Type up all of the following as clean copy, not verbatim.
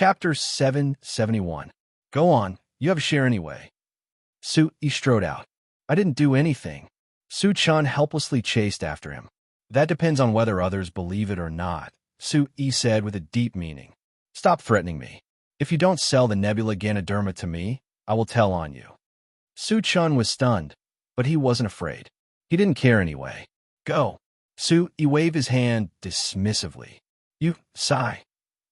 Chapter 771. Go on, you have a share anyway. Su-yi strode out. I didn't do anything. Su-chan helplessly chased after him. That depends on whether others believe it or not, Su-yi said with a deep meaning. Stop threatening me. If you don't sell the Nebula Ganoderma to me, I will tell on you. Su-chan was stunned, but he wasn't afraid. He didn't care anyway. Go. Su-yi waved his hand dismissively. You, sigh.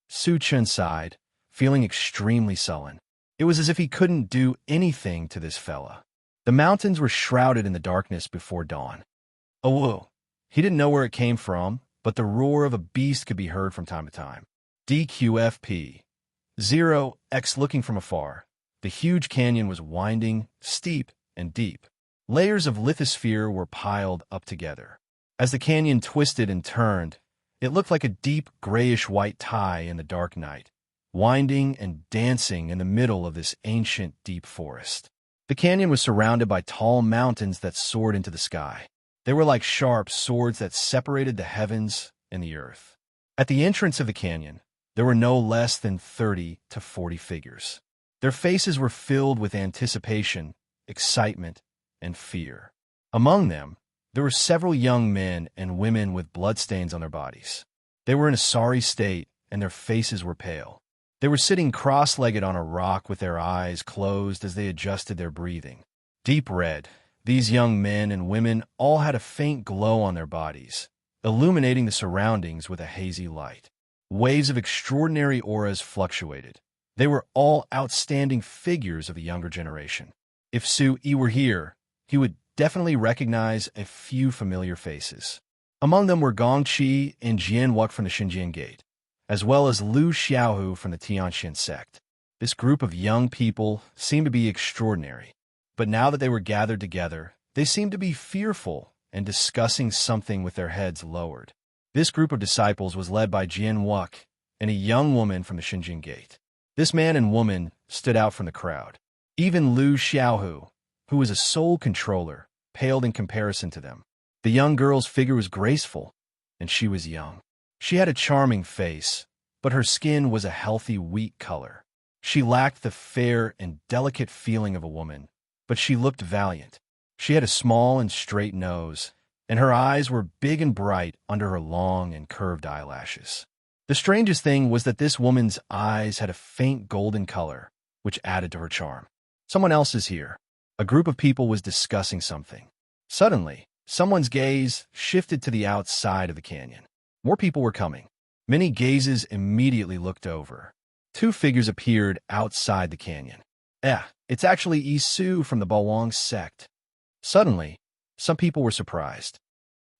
Su-chan sighed, feeling extremely sullen. It was as if he couldn't do anything to this fella. The mountains were shrouded in the darkness before dawn. Oh, whoa. He didn't know where it came from, but the roar of a beast could be heard from time to time. DQFP. 0x looking from afar. The huge canyon was winding, steep, and deep. Layers of lithosphere were piled up together. As the canyon twisted and turned, it looked like a deep grayish-white tie in the dark night, winding and dancing in the middle of this ancient, deep forest. The canyon was surrounded by tall mountains that soared into the sky. They were like sharp swords that separated the heavens and the earth. At the entrance of the canyon, there were no less than 30 to 40 figures. Their faces were filled with anticipation, excitement, and fear. Among them, there were several young men and women with bloodstains on their bodies. They were in a sorry state, and their faces were pale. They were sitting cross-legged on a rock with their eyes closed as they adjusted their breathing. Deep red, these young men and women all had a faint glow on their bodies, illuminating the surroundings with a hazy light. Waves of extraordinary auras fluctuated. They were all outstanding figures of the younger generation. If Su-yi were here, he would definitely recognize a few familiar faces. Among them were Gong Qi and Jian Wuk from the Xinjiang Gate, as well as Lu Xiaohu from the Tianxian sect. This group of young people seemed to be extraordinary, but now that they were gathered together, they seemed to be fearful and discussing something with their heads lowered. This group of disciples was led by Jian Wuk and a young woman from the Xinjiang Gate. This man and woman stood out from the crowd. Even Lu Xiaohu, who was a sole controller, paled in comparison to them. The young girl's figure was graceful, and she was young. She had a charming face, but her skin was a healthy wheat color. She lacked the fair and delicate feeling of a woman, but she looked valiant. She had a small and straight nose, and her eyes were big and bright under her long and curved eyelashes. The strangest thing was that this woman's eyes had a faint golden color, which added to her charm. Someone else is here. A group of people was discussing something. Suddenly, someone's gaze shifted to the outside of the canyon. More people were coming. Many gazes immediately looked over. Two figures appeared outside the canyon. It's actually Isu from the Bawang sect. Suddenly, some people were surprised.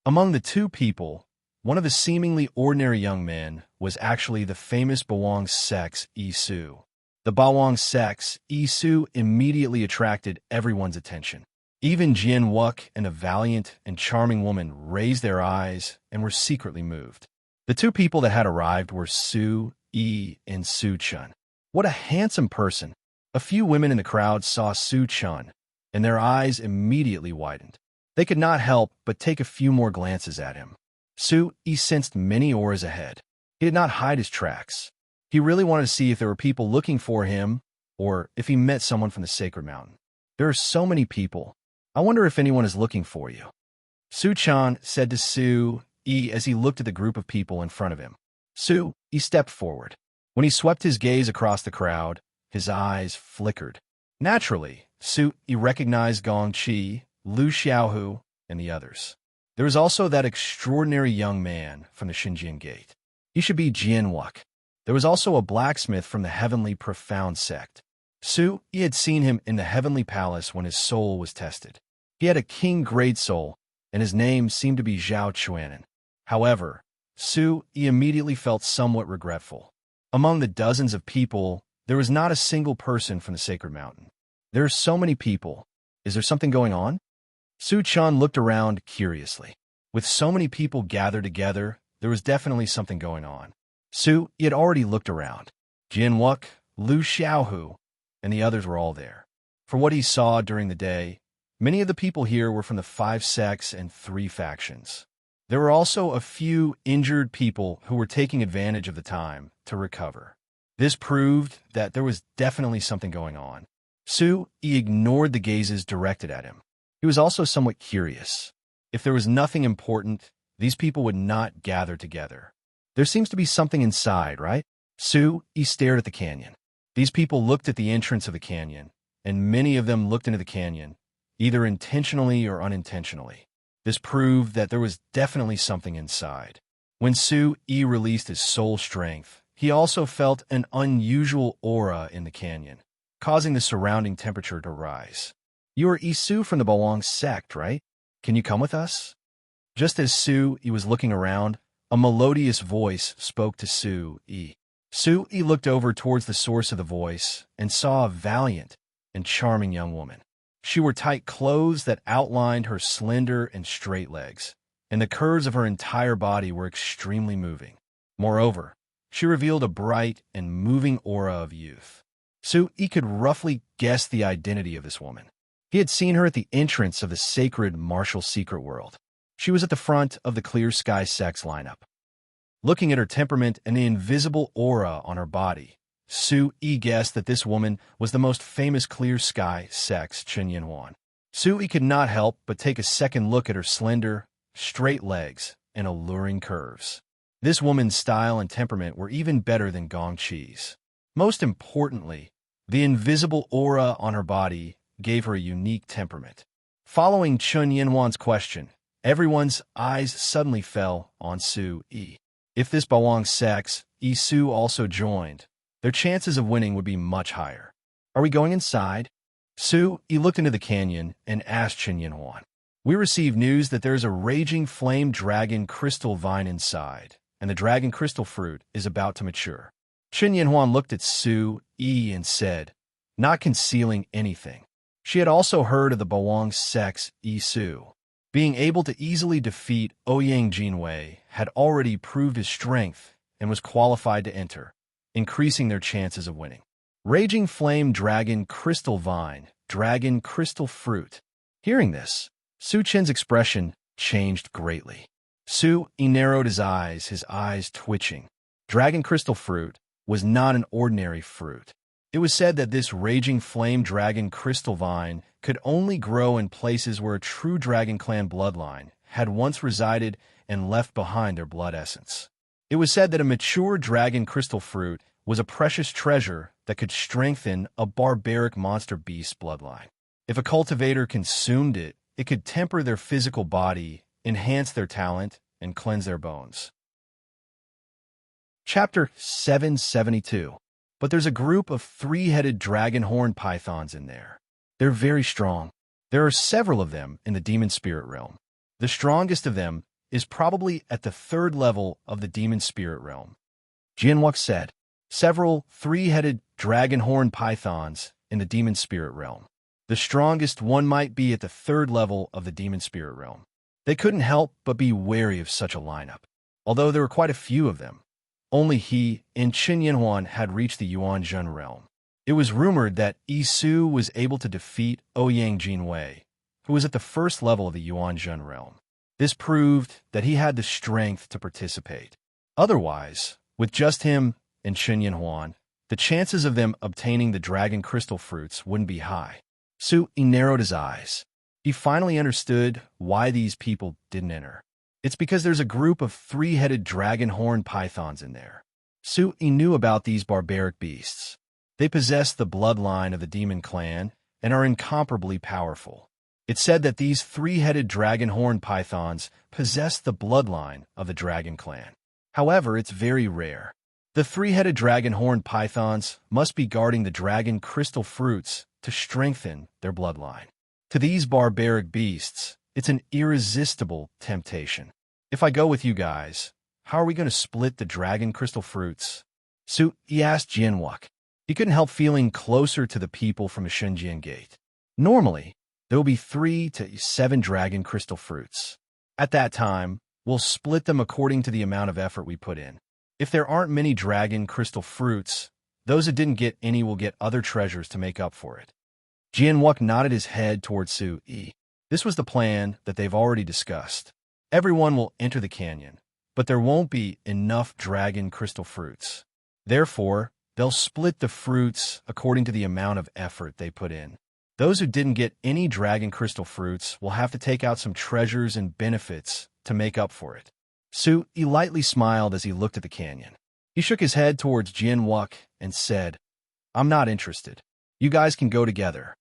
Among the two people, one of the seemingly ordinary young men was actually the famous Bawang sect's Isu. The Bawang sect's Isu immediately attracted everyone's attention. Even Jian Wuk and a valiant and charming woman raised their eyes and were secretly moved. The two people that had arrived were Su-yi and Su-chan. What a handsome person! A few women in the crowd saw Su-chan, and their eyes immediately widened. They could not help but take a few more glances at him. Su-yi sensed many auras ahead. He did not hide his tracks. He really wanted to see if there were people looking for him, or if he met someone from the Sacred Mountain. There are so many people. I wonder if anyone is looking for you. Su-chan said to Su-yi as he looked at the group of people in front of him. Su-yi stepped forward. When he swept his gaze across the crowd, his eyes flickered. Naturally, Su-yi recognized Gong Qi, Lu Xiaohu, and the others. There was also that extraordinary young man from the Xinjiang Gate. He should be Jian Wuk. There was also a blacksmith from the Heavenly Profound sect. Su-yi had seen him in the Heavenly Palace when his soul was tested. He had a king-grade soul, and his name seemed to be Zhao Chuanan. However, Su-yi immediately felt somewhat regretful. Among the dozens of people, there was not a single person from the Sacred Mountain. There are so many people. Is there something going on? Su-chan looked around curiously. With so many people gathered together, there was definitely something going on. Su-yi had already looked around. Jian Wuk, Lu Xiaohu, and the others were all there. For what he saw during the day, many of the people here were from the 5 sects and 3 factions. There were also a few injured people who were taking advantage of the time to recover. This proved that there was definitely something going on. Su ignored the gazes directed at him. He was also somewhat curious. If there was nothing important, these people would not gather together. There seems to be something inside, right? Su stared at the canyon. These people looked at the entrance of the canyon, and many of them looked into the canyon, either intentionally or unintentionally. This proved that there was definitely something inside. When Su released his soul strength, he also felt an unusual aura in the canyon, causing the surrounding temperature to rise. You are Isu from the Bawang sect, right? Can you come with us? Just as Su was looking around, a melodious voice spoke to Su. Su looked over towards the source of the voice and saw a valiant and charming young woman. She wore tight clothes that outlined her slender and straight legs, and the curves of her entire body were extremely moving. Moreover, she revealed a bright and moving aura of youth. Su could roughly guess the identity of this woman. He had seen her at the entrance of the sacred martial secret world. She was at the front of the Clear Sky Sect's lineup. Looking at her temperament and the invisible aura on her body, Su guessed that this woman was the most famous Clear Sky Sect's Chen Yanhuan. Su could not help but take a second look at her slender, straight legs and alluring curves. This woman's style and temperament were even better than Gong Qi's. Most importantly, the invisible aura on her body gave her a unique temperament. Following Chen Yanhuan's question, everyone's eyes suddenly fell on Su. If this Bawang sect, Su also joined, their chances of winning would be much higher. Are we going inside? Su looked into the canyon and asked Chen Yanhuan. We received news that there is a raging flame dragon crystal vine inside, and the dragon crystal fruit is about to mature. Chen Yanhuan looked at Su and said, not concealing anything. She had also heard of the Bawang sect's Su. Being able to easily defeat Ouyang Jinwei had already proved his strength and was qualified to enter, increasing their chances of winning. Raging Flame Dragon Crystal Vine, Dragon Crystal Fruit. Hearing this, Su Chen's expression changed greatly. Su narrowed his eyes twitching. Dragon Crystal Fruit was not an ordinary fruit. It was said that this Raging Flame Dragon Crystal Vine could only grow in places where a true Dragon Clan bloodline had once resided and left behind their blood essence. It was said that a mature Dragon Crystal Fruit was a precious treasure that could strengthen a barbaric monster beast bloodline. If a cultivator consumed it, it could temper their physical body, enhance their talent, and cleanse their bones. Chapter 772. But there's a group of three-headed dragon horn pythons in there. They're very strong. There are several of them in the demon spirit realm. The strongest of them is probably at the 3rd level of the demon spirit realm. Jianwuk said, several three-headed dragon horn pythons in the demon spirit realm. The strongest one might be at the 3rd level of the demon spirit realm. They couldn't help but be wary of such a lineup. Although there were quite a few of them, only he and Chen Yanhuan had reached the Yuanzhen realm. It was rumored that Isu was able to defeat Ouyang Jinwei, who was at the 1st level of the Yuanzhen realm. This proved that he had the strength to participate. Otherwise, with just him and Chen Yanhuan, the chances of them obtaining the dragon crystal fruits wouldn't be high. Su narrowed his eyes. He finally understood why these people didn't enter. It's because there's a group of three-headed dragon horn pythons in there. Su knew about these barbaric beasts. They possess the bloodline of the demon clan and are incomparably powerful. It's said that these three-headed dragon horn pythons possess the bloodline of the dragon clan. However, it's very rare. The three-headed dragon horn pythons must be guarding the dragon crystal fruits to strengthen their bloodline. To these barbaric beasts, it's an irresistible temptation. If I go with you guys, how are we going to split the dragon crystal fruits? Su asked Jianwuk. He couldn't help feeling closer to the people from the Shenzhen Gate. Normally, there will be 3 to 7 dragon crystal fruits. At that time, we'll split them according to the amount of effort we put in. If there aren't many dragon crystal fruits, those that didn't get any will get other treasures to make up for it. Jianwuk nodded his head towards Su. This was the plan that they've already discussed. Everyone will enter the canyon, but there won't be enough dragon crystal fruits. Therefore, They'll split the fruits according to the amount of effort they put in. Those who didn't get any dragon crystal fruits will have to take out some treasures and benefits to make up for it. Su lightly smiled as he looked at the canyon. He shook his head towards Jian and said, I'm not interested. You guys can go together.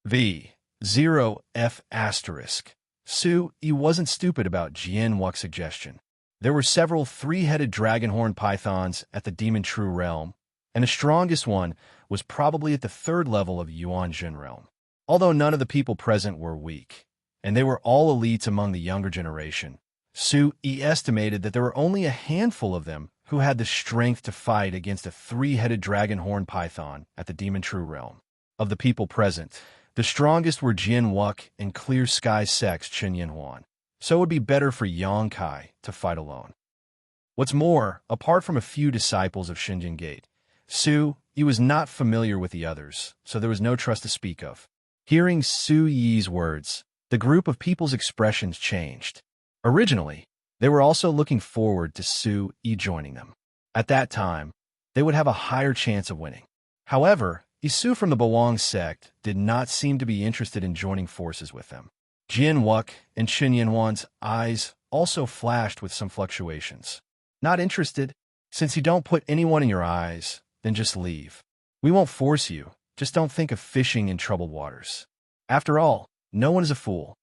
V0F asterisk. Su wasn't stupid about Jian suggestion. There were several three-headed dragonhorn pythons at the Demon True Realm, and the strongest one was probably at the third level of Yuan Jin Realm. Although none of the people present were weak, and they were all elites among the younger generation, Su estimated that there were only a handful of them who had the strength to fight against a three-headed dragonhorn python at the Demon True Realm. Of the people present, the strongest were Jian and Clear Sky Sex Chen Yanhuan, so it would be better for Yang Kai to fight alone. What's more, apart from a few disciples of Shinjin Gate, Su was not familiar with the others, so there was no trust to speak of. Hearing Su Yi's words, the group of people's expressions changed. Originally, they were also looking forward to Su joining them. At that time, they would have a higher chance of winning. However, Isu from the Bawang sect did not seem to be interested in joining forces with them. Jian and Chen Yanhuan's eyes also flashed with some fluctuations. Not interested? Since you don't put anyone in your eyes, then just leave. We won't force you, just don't think of fishing in troubled waters. After all, no one is a fool.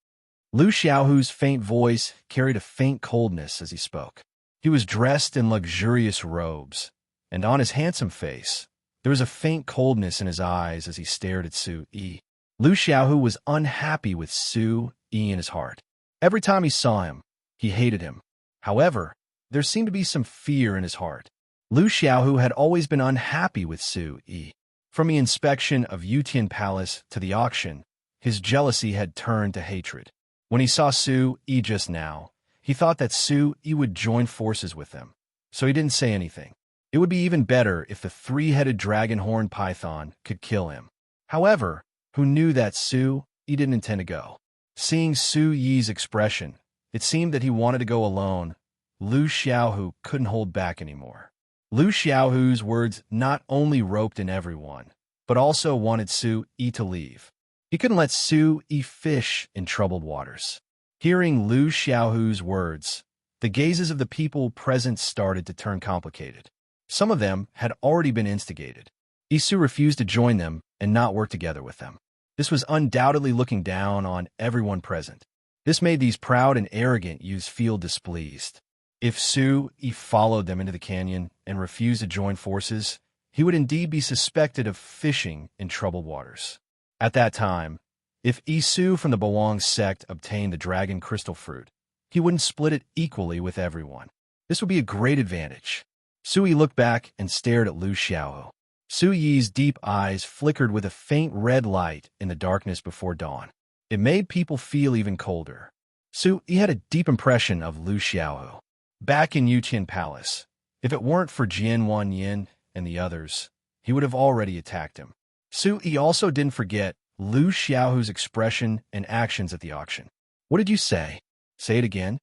Lu Xiaohu's faint voice carried a faint coldness as he spoke. He was dressed in luxurious robes, and on his handsome face, there was a faint coldness in his eyes as he stared at Su Yi. Lu Xiaohu was unhappy with Su Yi in his heart. Every time he saw him, he hated him. However, there seemed to be some fear in his heart. Lu Xiaohu had always been unhappy with Su Yi. From the inspection of Yutian Palace to the auction, his jealousy had turned to hatred. When he saw Su Yi just now, he thought that Su Yi would join forces with them, so he didn't say anything. It would be even better if the three-headed dragonhorn python could kill him. However, who knew that Su Yi didn't intend to go? Seeing Su Yi's expression, it seemed that he wanted to go alone. Lu Xiaohu couldn't hold back anymore. Lu Xiaohu's words not only roped in everyone, but also wanted Su Yi to leave. He couldn't let Su Yi fish in troubled waters. Hearing Lu Xiaohu's words, the gazes of the people present started to turn complicated. Some of them had already been instigated. Isu refused to join them and not work together with them. This was undoubtedly looking down on everyone present. This made these proud and arrogant youths feel displeased. If Su Yi followed them into the canyon and refused to join forces, he would indeed be suspected of fishing in troubled waters. At that time, if Isu from the Bawang sect obtained the dragon crystal fruit, he wouldn't split it equally with everyone. This would be a great advantage. Su Yi looked back and stared at Lu Xiaohu. Su Yi's deep eyes flickered with a faint red light in the darkness before dawn. It made people feel even colder. Su Yi had a deep impression of Lu Xiaohu. Back in Yutian Palace, if it weren't for Jian Yin and the others, he would have already attacked him. Su Yi also didn't forget Lu Xiaohu's expression and actions at the auction. What did you say? Say it again.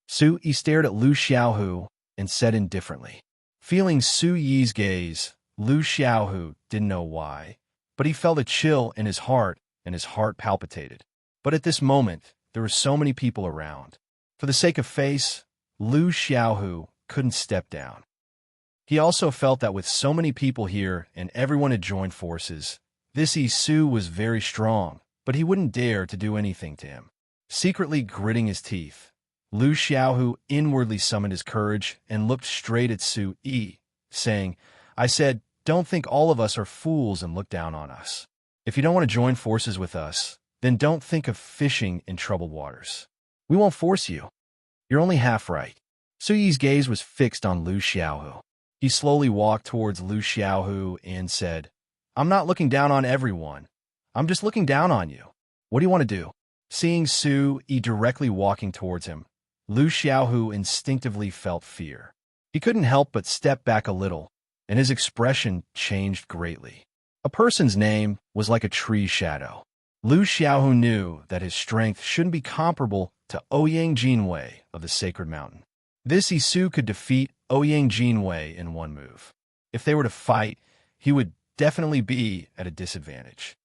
Su Yi stared at Lu Xiaohu and said indifferently. Feeling Su Yi's gaze, Lu Xiaohu didn't know why, but he felt a chill in his heart and his heart palpitated. But at this moment, there were so many people around. For the sake of face, Lu Xiaohu couldn't step down. He also felt that with so many people here and everyone had joined forces, this Isu was very strong, but he wouldn't dare to do anything to him. Secretly gritting his teeth, Lu Xiaohu inwardly summoned his courage and looked straight at Su Yi, saying, I said, don't think all of us are fools and look down on us. If you don't want to join forces with us, then don't think of fishing in troubled waters. We won't force you. You're only half right. Su Yi's gaze was fixed on Lu Xiaohu. He slowly walked towards Lu Xiaohu and said, I'm not looking down on everyone. I'm just looking down on you. What do you want to do? Seeing Su Yi directly walking towards him, Lu Xiaohu instinctively felt fear. He couldn't help but step back a little, and his expression changed greatly. A person's name was like a tree's shadow. Lu Xiaohu knew that his strength shouldn't be comparable to Ouyang Jinwei of the Sacred Mountain. This Isu could defeat Ouyang Jinwei in one move. If they were to fight, he would definitely be at a disadvantage.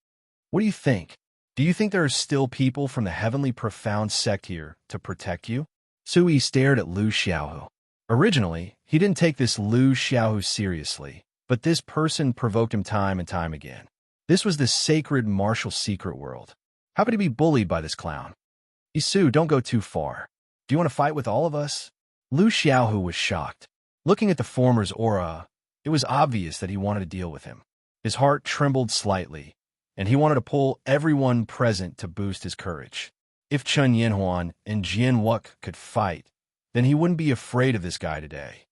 What do you think? Do you think there are still people from the heavenly profound sect here to protect you? Sui stared at Lu Xiaohu. Originally, he didn't take this Lu Xiaohu seriously, but this person provoked him time and time again. This was the sacred martial secret world. How could he be bullied by this clown? Isu, don't go too far. Do you want to fight with all of us? Lu Xiaohu was shocked. Looking at the former's aura, it was obvious that he wanted to deal with him. His heart trembled slightly, and he wanted to pull everyone present to boost his courage. If Chen Yanhuan and Jian Wuk could fight, then he wouldn't be afraid of this guy today.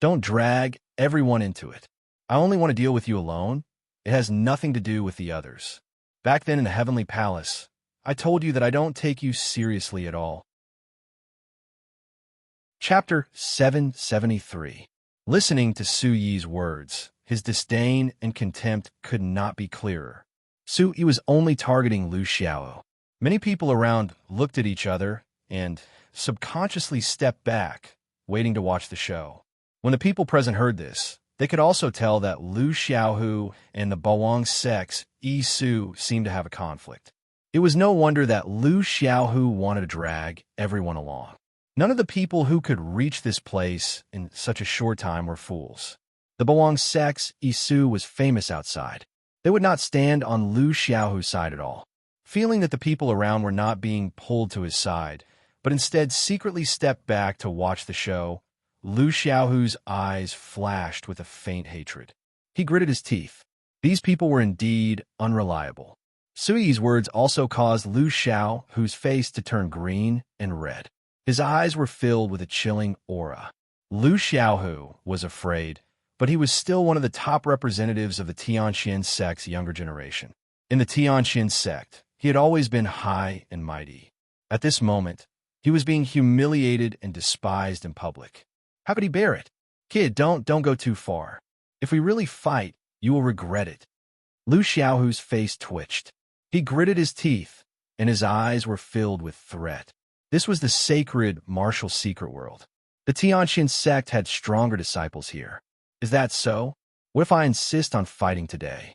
Don't drag everyone into it. I only want to deal with you alone. It has nothing to do with the others. Back then in the Heavenly Palace, I told you that I don't take you seriously at all. Chapter 773. Listening to Su Yi's words, his disdain and contempt could not be clearer. Su Yi was only targeting Lu Xiao. Many people around looked at each other and subconsciously stepped back, waiting to watch the show. When the people present heard this, they could also tell that Lu Xiaohu and the Bawang sect's Yi Su seemed to have a conflict. It was no wonder that Lu Xiaohu wanted to drag everyone along. None of the people who could reach this place in such a short time were fools. The Bawang sect's Yi Su was famous outside. They would not stand on Lu Xiaohu's side at all. Feeling that the people around were not being pulled to his side, but instead secretly stepped back to watch the show, Lu Xiaohu's eyes flashed with a faint hatred. He gritted his teeth. These people were indeed unreliable. Sui's words also caused Lu Xiaohu's face to turn green and red. His eyes were filled with a chilling aura. Lu Xiaohu was afraid, but he was still one of the top representatives of the Tianxian sect's younger generation. In the Tianxian sect, he had always been high and mighty. At this moment, he was being humiliated and despised in public. How could he bear it? Kid, don't go too far. If we really fight, you will regret it. Lu Xiaohu's face twitched. He gritted his teeth, and his eyes were filled with threat. This was the sacred martial secret world. The Tianxian sect had stronger disciples here. Is that so? What if I insist on fighting today?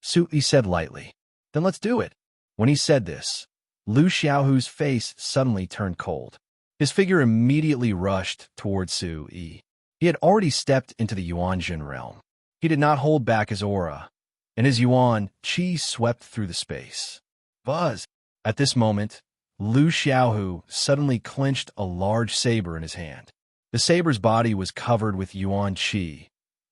Su Yi said lightly. Then let's do it. When he said this, Lu Xiaohu's face suddenly turned cold. His figure immediately rushed towards Su Yi. He had already stepped into the Yuanjin realm. He did not hold back his aura, and his Yuan Qi swept through the space. Buzz! At this moment, Lu Xiaohu suddenly clenched a large saber in his hand. The saber's body was covered with Yuan Qi,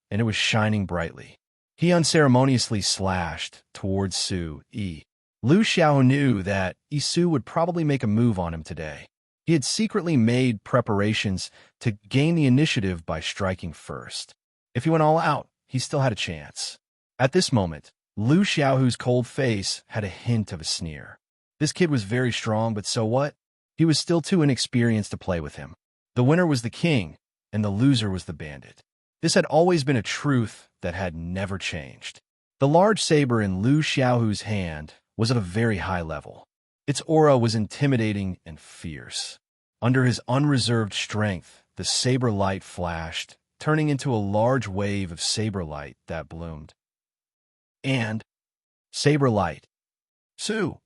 and it was shining brightly. He unceremoniously slashed towards Su Yi. Lu Xiaohu knew that Yi Su would probably make a move on him today. He had secretly made preparations to gain the initiative by striking first. If he went all out, he still had a chance. At this moment, Lu Xiaohu's cold face had a hint of a sneer. This kid was very strong, but so what? He was still too inexperienced to play with him. The winner was the king, and the loser was the bandit. This had always been a truth that had never changed. The large saber in Lu Xiaohu's hand was at a very high level. Its aura was intimidating and fierce. Under his unreserved strength, the saber light flashed, turning into a large wave of saber light that bloomed. And saber light. Su!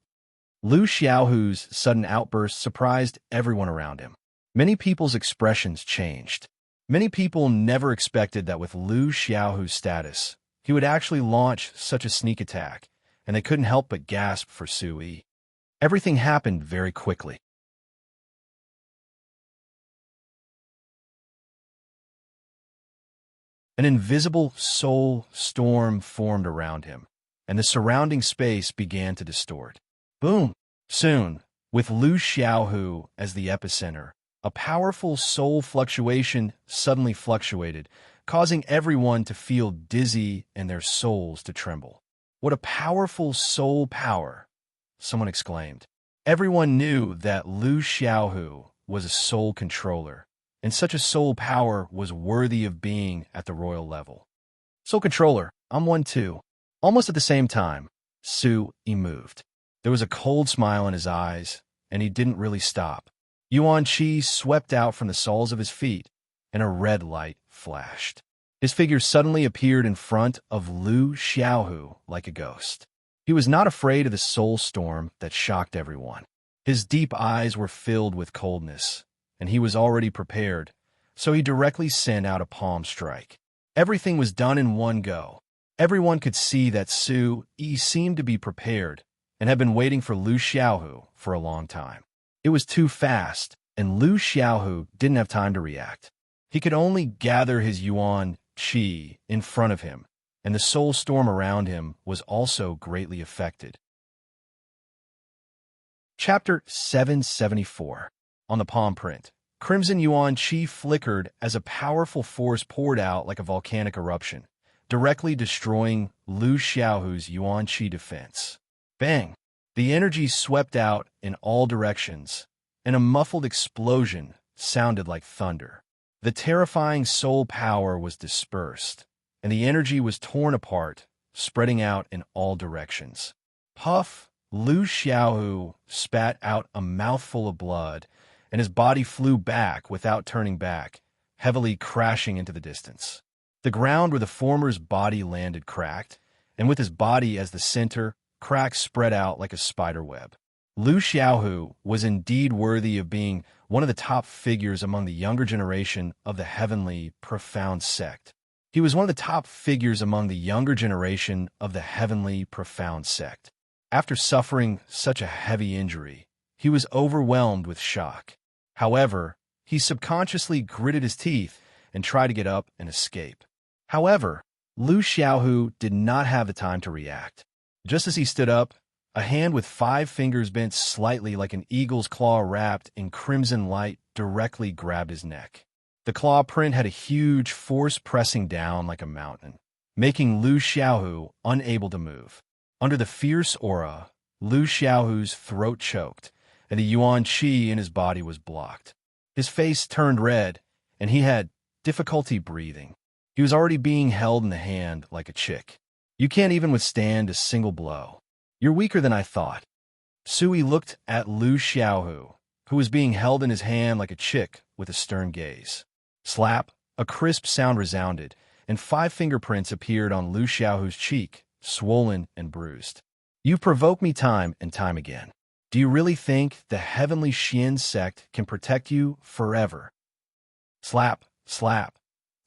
Lu Xiaohu's sudden outburst surprised everyone around him. Many people's expressions changed. Many people never expected that with Lu Xiaohu's status, he would actually launch such a sneak attack, and they couldn't help but gasp for Su Yi. Everything happened very quickly. An invisible soul storm formed around him, and the surrounding space began to distort. Boom! Soon, with Lu Xiaohu as the epicenter, a powerful soul fluctuation suddenly fluctuated, causing everyone to feel dizzy and their souls to tremble. What a powerful soul power! Someone exclaimed. Everyone knew that Lu Xiaohu was a soul controller, and such a soul power was worthy of being at the royal level. Soul controller, I'm one too. Almost at the same time, Su Yi moved. There was a cold smile in his eyes, and he didn't really stop. Yuan Qi swept out from the soles of his feet, and a red light flashed. His figure suddenly appeared in front of Lu Xiaohu like a ghost. He was not afraid of the soul storm that shocked everyone. His deep eyes were filled with coldness, and he was already prepared, so he directly sent out a palm strike. Everything was done in one go. Everyone could see that Su Yi seemed to be prepared and had been waiting for Lu Xiaohu for a long time. It was too fast, and Lu Xiaohu didn't have time to react. He could only gather his yuan qi in front of him, and the soul storm around him was also greatly affected. Chapter 774. On the palm print, crimson yuan qi flickered as a powerful force poured out like a volcanic eruption, directly destroying Lu Xiaohu's yuan qi defense. Bang! The energy swept out in all directions, and a muffled explosion sounded like thunder. The terrifying soul power was dispersed, and the energy was torn apart, spreading out in all directions. Puff! Lu Xiaohu spat out a mouthful of blood, and his body flew back without turning back, heavily crashing into the distance. The ground where the former's body landed cracked, and with his body as the center, cracks spread out like a spider web. Lu Xiaohu was indeed worthy of being one of the top figures among the younger generation of the heavenly, profound sect. He was one of the top figures among the younger generation of the heavenly, profound sect. After suffering such a heavy injury, he was overwhelmed with shock. However, he subconsciously gritted his teeth and tried to get up and escape. However, Lu Xiaohu did not have the time to react. Just as he stood up, a hand with 5 fingers bent slightly like an eagle's claw wrapped in crimson light directly grabbed his neck. The claw print had a huge force pressing down like a mountain, making Lu Xiaohu unable to move. Under the fierce aura, Lu Xiaohu's throat choked, and the yuan qi in his body was blocked. His face turned red, and he had difficulty breathing. He was already being held in the hand like a chick. You can't even withstand a single blow. You're weaker than I thought. Sui looked at Lu Xiaohu, who was being held in his hand like a chick with a stern gaze. Slap! A crisp sound resounded, and 5 fingerprints appeared on Lu Xiaohu's cheek, swollen and bruised. You've provoked me time and time again. Do you really think the heavenly Xian sect can protect you forever? Slap! Slap!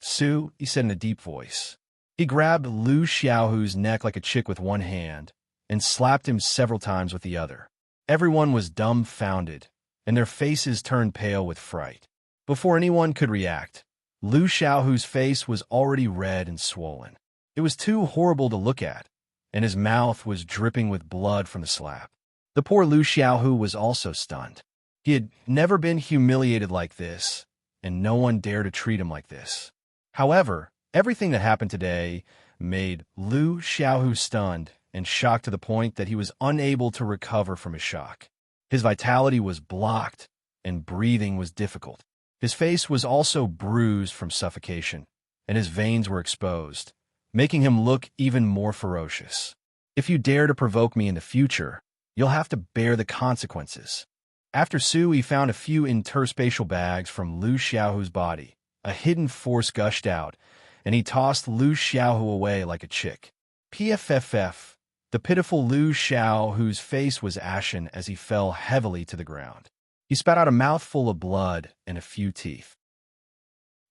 Su, he said in a deep voice. He grabbed Lu Xiaohu's neck like a chick with one hand and slapped him several times with the other. Everyone was dumbfounded, and their faces turned pale with fright. Before anyone could react, Lu Xiaohu's face was already red and swollen. It was too horrible to look at, and his mouth was dripping with blood from the slap. The poor Lu Xiaohu was also stunned. He had never been humiliated like this, and no one dared to treat him like this. However, everything that happened today made Lu Xiaohu stunned and shocked to the point that he was unable to recover from his shock. His vitality was blocked, and breathing was difficult. His face was also bruised from suffocation, and his veins were exposed, making him look even more ferocious. If you dare to provoke me in the future, you'll have to bear the consequences. After Sui found a few interspatial bags from Lu Xiaohu's body, a hidden force gushed out, and he tossed Lu Xiaohu away like a chick. PFFF, the pitiful Lu Xiaohu's face was ashen as he fell heavily to the ground. He spat out a mouthful of blood and a few teeth.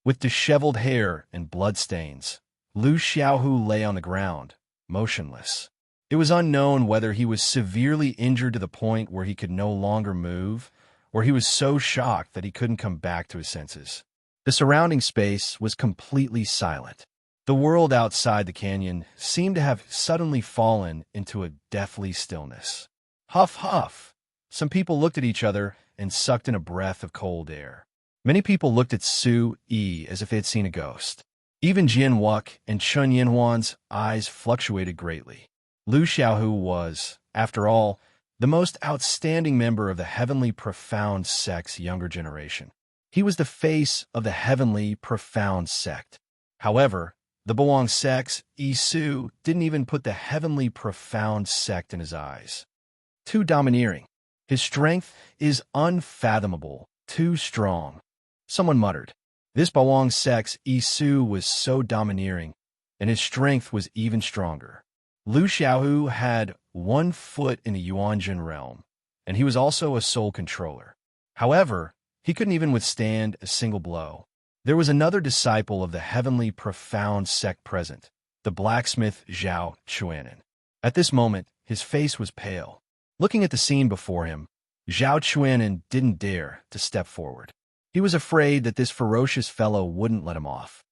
With disheveled hair and bloodstains, Lu Xiaohu lay on the ground, motionless. It was unknown whether he was severely injured to the point where he could no longer move, or he was so shocked that he couldn't come back to his senses. The surrounding space was completely silent. The world outside the canyon seemed to have suddenly fallen into a deathly stillness. Huff, huff! Some people looked at each other and sucked in a breath of cold air. Many people looked at Su Yi as if they had seen a ghost. Even Jin Wuk and Chun Yinhuan's eyes fluctuated greatly. Lu Xiaohu was, after all, the most outstanding member of the heavenly profound sect's younger generation. He was the face of the heavenly profound sect. However, the Boang sect's Yi Su didn't even put the heavenly profound sect in his eyes. Too domineering. His strength is unfathomable, too strong. Someone muttered. This Bawang Sek's Isu was so domineering, and his strength was even stronger. Lu Xiaohu had 1 foot in the Yuanjin realm, and he was also a sole controller. However, he couldn't even withstand a single blow. There was another disciple of the heavenly profound sect present, the blacksmith Zhao Chuanan. At this moment, his face was pale. Looking at the scene before him, Zhao Chuanan didn't dare to step forward. He was afraid that this ferocious fellow wouldn't let him off.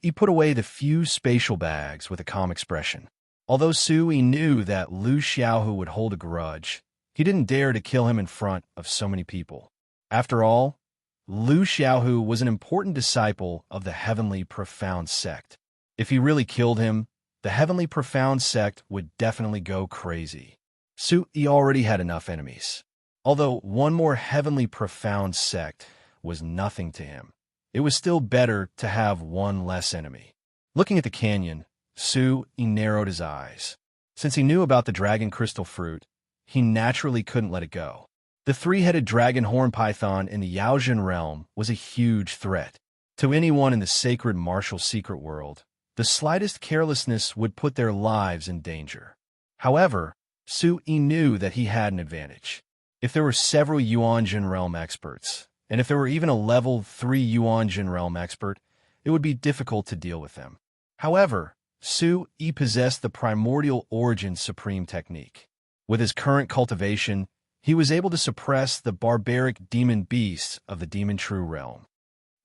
He put away the few spatial bags with a calm expression. Although Sui knew that Lu Xiaohu would hold a grudge, he didn't dare to kill him in front of so many people. After all, Lu Xiaohu was an important disciple of the heavenly profound sect. If he really killed him, the heavenly profound sect would definitely go crazy. Sui already had enough enemies. Although one more heavenly profound sect was nothing to him, it was still better to have one less enemy. Looking at the canyon, Sui narrowed his eyes. Since he knew about the dragon crystal fruit, he naturally couldn't let it go. The 3-headed dragon horn python in the Yaojin realm was a huge threat. To anyone in the sacred martial secret world, the slightest carelessness would put their lives in danger. However, Sui knew that he had an advantage. If there were several Yuanjin realm experts, and if there were even a level 3 Yuanjin realm expert, it would be difficult to deal with them. However, Sui possessed the primordial origin supreme technique. With his current cultivation, he was able to suppress the barbaric demon beasts of the demon true realm.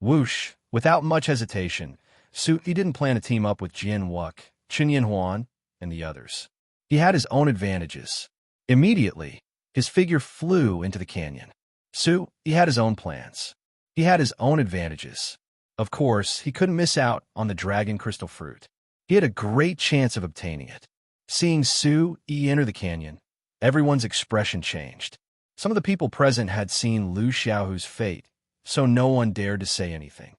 Whoosh! Without much hesitation, Sui didn't plan to team up with Jian Wuk, Qinyan Huan, and the others. He had his own advantages. Immediately, his figure flew into the canyon. Sui had his own plans. He had his own advantages. Of course, he couldn't miss out on the dragon crystal fruit. He had a great chance of obtaining it. Seeing Sui enter the canyon, everyone's expression changed. Some of the people present had seen Lu Xiaohu's fate, so no one dared to say anything.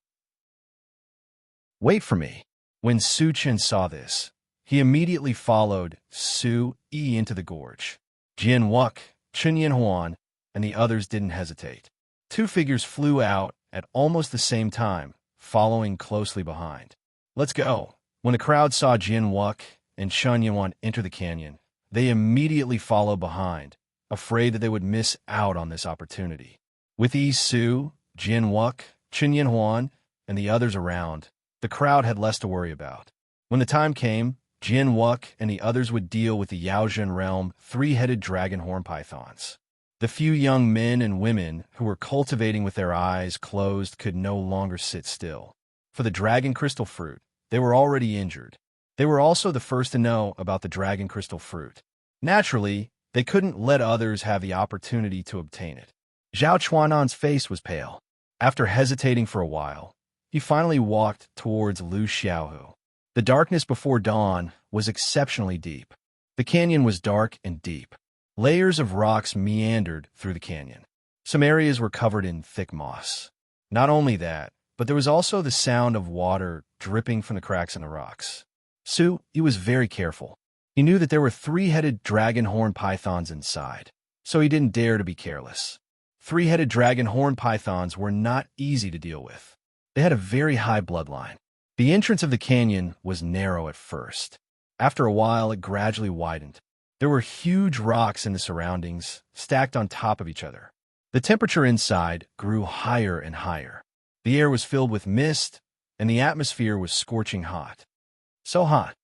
Wait for me. When Su Chen saw this, he immediately followed Sui into the gorge. Jian Wuk, Qinyan Huan, and the others didn't hesitate. 2 figures flew out at almost the same time, following closely behind. Let's go. When the crowd saw Jian Wuk and Qinyan Huan enter the canyon, they immediately followed behind, afraid that they would miss out on this opportunity. With Sui, Jian Wuk, Qinyan Huan, and the others around, the crowd had less to worry about. When the time came, Jian Wuk and the others would deal with the Yaojin realm 3-headed dragon horn pythons. The few young men and women who were cultivating with their eyes closed could no longer sit still. For the dragon crystal fruit, they were already injured. They were also the first to know about the dragon crystal fruit. Naturally, they couldn't let others have the opportunity to obtain it. Zhao Chuanan's face was pale. After hesitating for a while, he finally walked towards Lu Xiaohu. The darkness before dawn was exceptionally deep. The canyon was dark and deep. Layers of rocks meandered through the canyon. Some areas were covered in thick moss. Not only that, but there was also the sound of water dripping from the cracks in the rocks. Sui was very careful. He knew that there were 3-headed dragon horn pythons inside, so he didn't dare to be careless. 3-headed dragon horn pythons were not easy to deal with. They had a very high bloodline. The entrance of the canyon was narrow at first. After a while, it gradually widened. There were huge rocks in the surroundings, stacked on top of each other. The temperature inside grew higher and higher. The air was filled with mist, and the atmosphere was scorching hot. So hot.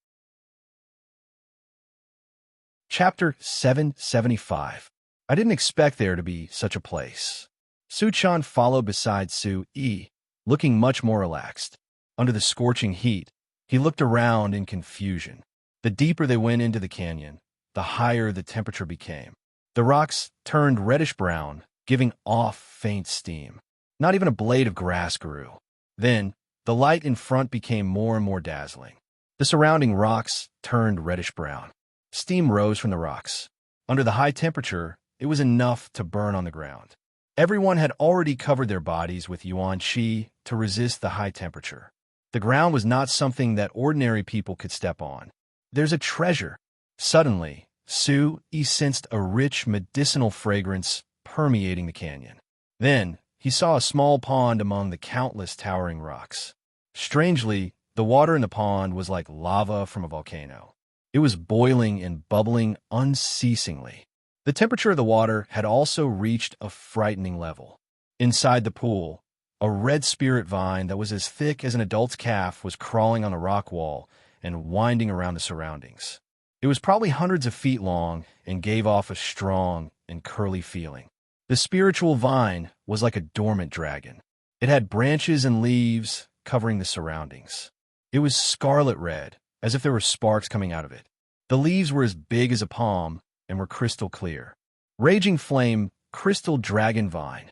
Chapter 775. I didn't expect there to be such a place. Su Chan followed beside Sui, looking much more relaxed. Under the scorching heat, he looked around in confusion. The deeper they went into the canyon, the higher the temperature became. The rocks turned reddish-brown, giving off faint steam. Not even a blade of grass grew. Then, the light in front became more and more dazzling. The surrounding rocks turned reddish-brown. Steam rose from the rocks. Under the high temperature, it was enough to burn on the ground. Everyone had already covered their bodies with yuan qi to resist the high temperature. The ground was not something that ordinary people could step on. There's a treasure. Suddenly, Sui sensed a rich medicinal fragrance permeating the canyon. Then, he saw a small pond among the countless towering rocks. Strangely, the water in the pond was like lava from a volcano. It was boiling and bubbling unceasingly. The temperature of the water had also reached a frightening level. Inside the pool, a red spirit vine that was as thick as an adult's calf was crawling on the rock wall and winding around the surroundings. It was probably hundreds of feet long and gave off a strong and curly feeling. The spiritual vine was like a dormant dragon. It had branches and leaves covering the surroundings. It was scarlet red, as if there were sparks coming out of it. The leaves were as big as a palm and were crystal clear. Raging flame, crystal dragon vine.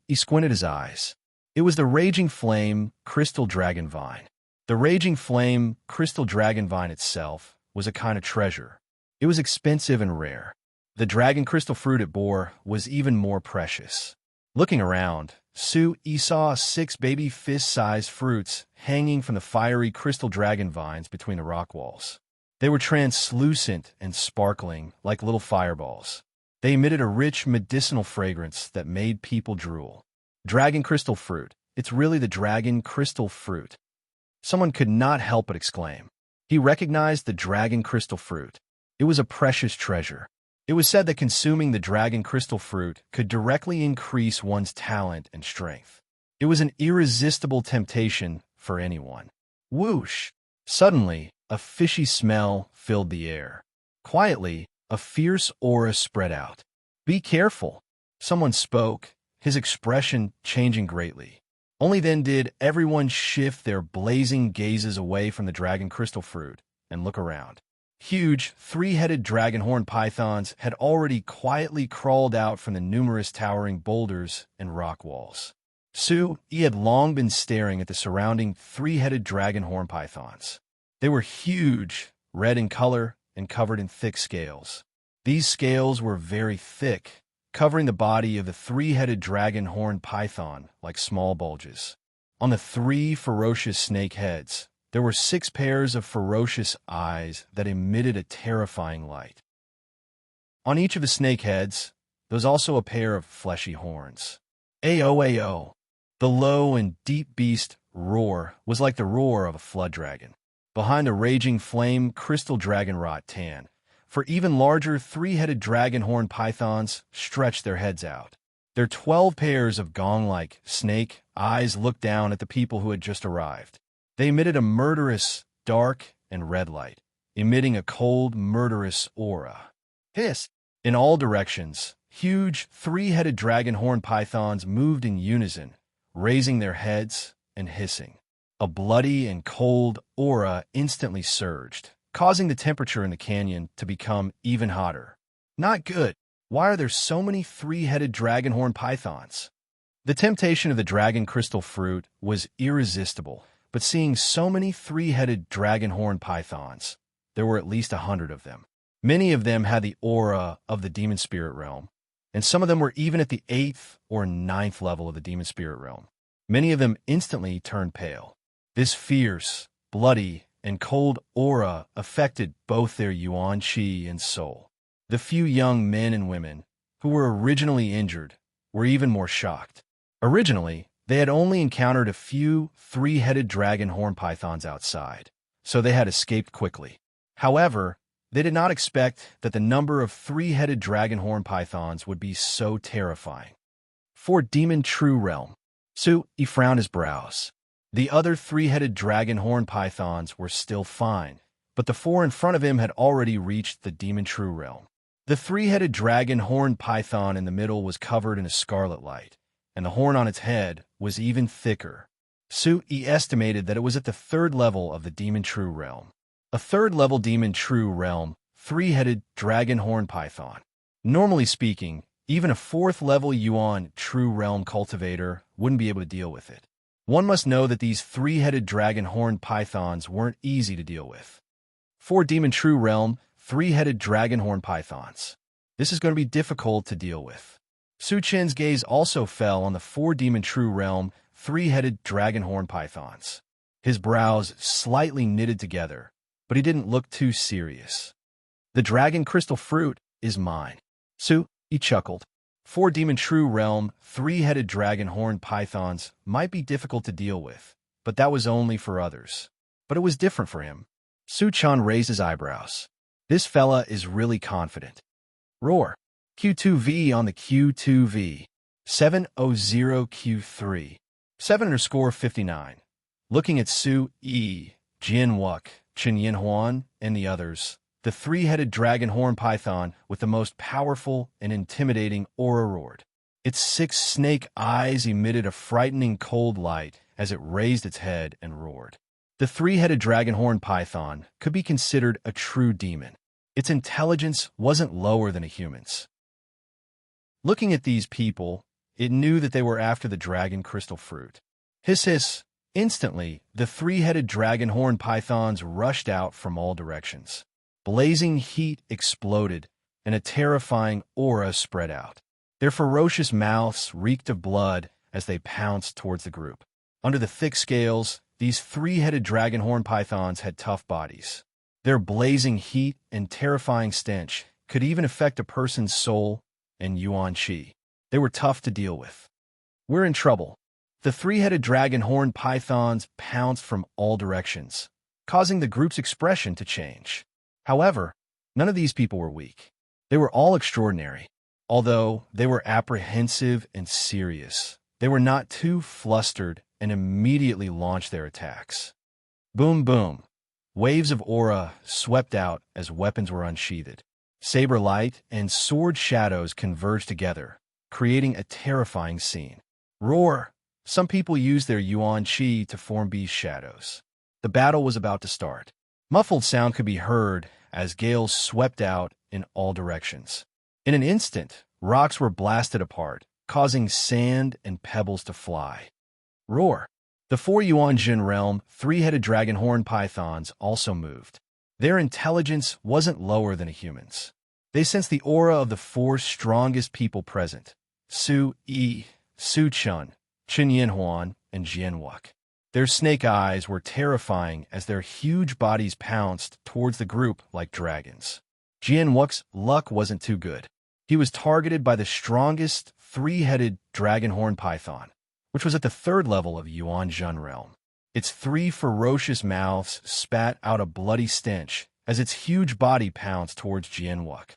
He squinted his eyes. It was the raging flame, crystal dragon vine. The raging flame, crystal dragon vine itself was a kind of treasure. It was expensive and rare. The dragon crystal fruit it bore was even more precious. Looking around, he saw 6 baby fist-sized fruits hanging from the fiery crystal dragon vines between the rock walls. They were translucent and sparkling like little fireballs. They emitted a rich medicinal fragrance that made people drool. Dragon crystal fruit. It's really the dragon crystal fruit. Someone could not help but exclaim. He recognized the dragon crystal fruit. It was a precious treasure. It was said that consuming the dragon crystal fruit could directly increase one's talent and strength. It was an irresistible temptation for anyone. Whoosh! Suddenly, a fishy smell filled the air. Quietly, a fierce aura spread out. "Be careful," someone spoke, his expression changing greatly. Only then did everyone shift their blazing gazes away from the dragon crystal fruit and look around. Huge, 3-headed dragon horn pythons had already quietly crawled out from the numerous towering boulders and rock walls. He had long been staring at the surrounding 3-headed dragon horn pythons. They were huge, red in color, and covered in thick scales. These scales were very thick, covering the body of the 3-headed dragon horn python like small bulges. On the 3 ferocious snake heads, there were 6 pairs of ferocious eyes that emitted a terrifying light. On each of the snake heads, there was also a pair of fleshy horns. Ayo! The low and deep beast roar was like the roar of a flood dragon. Behind the raging flame, crystal dragon rot tan, for even larger 3-headed dragon horn pythons stretched their heads out. Their 12 pairs of gong-like snake eyes looked down at the people who had just arrived. They emitted a murderous, dark, and red light, emitting a cold, murderous aura. Hiss! In all directions, huge, 3-headed dragon horn pythons moved in unison, raising their heads and hissing. A bloody and cold aura instantly surged, causing the temperature in the canyon to become even hotter. Not good. Why are there so many 3-headed dragon horn pythons? The temptation of the dragon crystal fruit was irresistible. But seeing so many 3-headed dragon horn pythons, there were at least 100 of them. Many of them had the aura of the demon spirit realm, and some of them were even at the 8th or 9th level of the demon spirit realm. Many of them instantly turned pale. This fierce, bloody, and cold aura affected both their yuan qi and soul. The few young men and women who were originally injured were even more shocked. Originally, they had only encountered a few 3-headed dragon horn pythons outside, so they had escaped quickly. However, they did not expect that the number of 3-headed dragon horn pythons would be so terrifying. For demon true realm. He frowned his brows. The other 3-headed dragon horn pythons were still fine, but the 4 in front of him had already reached the demon true realm. The 3-headed dragon horn python in the middle was covered in a scarlet light, and the horn on its head was even thicker. He estimated that it was at the 3rd level of the demon true realm. A 3rd level demon true realm, 3-headed dragon horn python. Normally speaking, even a 4th level yuan true realm cultivator wouldn't be able to deal with it. One must know that these 3-headed dragon horn pythons weren't easy to deal with. 4 demon true realm, 3-headed dragon horn pythons. This is going to be difficult to deal with. Su Chen's gaze also fell on the 4 demon true realm, 3-headed dragon horn pythons. His brows slightly knitted together, but he didn't look too serious. "The dragon crystal fruit is mine." He chuckled. 4 Demon True Realm, 3-headed dragon horn pythons might be difficult to deal with, but that was only for others. But it was different for him. Su-chan raised his eyebrows. This fella is really confident. Roar. Q2V on the Q2V. 700Q3. 7_59. Looking at Su, E, Jin Wuk, Chen Yin Huan, and the others, the 3-headed dragon horn python with the most powerful and intimidating aura roared. Its 6 snake eyes emitted a frightening cold light as it raised its head and roared. The 3-headed dragon horn python could be considered a true demon. Its intelligence wasn't lower than a human's. Looking at these people, it knew that they were after the dragon crystal fruit. Hiss hiss! Instantly, the 3-headed dragon horn pythons rushed out from all directions. Blazing heat exploded, and a terrifying aura spread out. Their ferocious mouths reeked of blood as they pounced towards the group. Under the thick scales, these 3-headed dragon horn pythons had tough bodies. Their blazing heat and terrifying stench could even affect a person's soul and yuan qi. They were tough to deal with. We're in trouble. The 3-headed dragon horn pythons pounced from all directions, causing the group's expression to change. However, none of these people were weak. They were all extraordinary. Although they were apprehensive and serious, they were not too flustered and immediately launched their attacks. Boom boom. Waves of aura swept out as weapons were unsheathed. Saber light and sword shadows converged together, creating a terrifying scene. Roar! Some people used their yuan qi to form beast shadows. The battle was about to start. Muffled sound could be heard as gales swept out in all directions. In an instant, rocks were blasted apart, causing sand and pebbles to fly. Roar! The 4 Yuanjin realm, 3-headed dragon horn pythons also moved. Their intelligence wasn't lower than a human's. They sensed the aura of the 4 strongest people present: Su Yi, Su Chun, Chen Yin Huan, and Jian Wuk. Their snake eyes were terrifying as their huge bodies pounced towards the group like dragons. Jian Wuk's luck wasn't too good. He was targeted by the strongest 3-headed dragon horn python, which was at the 3rd level of Yuanjun realm. Its 3 ferocious mouths spat out a bloody stench as its huge body pounced towards Jian Wuk.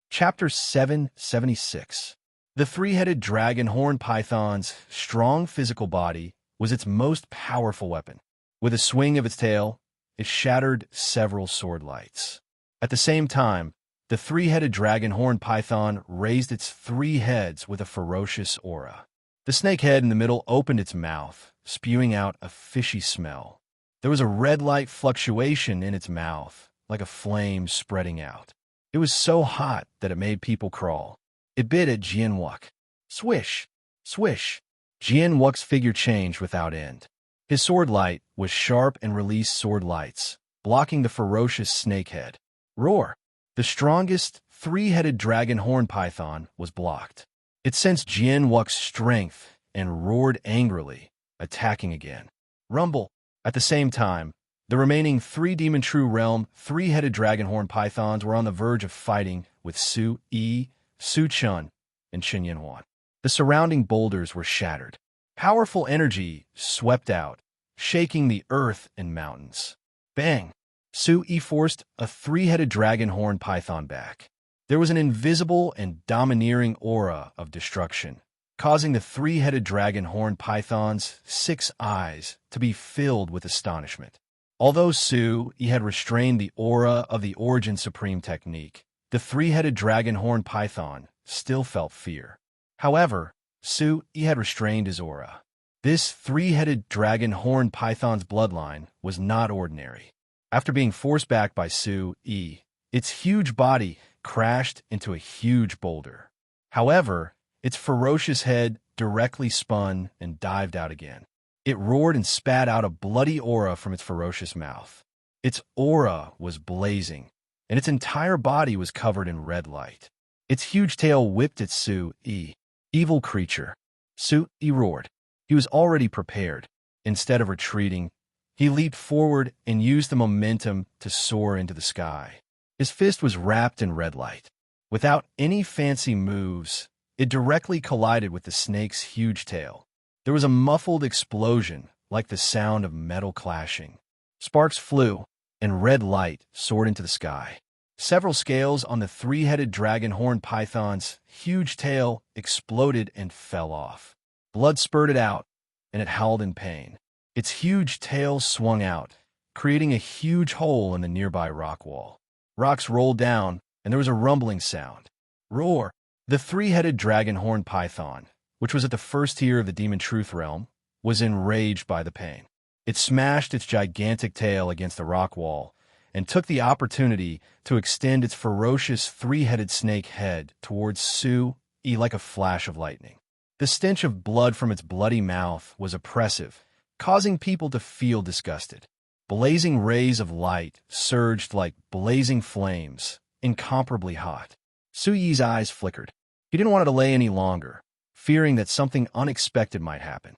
Chapter 776. The 3-headed dragon horn python's strong physical body was its most powerful weapon. With a swing of its tail, it shattered several sword lights. At the same time, the 3-headed dragon horn python raised its 3 heads with a ferocious aura. The snake head in the middle opened its mouth, spewing out a fishy smell. There was a red light fluctuation in its mouth, like a flame spreading out. It was so hot that it made people crawl. It bit at Jian Wuk. Swish! Swish! Jian Wuk's figure changed without end. His sword light was sharp and released sword lights, blocking the ferocious snakehead. Roar! The strongest 3-headed dragon horn python was blocked. It sensed Jian Wuk's strength and roared angrily, attacking again. Rumble! At the same time, the remaining 3 Demon True Realm 3-headed dragon horn pythons were on the verge of fighting with Su Yi, Su Chun, and Chen Yin Huan. The surrounding boulders were shattered. Powerful energy swept out, shaking the earth and mountains. Bang! Su Yi forced a 3-headed dragon horn python back. There was an invisible and domineering aura of destruction, causing the 3-headed dragon horn python's 6 eyes to be filled with astonishment. Although Su Yi had restrained the aura of the Origin Supreme technique, the 3-headed dragon horn python still felt fear. However, Su Yi had restrained his aura. This 3-headed dragon horn python's bloodline was not ordinary. After being forced back by Su Yi, its huge body crashed into a huge boulder. However, its ferocious head directly spun and dived out again. It roared and spat out a bloody aura from its ferocious mouth. Its aura was blazing, and its entire body was covered in red light. Its huge tail whipped at Su Yi. Evil creature. Su Yi roared. He was already prepared. Instead of retreating, he leaped forward and used the momentum to soar into the sky. His fist was wrapped in red light. Without any fancy moves, it directly collided with the snake's huge tail. There was a muffled explosion, like the sound of metal clashing. Sparks flew, and red light soared into the sky. Several scales on the three-headed dragon horn python's huge tail exploded and fell off. Blood spurted out, and it howled in pain. Its huge tail swung out, creating a huge hole in the nearby rock wall. Rocks rolled down, and there was a rumbling sound. Roar! The three-headed dragon horn python, which was at the first tier of the demon truth realm, was enraged by the pain. It smashed its gigantic tail against the rock wall and took the opportunity to extend its ferocious three-headed snake head towards Su-Yi like a flash of lightning. The stench of blood from its bloody mouth was oppressive, causing people to feel disgusted. Blazing rays of light surged like blazing flames, incomparably hot. Su-Yi's eyes flickered. He didn't want to delay any longer, fearing that something unexpected might happen.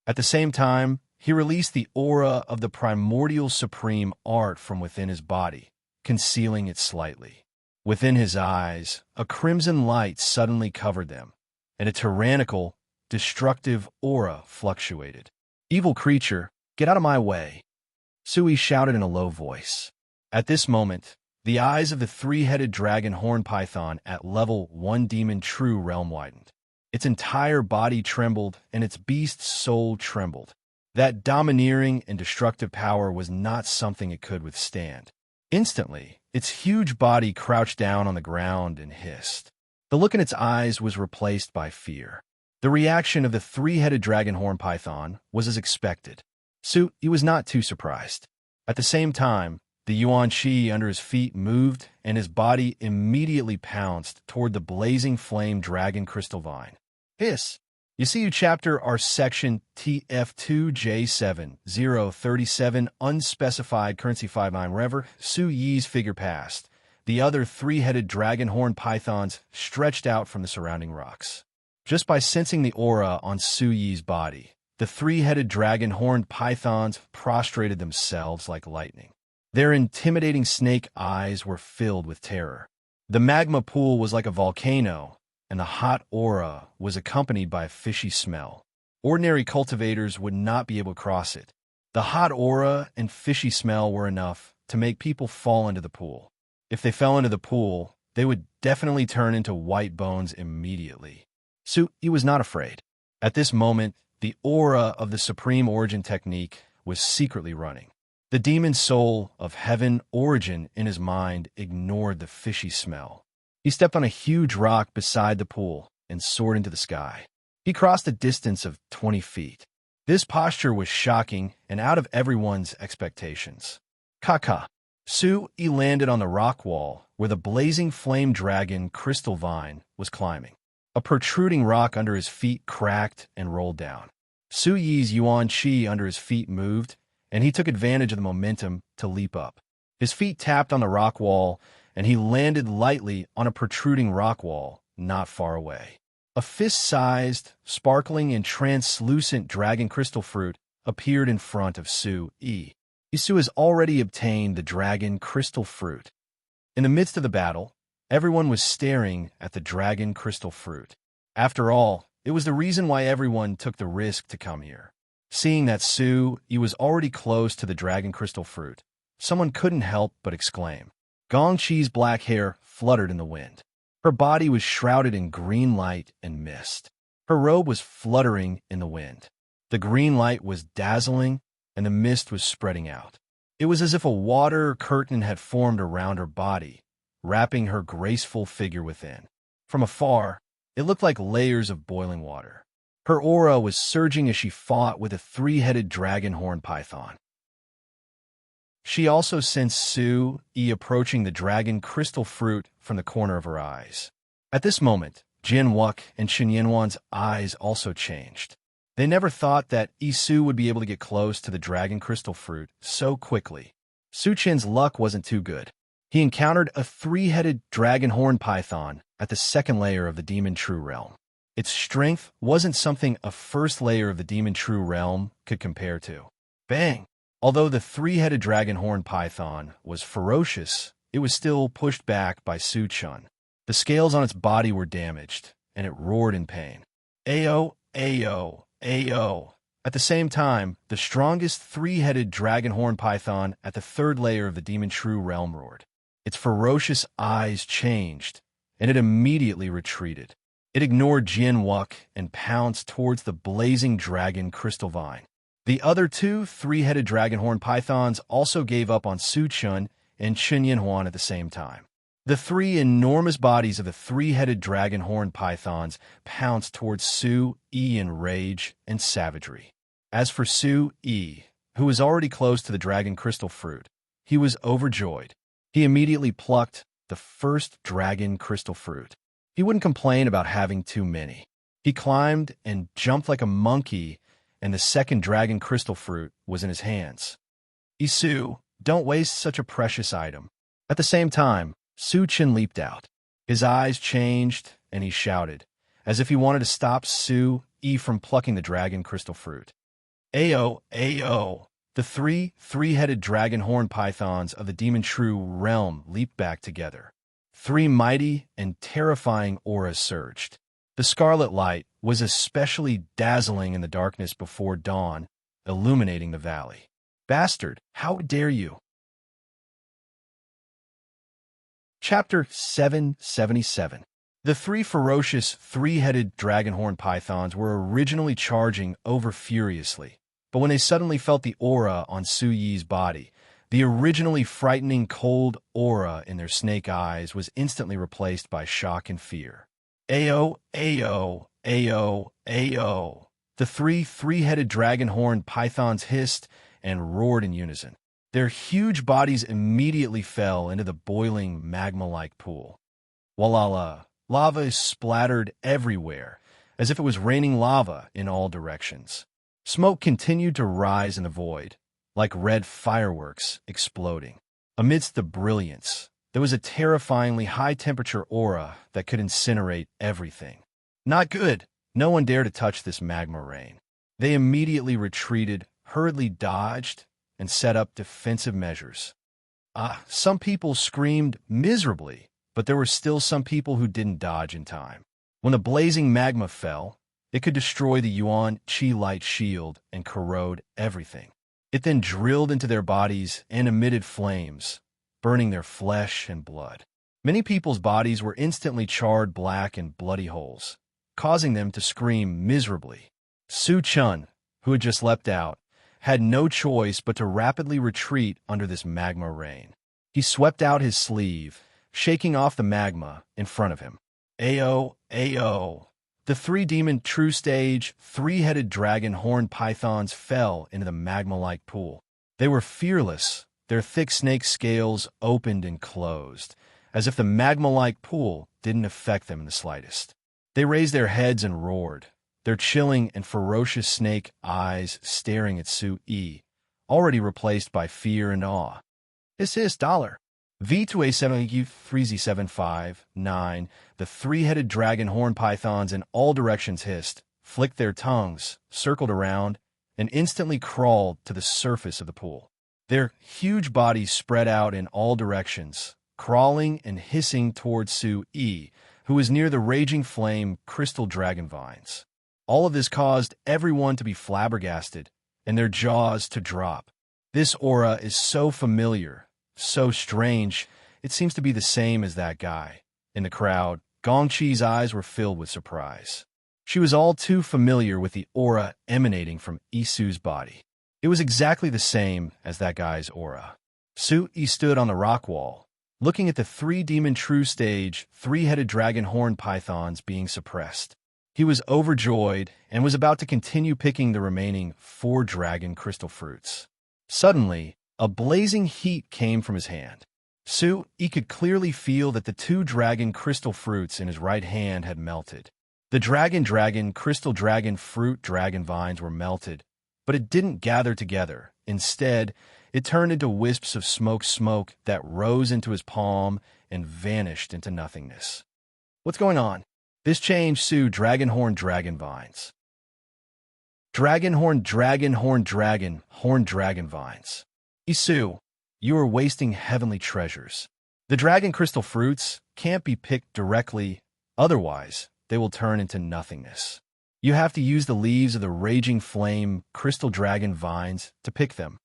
At the same time, he released the aura of the primordial supreme art from within his body, concealing it slightly. Within his eyes, a crimson light suddenly covered them, and a tyrannical, destructive aura fluctuated. "Evil creature, get out of my way," Su-Yi shouted in a low voice. At this moment, the eyes of the three-headed dragon horn python at level 1 demon true realm widened. Its entire body trembled, and its beast's soul trembled. That domineering and destructive power was not something it could withstand. Instantly, its huge body crouched down on the ground and hissed. The look in its eyes was replaced by fear. The reaction of the three-headed dragon horn python was as expected. Su-Yi was not too surprised. At the same time, the yuan qi under his feet moved, and his body immediately pounced toward the blazing flame dragon crystal vine. Hiss! You see you chapter our section TF2J7037 unspecified currency 59 Rever. Su-Yi's figure passed. The other three-headed dragon horn pythons stretched out from the surrounding rocks. Just by sensing the aura on Su-Yi's body, the three-headed dragon horned pythons prostrated themselves like lightning. Their intimidating snake eyes were filled with terror. The magma pool was like a volcano, and the hot aura was accompanied by a fishy smell. Ordinary cultivators would not be able to cross it. The hot aura and fishy smell were enough to make people fall into the pool. If they fell into the pool, they would definitely turn into white bones immediately. Su-Yi was not afraid. At this moment, the aura of the Supreme Origin technique was secretly running. The demon soul of heaven origin in his mind ignored the fishy smell. He stepped on a huge rock beside the pool and soared into the sky. He crossed a distance of 20 feet. This posture was shocking and out of everyone's expectations. Ka-ka! Su-Yi landed on the rock wall where the blazing flame dragon crystal vine was climbing. A protruding rock under his feet cracked and rolled down. Su-Yi's yuan qi under his feet moved, and he took advantage of the momentum to leap up. His feet tapped on the rock wall, and he landed lightly on a protruding rock wall not far away. A fist-sized, sparkling, and translucent dragon crystal fruit appeared in front of Su-Yi. Su has already obtained the dragon crystal fruit. In the midst of the battle, everyone was staring at the dragon crystal fruit. After all, it was the reason why everyone took the risk to come here. Seeing that Su-Yi was already close to the dragon crystal fruit, someone couldn't help but exclaim. Gongqi's black hair fluttered in the wind. Her body was shrouded in green light and mist. Her robe was fluttering in the wind. The green light was dazzling, and the mist was spreading out. It was as if a water curtain had formed around her body, wrapping her graceful figure within. From afar, it looked like layers of boiling water. Her aura was surging as she fought with a three-headed dragon horn python. She also sensed Su-Yi approaching the dragon crystal fruit from the corner of her eyes. At this moment, Jin Wuk and Shen Yanwan's eyes also changed. They never thought that Isu would be able to get close to the dragon crystal fruit so quickly. Su Chen's luck wasn't too good. He encountered a three-headed dragon horn python at the second layer of the demon true realm. Its strength wasn't something a first layer of the demon true realm could compare to. Bang! Although the three-headed dragon horn python was ferocious, it was still pushed back by Su-chun. The scales on its body were damaged, and it roared in pain. Ayo, ayo, ayo. At the same time, the strongest three-headed dragon horn python at the third layer of the demon shrew realm roared. Its ferocious eyes changed, and it immediately retreated. It ignored Jian Wuck and pounced towards the blazing dragon crystal vine. The other two three-headed dragon horn pythons also gave up on Su-chun and Chen Yanhuan at the same time. The three enormous bodies of the three-headed dragon horn pythons pounced towards Su-yi in rage and savagery. As for Su-yi, who was already close to the dragon crystal fruit, he was overjoyed. He immediately plucked the first dragon crystal fruit. He wouldn't complain about having too many. He climbed and jumped like a monkey, and the second dragon crystal fruit was in his hands. Isu, don't waste such a precious item. At the same time, Su-chun leaped out. His eyes changed, and he shouted, as if he wanted to stop Su-yi from plucking the dragon crystal fruit. Ayo, ayo! The three-headed dragon horn pythons of the demon shrew realm leaped back together. Three mighty and terrifying auras surged. The scarlet light was especially dazzling in the darkness before dawn, illuminating the valley. Bastard, how dare you? Chapter 777. The three ferocious, three-headed dragonhorn pythons were originally charging over furiously, but when they suddenly felt the aura on Su-yi's body, the originally frightening cold aura in their snake eyes was instantly replaced by shock and fear. Ayo, ayo, ayo, ayo. The three-headed dragonhorn pythons hissed and roared in unison. Their huge bodies immediately fell into the boiling magma-like pool. Walala, lava splattered everywhere, as if it was raining lava in all directions. Smoke continued to rise in the void, like red fireworks exploding. Amidst the brilliance, there was a terrifyingly high-temperature aura that could incinerate everything. Not good. No one dared to touch this magma rain. They immediately retreated, hurriedly dodged, and set up defensive measures. Some people screamed miserably, but there were still some people who didn't dodge in time. When the blazing magma fell, it could destroy the Yuan Qi light shield and corrode everything. It then drilled into their bodies and emitted flames, burning their flesh and blood. Many people's bodies were instantly charred black and bloody holes, causing them to scream miserably. Su-chun, who had just leapt out, had no choice but to rapidly retreat under this magma rain. He swept out his sleeve, shaking off the magma in front of him. Ayo, ayo. The three-demon true stage, three-headed dragon horn pythons fell into the magma-like pool. They were fearless. Their thick snake scales opened and closed, as if the magma-like pool didn't affect them in the slightest. They raised their heads and roared, their chilling and ferocious snake eyes staring at Su-yi, already replaced by fear and awe. Hiss, dollar. V2A7U3Z759, the three-headed dragon horn pythons in all directions hissed, flicked their tongues, circled around, and instantly crawled to the surface of the pool. Their huge bodies spread out in all directions, crawling and hissing towards Su-yi, who was near the raging flame crystal dragon vines. All of this caused everyone to be flabbergasted and their jaws to drop. This aura is so familiar, so strange, it seems to be the same as that guy. In the crowd, Gongqi's eyes were filled with surprise. She was all too familiar with the aura emanating from Isu's body. It was exactly the same as that guy's aura. Su-yi stood on the rock wall, looking at the three-demon true stage, three-headed dragon horn pythons being suppressed. He was overjoyed and was about to continue picking the remaining 4 dragon crystal fruits. Suddenly, a blazing heat came from his hand. Su-yi could clearly feel that the 2 dragon crystal fruits in his right hand had melted. The dragon crystal dragon fruit dragon vines were melted, but it didn't gather together. Instead, it turned into wisps of smoke that rose into his palm and vanished into nothingness. What's going on? This changed Su dragonhorn dragon vines. Dragonhorn dragon vines. Isu, you are wasting heavenly treasures. The dragon crystal fruits can't be picked directly, otherwise they will turn into nothingness. You have to use the leaves of the raging flame crystal dragon vines to pick them.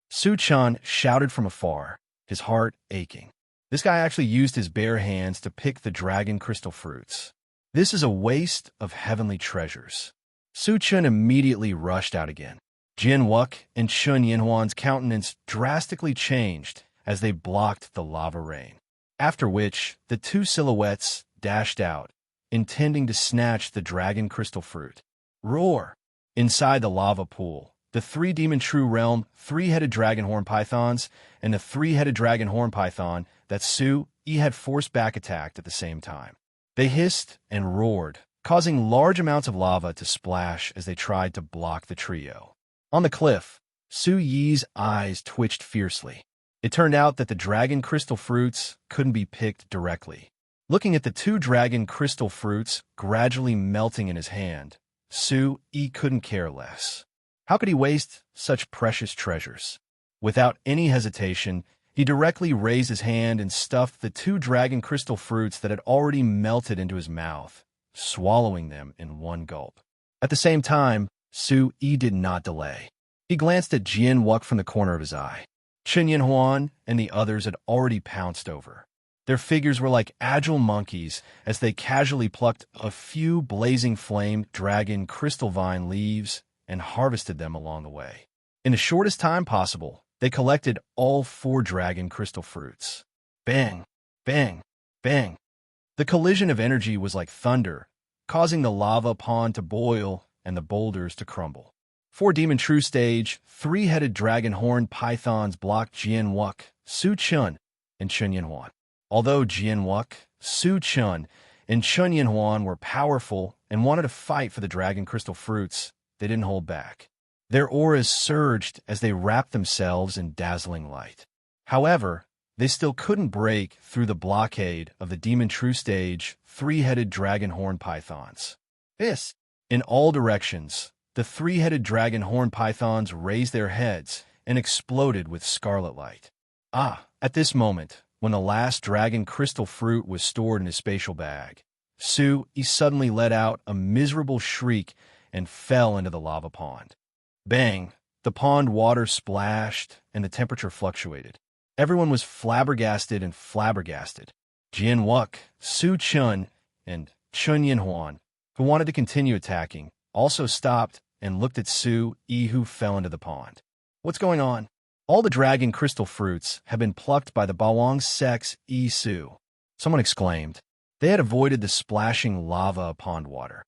Su-chan shouted from afar, his heart aching. This guy actually used his bare hands to pick the dragon crystal fruits. This is a waste of heavenly treasures. Su-chan immediately rushed out again. Jian-wook and Chun Yinhuan's countenance drastically changed as they blocked the lava rain, after which the two silhouettes dashed out, intending to snatch the dragon crystal fruit. Roar! Inside the lava pool, the three Demon True Realm three-headed dragon horn pythons and the three-headed dragon horn python that Su-yi had forced back attacked at the same time. They hissed and roared, causing large amounts of lava to splash as they tried to block the trio. On the cliff, Su-yi's eyes twitched fiercely. It turned out that the dragon crystal fruits couldn't be picked directly. Looking at the two dragon crystal fruits gradually melting in his hand, Su-yi couldn't care less. How could he waste such precious treasures? Without any hesitation, he directly raised his hand and stuffed the two dragon crystal fruits that had already melted into his mouth, swallowing them in one gulp. At the same time, Su-yi did not delay. He glanced at Jian-wook from the corner of his eye. Chun Yinhuan and the others had already pounced over. Their figures were like agile monkeys as they casually plucked a few blazing flame dragon crystal vine leaves and harvested them along the way. In the shortest time possible, they collected all 4 dragon crystal fruits. Bang! Bang! Bang! The collision of energy was like thunder, causing the lava pond to boil and the boulders to crumble. 4 Demon True Stage, 3-headed dragon horn pythons blocked Jian-wook, Su-chun, and Chun Yinhuan. Although Jian-wook, Su-chun, and Chun Yinhuan were powerful and wanted to fight for the dragon crystal fruits, they didn't hold back. Their auras surged as they wrapped themselves in dazzling light. However, they still couldn't break through the blockade of the Demon True Stage 3-headed dragon horn pythons. In all directions, the 3-headed dragon horn pythons raised their heads and exploded with scarlet light. At this moment, when the last dragon crystal fruit was stored in his spatial bag, Su-yi suddenly let out a miserable shriek and fell into the lava pond. Bang! The pond water splashed and the temperature fluctuated. Everyone was flabbergasted. Jian-wook, Su-chun, and Chun Yinhuan, who wanted to continue attacking, also stopped and looked at Su-yi, who fell into the pond. What's going on? All the dragon crystal fruits have been plucked by the Bawang Sex Su. Someone exclaimed. They had avoided the splashing lava pond water.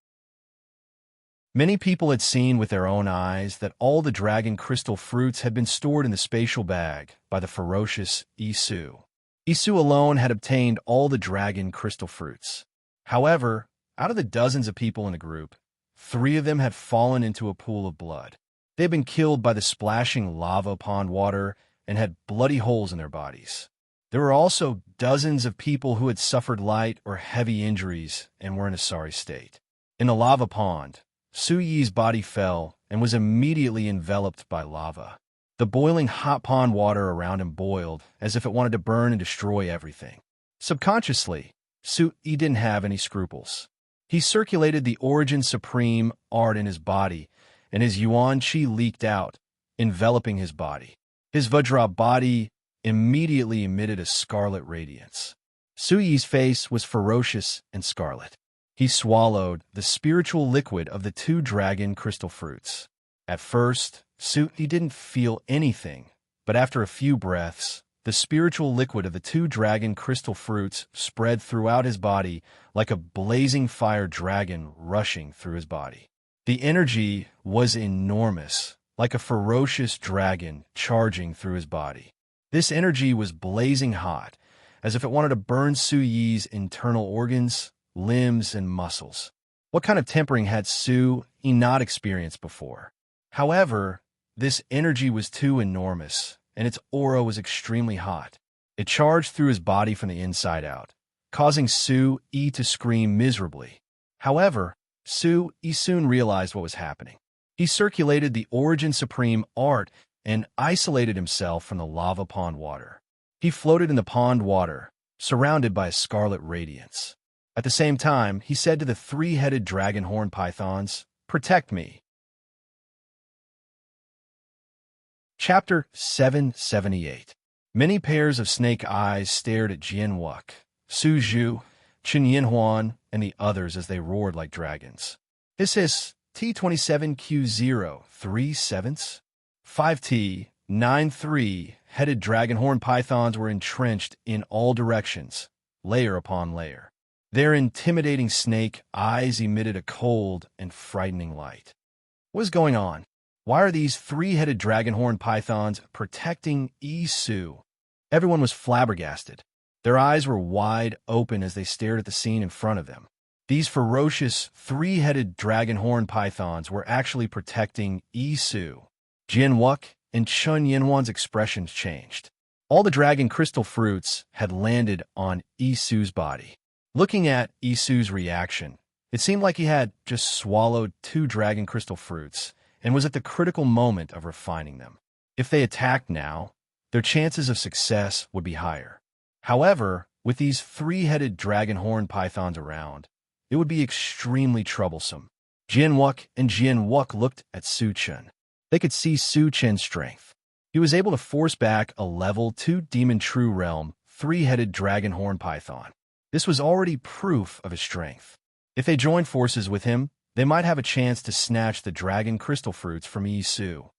Many people had seen with their own eyes that all the dragon crystal fruits had been stored in the spatial bag by the ferocious Isu. Isu alone had obtained all the dragon crystal fruits. However, out of the dozens of people in the group, 3 of them had fallen into a pool of blood. They had been killed by the splashing lava pond water and had bloody holes in their bodies. There were also dozens of people who had suffered light or heavy injuries and were in a sorry state. In the lava pond, Su-yi's body fell and was immediately enveloped by lava. The boiling hot pond water around him boiled as if it wanted to burn and destroy everything. Subconsciously, Su-yi didn't have any scruples. He circulated the Origin Supreme art in his body, and his Yuan Qi leaked out, enveloping his body. His Vajra body immediately emitted a scarlet radiance. Su-yi's face was ferocious and scarlet. He swallowed the spiritual liquid of the 2 dragon crystal fruits. At first, Su-yi didn't feel anything, but after a few breaths, the spiritual liquid of the 2 dragon crystal fruits spread throughout his body like a blazing fire dragon rushing through his body. The energy was enormous, like a ferocious dragon charging through his body. This energy was blazing hot, as if it wanted to burn Su-yi's internal organs, limbs, and muscles. What kind of tempering had Su-yi not experienced before? However, this energy was too enormous, and its aura was extremely hot. It charged through his body from the inside out, causing Su-yi to scream miserably. However, Su-yi soon realized what was happening. He circulated the Origin Supreme art and isolated himself from the lava pond water. He floated in the pond water, surrounded by a scarlet radiance. At the same time, he said to the three-headed dragon horn pythons, "Protect me." Chapter 778. Many pairs of snake eyes stared at Jian Wuk, Su Zhu, Chen Yinhuan, and the others as they roared like dragons. Hiss T27Q0 3/7 5T 9-3 headed dragon horn pythons were entrenched in all directions, layer upon layer. Their intimidating snake eyes emitted a cold and frightening light. What is going on? Why are these three-headed dragon horn pythons protecting Su? Everyone was flabbergasted. Their eyes were wide open as they stared at the scene in front of them. These ferocious three-headed dragon horn pythons were actually protecting Su. Jian Wuk and Chen Yinhuan's expressions changed. All the dragon crystal fruits had landed on Su's body. Looking at Su's reaction, it seemed like he had just swallowed 2 dragon crystal fruits and was at the critical moment of refining them. If they attacked now, their chances of success would be higher. However, with these three-headed dragon horn pythons around, it would be extremely troublesome. Jian Wuk and Jian Wuk looked at Su Chen. They could see Su Chen's strength. He was able to force back a level 2 Demon True Realm three-headed dragon horn python. This was already proof of his strength. If they joined forces with him, they might have a chance to snatch the dragon crystal fruits from Su.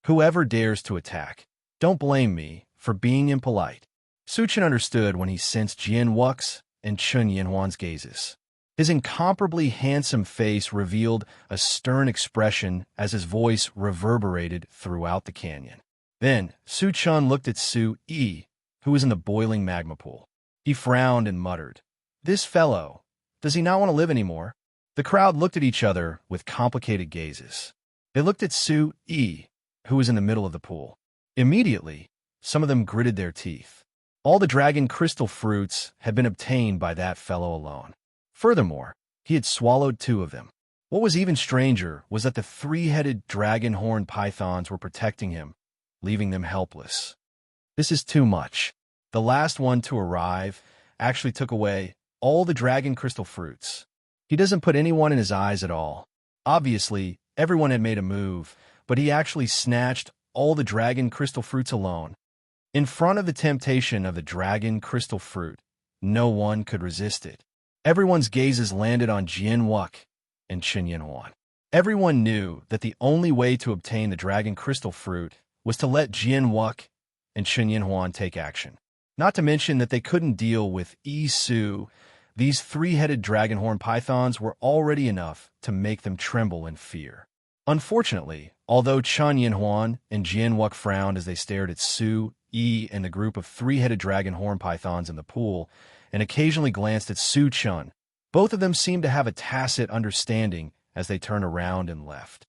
Whoever dares to attack, don't blame me for being impolite. Su Chen understood when he sensed Jian Wuk's and Chen Yinhuan's gazes. His incomparably handsome face revealed a stern expression as his voice reverberated throughout the canyon. Then, Su Chen looked at Su Yi, who was in the boiling magma pool. He frowned and muttered, "This fellow, does he not want to live anymore?" The crowd looked at each other with complicated gazes. They looked at Su Yi, who was in the middle of the pool. Immediately, some of them gritted their teeth. All the dragon crystal fruits had been obtained by that fellow alone. Furthermore, he had swallowed 2 of them. What was even stranger was that the three-headed dragon horn pythons were protecting him, leaving them helpless. This is too much. The last one to arrive actually took away all the dragon crystal fruits. He doesn't put anyone in his eyes at all. Obviously, everyone had made a move, but he actually snatched all the dragon crystal fruits alone. In front of the temptation of the dragon crystal fruit, no one could resist it. Everyone's gazes landed on Jian Wuk and Chen Yinhuan. Everyone knew that the only way to obtain the dragon crystal fruit was to let Jian Wuk and Chen Yinhuan take action. Not to mention that they couldn't deal with Su. These three-headed dragon horn pythons were already enough to make them tremble in fear. Unfortunately, although Chen Yinhuan and Jian Wuk frowned as they stared at Su Yi and the group of three-headed dragon horn pythons in the pool, and occasionally glanced at Su Chen, both of them seemed to have a tacit understanding as they turned around and left.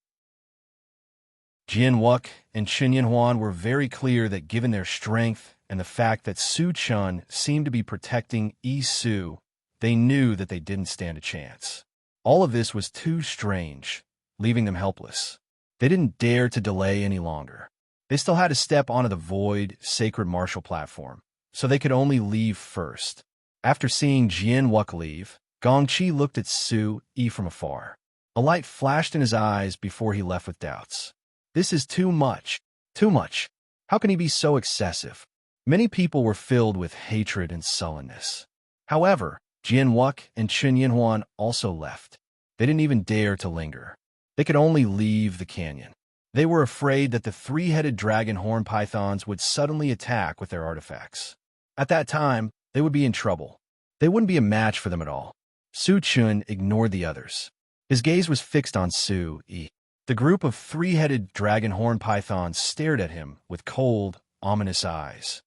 Jian Wuk and Chen Yinhuan were very clear that given their strength and the fact that Su Chen seemed to be protecting Su, they knew that they didn't stand a chance. All of this was too strange, leaving them helpless. They didn't dare to delay any longer. They still had to step onto the void, sacred martial platform, so they could only leave first. After seeing Jian Wuk leave, Gongqi looked at Su Yi from afar. A light flashed in his eyes before he left with doubts. This is too much. Too much. How can he be so excessive? Many people were filled with hatred and sullenness. However, Jian Wuk and Chen Yinhuan also left. They didn't even dare to linger. They could only leave the canyon. They were afraid that the three-headed dragon horn pythons would suddenly attack with their artifacts. At that time, they would be in trouble. They wouldn't be a match for them at all. Su Chen ignored the others. His gaze was fixed on Su Yi. The group of three-headed dragon horn pythons stared at him with cold, ominous eyes.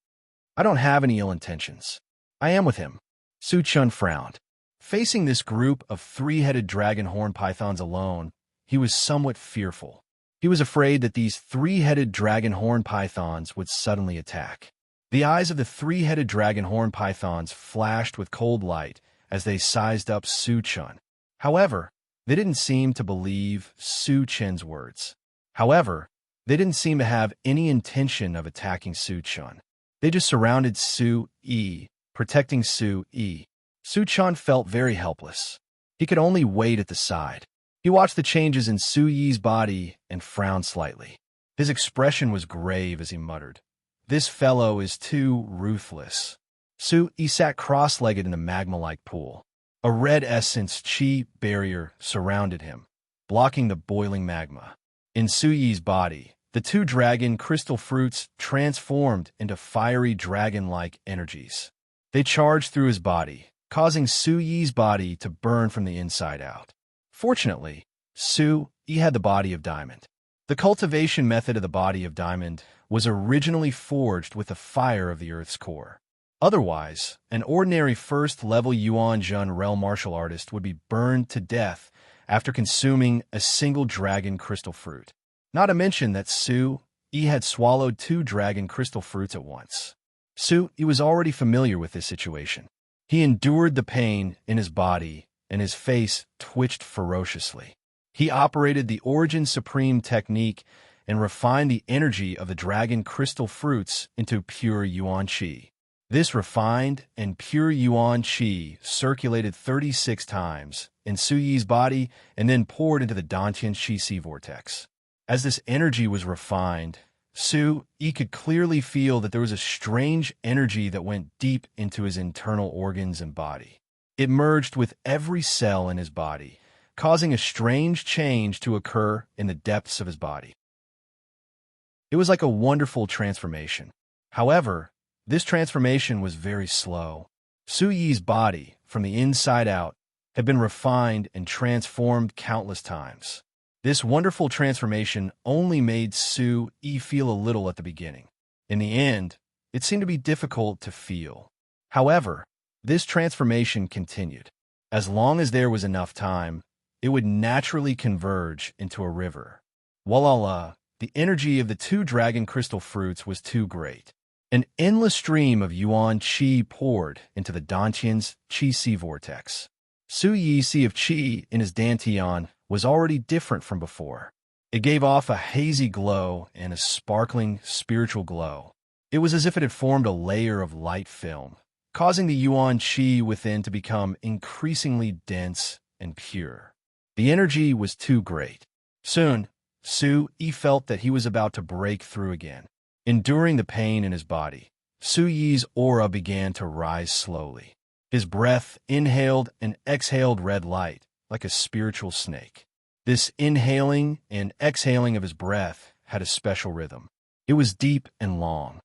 "I don't have any ill intentions. I am with him." Su Chen frowned. Facing this group of three-headed dragon horn pythons alone, he was somewhat fearful. He was afraid that these three-headed dragon horn pythons would suddenly attack. The eyes of the three-headed dragon horn pythons flashed with cold light as they sized up Su Chen. However, they didn't seem to believe Su Chen's words. They didn't seem to have any intention of attacking Su Chen. They just surrounded Su Yi protecting Su Yi. Su Chan felt very helpless. He could only wait at the side. He watched the changes in Su Yi's body and frowned slightly. His expression was grave as he muttered, "This fellow is too ruthless." Su Yi sat cross-legged in the magma-like pool. A red essence chi barrier surrounded him, blocking the boiling magma. In Su Yi's body, the two dragon crystal fruits transformed into fiery dragon-like energies. They charged through his body, causing Su Yi's body to burn from the inside out. Fortunately, Su Yi had the body of diamond. The cultivation method of the body of diamond was originally forged with the fire of the earth's core. Otherwise, an ordinary first-level Yuan Jun realm martial artist would be burned to death after consuming a single dragon crystal fruit. Not to mention that Su Yi had swallowed 2 dragon crystal fruits at once. Su Yi was already familiar with this situation. He endured the pain in his body, and his face twitched ferociously. He operated the Origin Supreme technique and refined the energy of the dragon crystal fruits into pure Yuan Qi. This refined and pure Yuan Qi circulated 36 times in Su Yi's body and then poured into the Dantian Qi Sea vortex. As this energy was refined, Su Yi could clearly feel that there was a strange energy that went deep into his internal organs and body. It merged with every cell in his body, causing a strange change to occur in the depths of his body. It was like a wonderful transformation. However, this transformation was very slow. Su Yi's body, from the inside out, had been refined and transformed countless times. This wonderful transformation only made Su Yi feel a little at the beginning. In the end, it seemed to be difficult to feel. However, this transformation continued. As long as there was enough time, it would naturally converge into a river. Voila! The energy of the 2 dragon crystal fruits was too great. An endless stream of Yuan Qi poured into the Dantian's Qi Sea vortex. Su Yi's sea of Qi in his Dantian was already different from before. It gave off a hazy glow and a sparkling spiritual glow. It was as if it had formed a layer of light film, causing the Yuan Qi within to become increasingly dense and pure. The energy was too great. Soon, Su Yi felt that he was about to break through again. Enduring the pain in his body, Su Yi's aura began to rise slowly. His breath inhaled and exhaled red light like a spiritual snake. This inhaling and exhaling of his breath had a special rhythm. It was deep and long.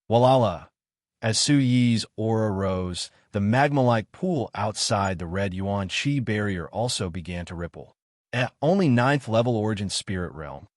Voila! As Su Yi's aura rose, the magma-like pool outside the red Yuan Qi barrier also began to ripple. At only 9th level Origin Spirit Realm.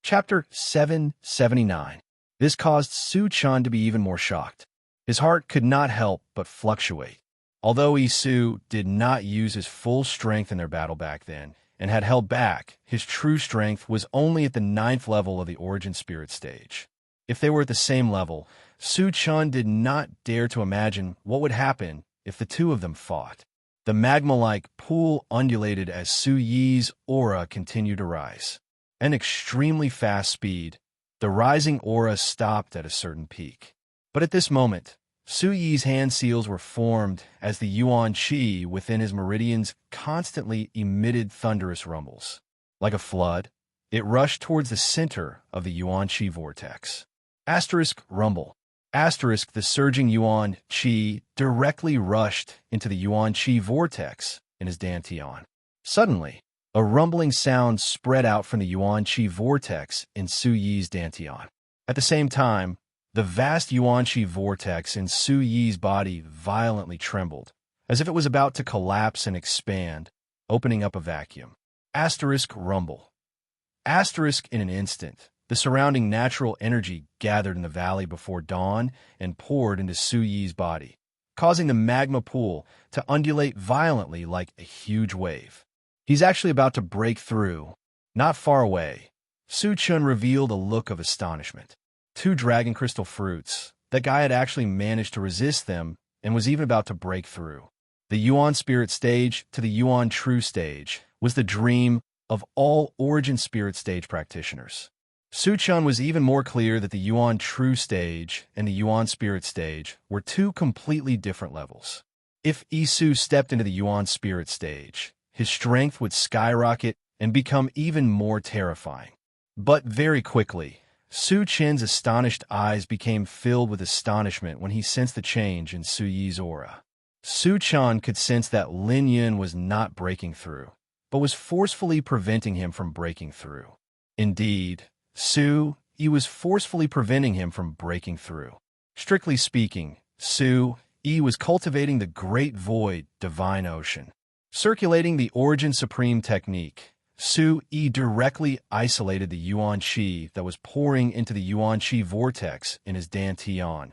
Chapter 779. This caused Su Chan to be even more shocked. His heart could not help but fluctuate. Although Isu did not use his full strength in their battle back then and had held back, his true strength was only at the 9th level of the Origin Spirit stage. If they were at the same level, Su Chan did not dare to imagine what would happen if the two of them fought. The magma-like pool undulated as Su Yi's aura continued to rise. At an extremely fast speed, the rising aura stopped at a certain peak. But at this moment, Su Yi's hand seals were formed as the Yuan Qi within his meridians constantly emitted thunderous rumbles. Like a flood, it rushed towards the center of the Yuan Qi vortex. Asterisk rumble. Asterisk the surging Yuan Qi directly rushed into the Yuan Qi vortex in his Dantian. Suddenly, a rumbling sound spread out from the Yuan Qi vortex in Su Yi's Dantian. At the same time, the vast Yuan Qi vortex in Su Yi's body violently trembled, as if it was about to collapse and expand, opening up a vacuum. Asterisk rumble. Asterisk in an instant, the surrounding natural energy gathered in the valley before dawn and poured into Su Yi's body, causing the magma pool to undulate violently like a huge wave. He's actually about to break through. Not far away, Su Chun revealed a look of astonishment. 2 dragon crystal fruits. That guy had actually managed to resist them and was even about to break through. The Yuan Spirit stage to the Yuan True stage was the dream of all Origin Spirit stage practitioners. Su-chan was even more clear that the Yuan True stage and the Yuan Spirit stage were two completely different levels. If Isu stepped into the Yuan Spirit stage, his strength would skyrocket and become even more terrifying. But very quickly, Su-chen's astonished eyes became filled with astonishment when he sensed the change in Su-yi's aura. Su-chan could sense that Lin Yun was not breaking through, but was forcefully preventing him from breaking through. Indeed, Su-yi was forcefully preventing him from breaking through. Strictly speaking, Su-yi was cultivating the Great Void Divine Ocean. Circulating the Origin Supreme technique, Su-yi directly isolated the Yuan Qi that was pouring into the Yuan Qi vortex in his dantian,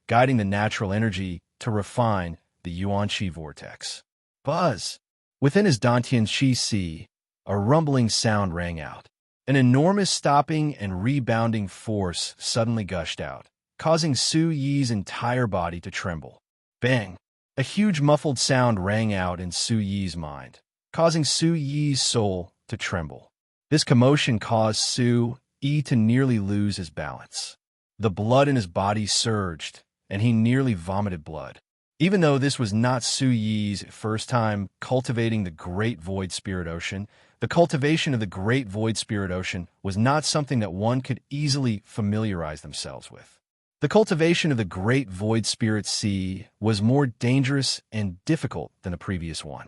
guiding the natural energy to refine the Yuan Qi vortex. Buzz! Within his dantian's Qi Si, a rumbling sound rang out. An enormous stopping and rebounding force suddenly gushed out, causing Su-yi's entire body to tremble. Bang! A huge muffled sound rang out in Su-yi's mind, causing Su-yi's soul to tremble. This commotion caused Su-yi to nearly lose his balance. The blood in his body surged, and he nearly vomited blood. Even though this was not Su-yi's first time cultivating the Great Void Spirit Ocean, the cultivation of the Great Void Spirit Ocean was not something that one could easily familiarize themselves with. The cultivation of the Great Void Spirit Sea was more dangerous and difficult than the previous one.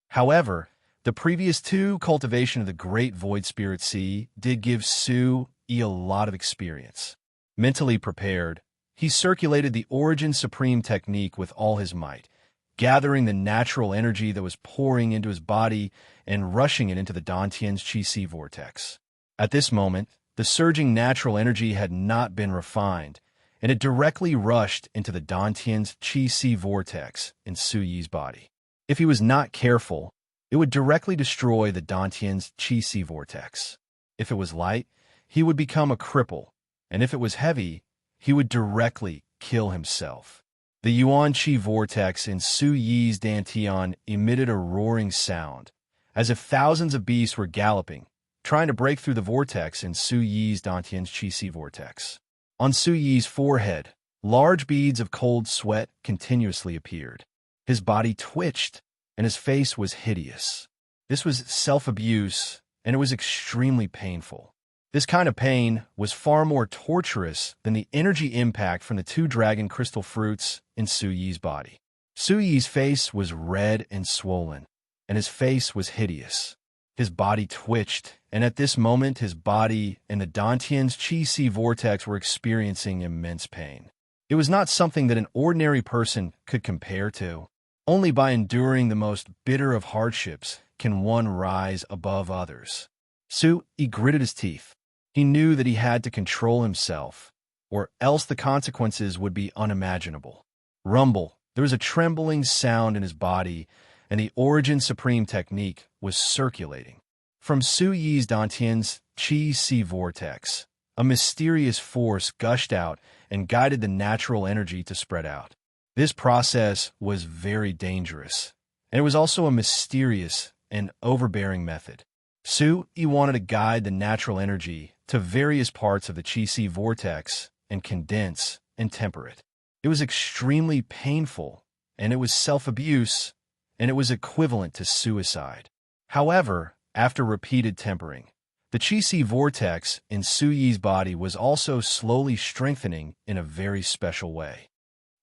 However, the previous two cultivation of the Great Void Spirit Sea did give Su-yi a lot of experience. Mentally prepared, he circulated the Origin Supreme technique with all his might, gathering the natural energy that was pouring into his body and rushing it into the dantian's Qi Si vortex. At this moment, the surging natural energy had not been refined, and it directly rushed into the dantian's Qi Si vortex in Su-yi's body. If he was not careful, it would directly destroy the dantian's Qi Si vortex. If it was light, he would become a cripple, and if it was heavy, he would directly kill himself. The Yuan Qi vortex in Su-yi's dantian emitted a roaring sound, as if thousands of beasts were galloping, trying to break through the vortex in Su-yi's dantian's Qi Si vortex. On Su-yi's forehead, large beads of cold sweat continuously appeared. His body twitched, and his face was hideous. This was self-abuse, and it was extremely painful. This kind of pain was far more torturous than the energy impact from the two dragon crystal fruits in Su-yi's body. Su-yi's face was red and swollen, and his face was hideous. His body twitched, and at this moment his body and the dantian's Qi Si vortex were experiencing immense pain. It was not something that an ordinary person could compare to. Only by enduring the most bitter of hardships can one rise above others. Su-yi gritted his teeth. He knew that he had to control himself, or else the consequences would be unimaginable. Rumble, there was a trembling sound in his body, and the Origin Supreme technique was circulating. From Su-yi's dantian's Qi Si vortex, a mysterious force gushed out and guided the natural energy to spread out. This process was very dangerous, and it was also a mysterious and overbearing method. Su-yi wanted to guide the natural energy to various parts of the Qi Si vortex and condense and temper it. It was extremely painful, and it was self-abuse, and it was equivalent to suicide. However, after repeated tempering, the Qi Si vortex in Su-yi's body was also slowly strengthening in a very special way.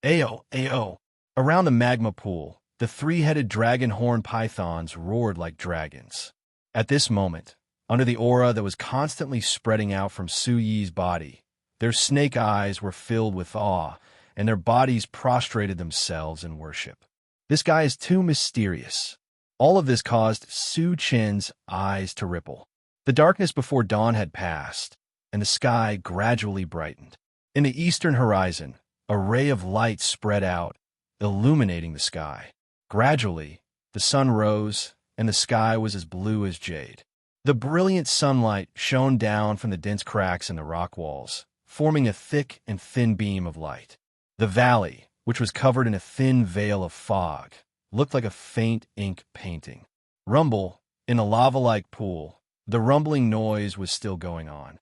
Ayo, ayo! Around the magma pool, the three-headed dragon horn pythons roared like dragons. At this moment, under the aura that was constantly spreading out from Su-yi's body, their snake eyes were filled with awe, and their bodies prostrated themselves in worship. This guy is too mysterious. All of this caused Su-chen's eyes to ripple. The darkness before dawn had passed, and the sky gradually brightened. In the eastern horizon, a ray of light spread out, illuminating the sky. Gradually, the sun rose, and the sky was as blue as jade. The brilliant sunlight shone down from the dense cracks in the rock walls, forming a thick and thin beam of light. The valley, which was covered in a thin veil of fog, looked like a faint ink painting. Rumble, in a lava-like pool, The rumbling noise was still going on.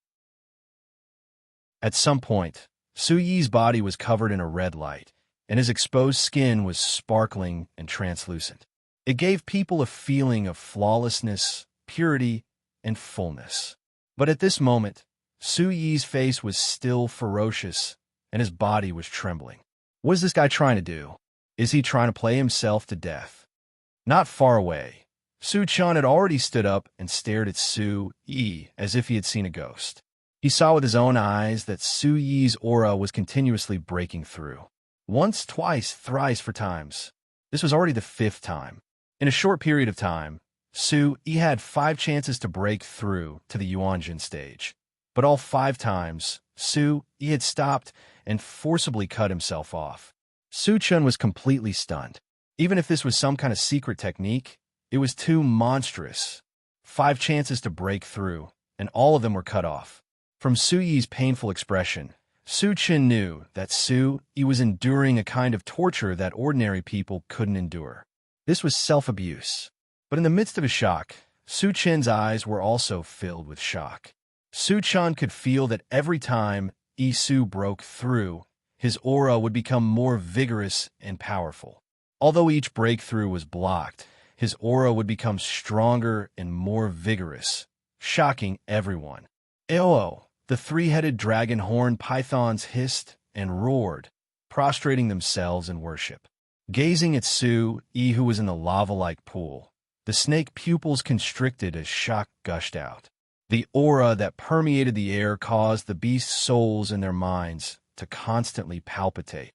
At some point, Su Yi's body was covered in a red light, and his exposed skin was sparkling and translucent. It gave people a feeling of flawlessness, purity, and fullness. But at this moment, Su Yi's face was still ferocious, and his body was trembling. What is this guy trying to do? Is he trying to play himself to death? Not far away, Su Chan had already stood up and stared at Su Yi as if he had seen a ghost. He saw with his own eyes that Su Yi's aura was continuously breaking through. Once, twice, thrice, 4 times. This was already the 5th time. In a short period of time, Su Yi had 5 chances to break through to the Yuanjin stage. But all 5 times, Su Yi had stopped and forcibly cut himself off. Su Chun was completely stunned. Even if this was some kind of secret technique, it was too monstrous. 5 chances to break through, and all of them were cut off. From Su Yi's painful expression, Su Chen knew that Su Yi was enduring a kind of torture that ordinary people couldn't endure. This was self-abuse. But in the midst of his shock, Su Chen's eyes were also filled with shock. Su Chan could feel that every time Yi Su broke through, his aura would become more vigorous and powerful. Although each breakthrough was blocked, his aura would become stronger and more vigorous, shocking everyone. Eoh! The 3-headed dragon horned pythons hissed and roared, prostrating themselves in worship. Gazing at Su Yi, who was in the lava-like pool, the snake pupils constricted as shock gushed out. The aura that permeated the air caused the beast's souls in their minds to constantly palpitate.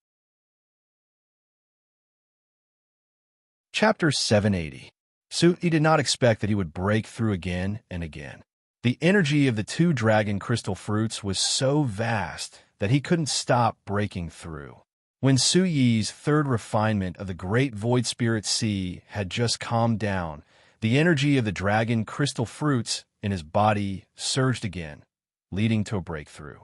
Chapter 780. Su Yi did not expect that he would break through again and again. The energy of the 2 dragon crystal fruits was so vast that he couldn't stop breaking through. When Su Yi's 3rd refinement of the Great Void Spirit Sea had just calmed down, the energy of the dragon crystal fruits in his body surged again, leading to a breakthrough.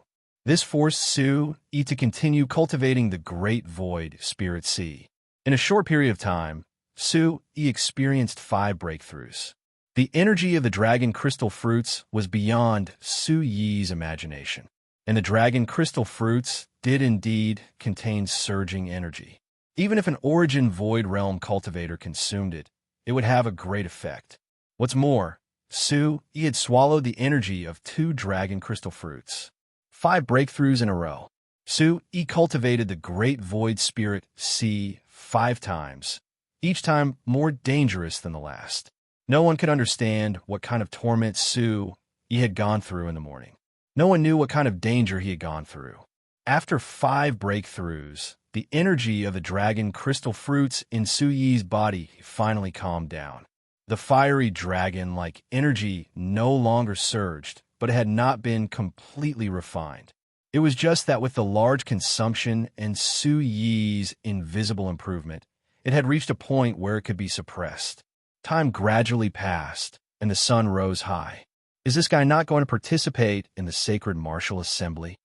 This forced Su Yi to continue cultivating the Great Void Spirit Sea. In a short period of time, Su Yi experienced 5 breakthroughs. The energy of the dragon crystal fruits was beyond Su Yi's imagination, and the dragon crystal fruits did indeed contain surging energy. Even if an origin void realm cultivator consumed it, it would have a great effect. What's more, Su Yi had swallowed the energy of 2 dragon crystal fruits. 5 breakthroughs in a row. Su Yi cultivated the Great Void Spirit Sea 5 times, each time more dangerous than the last. No one could understand what kind of torment Su Yi had gone through in the morning. No one knew what kind of danger he had gone through. After 5 breakthroughs, the energy of the dragon crystal fruits in Su Yi's body finally calmed down. The fiery dragon-like energy no longer surged, but it had not been completely refined. It was just that with the large consumption and Su Yi's invisible improvement, it had reached a point where it could be suppressed. Time gradually passed, and the sun rose high. Is this guy not going to participate in the sacred martial assembly?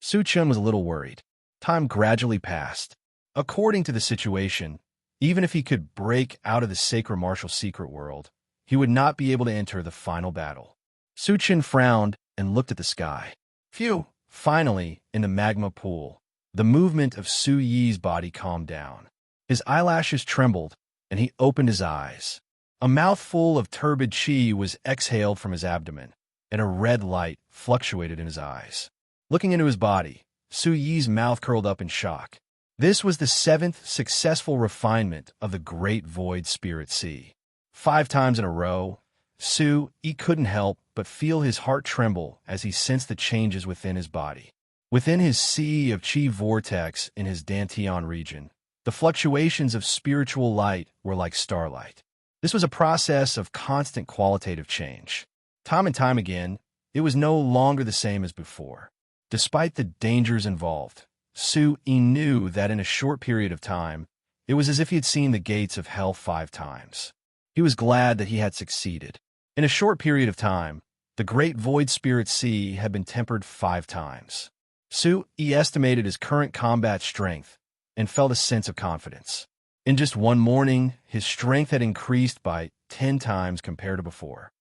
Su Chun was a little worried. Time gradually passed. According to the situation, even if he could break out of the sacred martial secret world, he would not be able to enter the final battle. Su Chun frowned and looked at the sky. Phew! Finally, in the magma pool, the movement of Su Yi's body calmed down. His eyelashes trembled, and he opened his eyes. A mouthful of turbid qi was exhaled from his abdomen, and a red light fluctuated in his eyes. Looking into his body, Su Yi's mouth curled up in shock. This was the 7th successful refinement of the Great Void Spirit Sea. 5 times in a row, Su Yi couldn't help but feel his heart tremble as he sensed the changes within his body. Within his sea of qi vortex in his Dantian region, the fluctuations of spiritual light were like starlight. This was a process of constant qualitative change. Time and time again, it was no longer the same as before. Despite the dangers involved, Su Yi knew that in a short period of time, it was as if he had seen the gates of hell 5 times. He was glad that he had succeeded. In a short period of time, the Great Void Spirit Sea had been tempered 5 times. Su Yi estimated his current combat strength and felt a sense of confidence. In just one morning, his strength had increased by 10 times compared to before.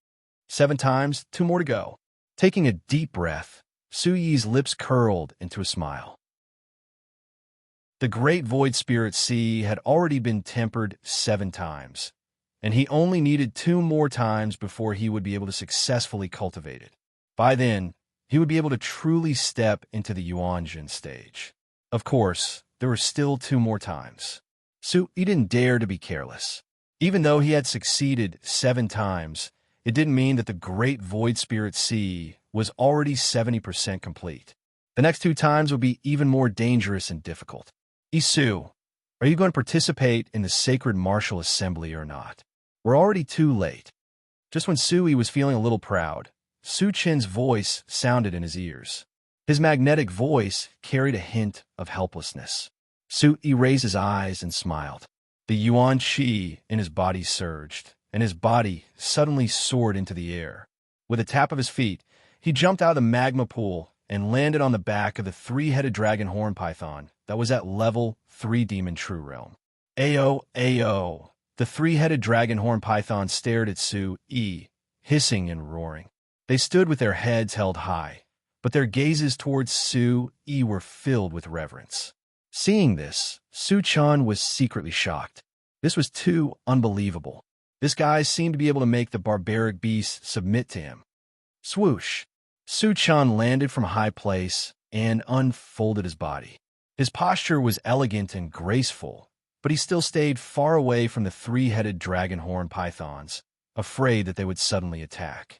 7 times, 2 more to go. Taking a deep breath, Su Yi's lips curled into a smile. The great void spirit sea had already been tempered 7 times, and he only needed 2 more times before he would be able to successfully cultivate it. By then, he would be able to truly step into the Yuanjin stage. Of course, there were still 2 more times. Su Yi didn't dare to be careless. Even though he had succeeded 7 times, it didn't mean that the great void spirit sea was already 70% complete. The next 2 times would be even more dangerous and difficult. Su, are you going to participate in the sacred martial assembly or not? We're already too late. Just when Su Yi was feeling a little proud, Su Qin's voice sounded in his ears. His magnetic voice carried a hint of helplessness. Su Yi raised his eyes and smiled. The Yuan Qi in his body surged, and his body suddenly soared into the air. With a tap of his feet, he jumped out of the magma pool and landed on the back of the 3-headed dragon horn python that was at level 3 demon true realm. Ayo, ayo! The 3-headed dragon horn python stared at Su Yi, hissing and roaring. They stood with their heads held high, but their gazes towards Su Yi were filled with reverence. Seeing this, Su Chan was secretly shocked. This was too unbelievable. This guy seemed to be able to make the barbaric beast submit to him. Swoosh! Su Chan landed from a high place and unfolded his body. His posture was elegant and graceful, but he still stayed far away from the 3-headed dragon horn pythons, afraid that they would suddenly attack.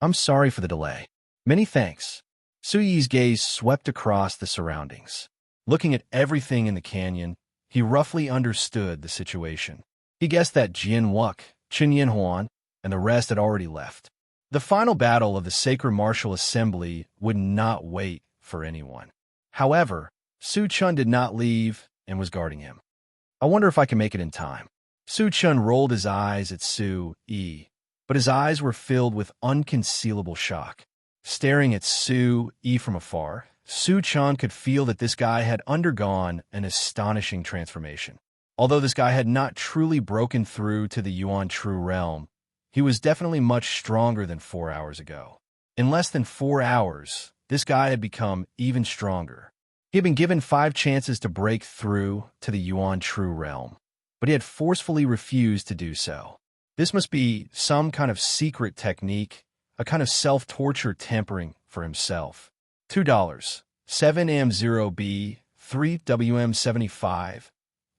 I'm sorry for the delay. Many thanks. Su Yi's gaze swept across the surroundings. Looking at everything in the canyon, he roughly understood the situation. He guessed that Jian Wuk, Qin Yanhuan, and the rest had already left. The final battle of the Sacred Martial Assembly would not wait for anyone. However, Su Chun did not leave and was guarding him. I wonder if I can make it in time. Su Chun rolled his eyes at Su Yi, but his eyes were filled with unconcealable shock. Staring at Su Yi from afar, Su Chun could feel that this guy had undergone an astonishing transformation. Although this guy had not truly broken through to the Yuan True Realm, he was definitely much stronger than 4 hours ago. In less than 4 hours, this guy had become even stronger. He had been given 5 chances to break through to the Yuan True Realm, but he had forcefully refused to do so. This must be some kind of secret technique, a kind of self-torture tempering for himself. $2, 7M0B, 3WM75,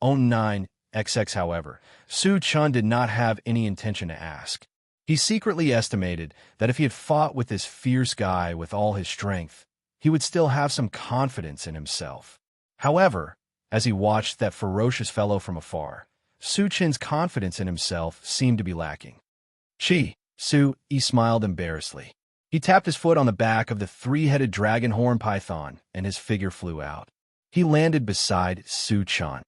09XX. However, Su Chun did not have any intention to ask. He secretly estimated that if he had fought with this fierce guy with all his strength, he would still have some confidence in himself. However, as he watched that ferocious fellow from afar, Su Chin's confidence in himself seemed to be lacking. Chi, Su Yi smiled embarrassedly. He tapped his foot on the back of the 3-headed dragon horn python, and his figure flew out. He landed beside Su Chan.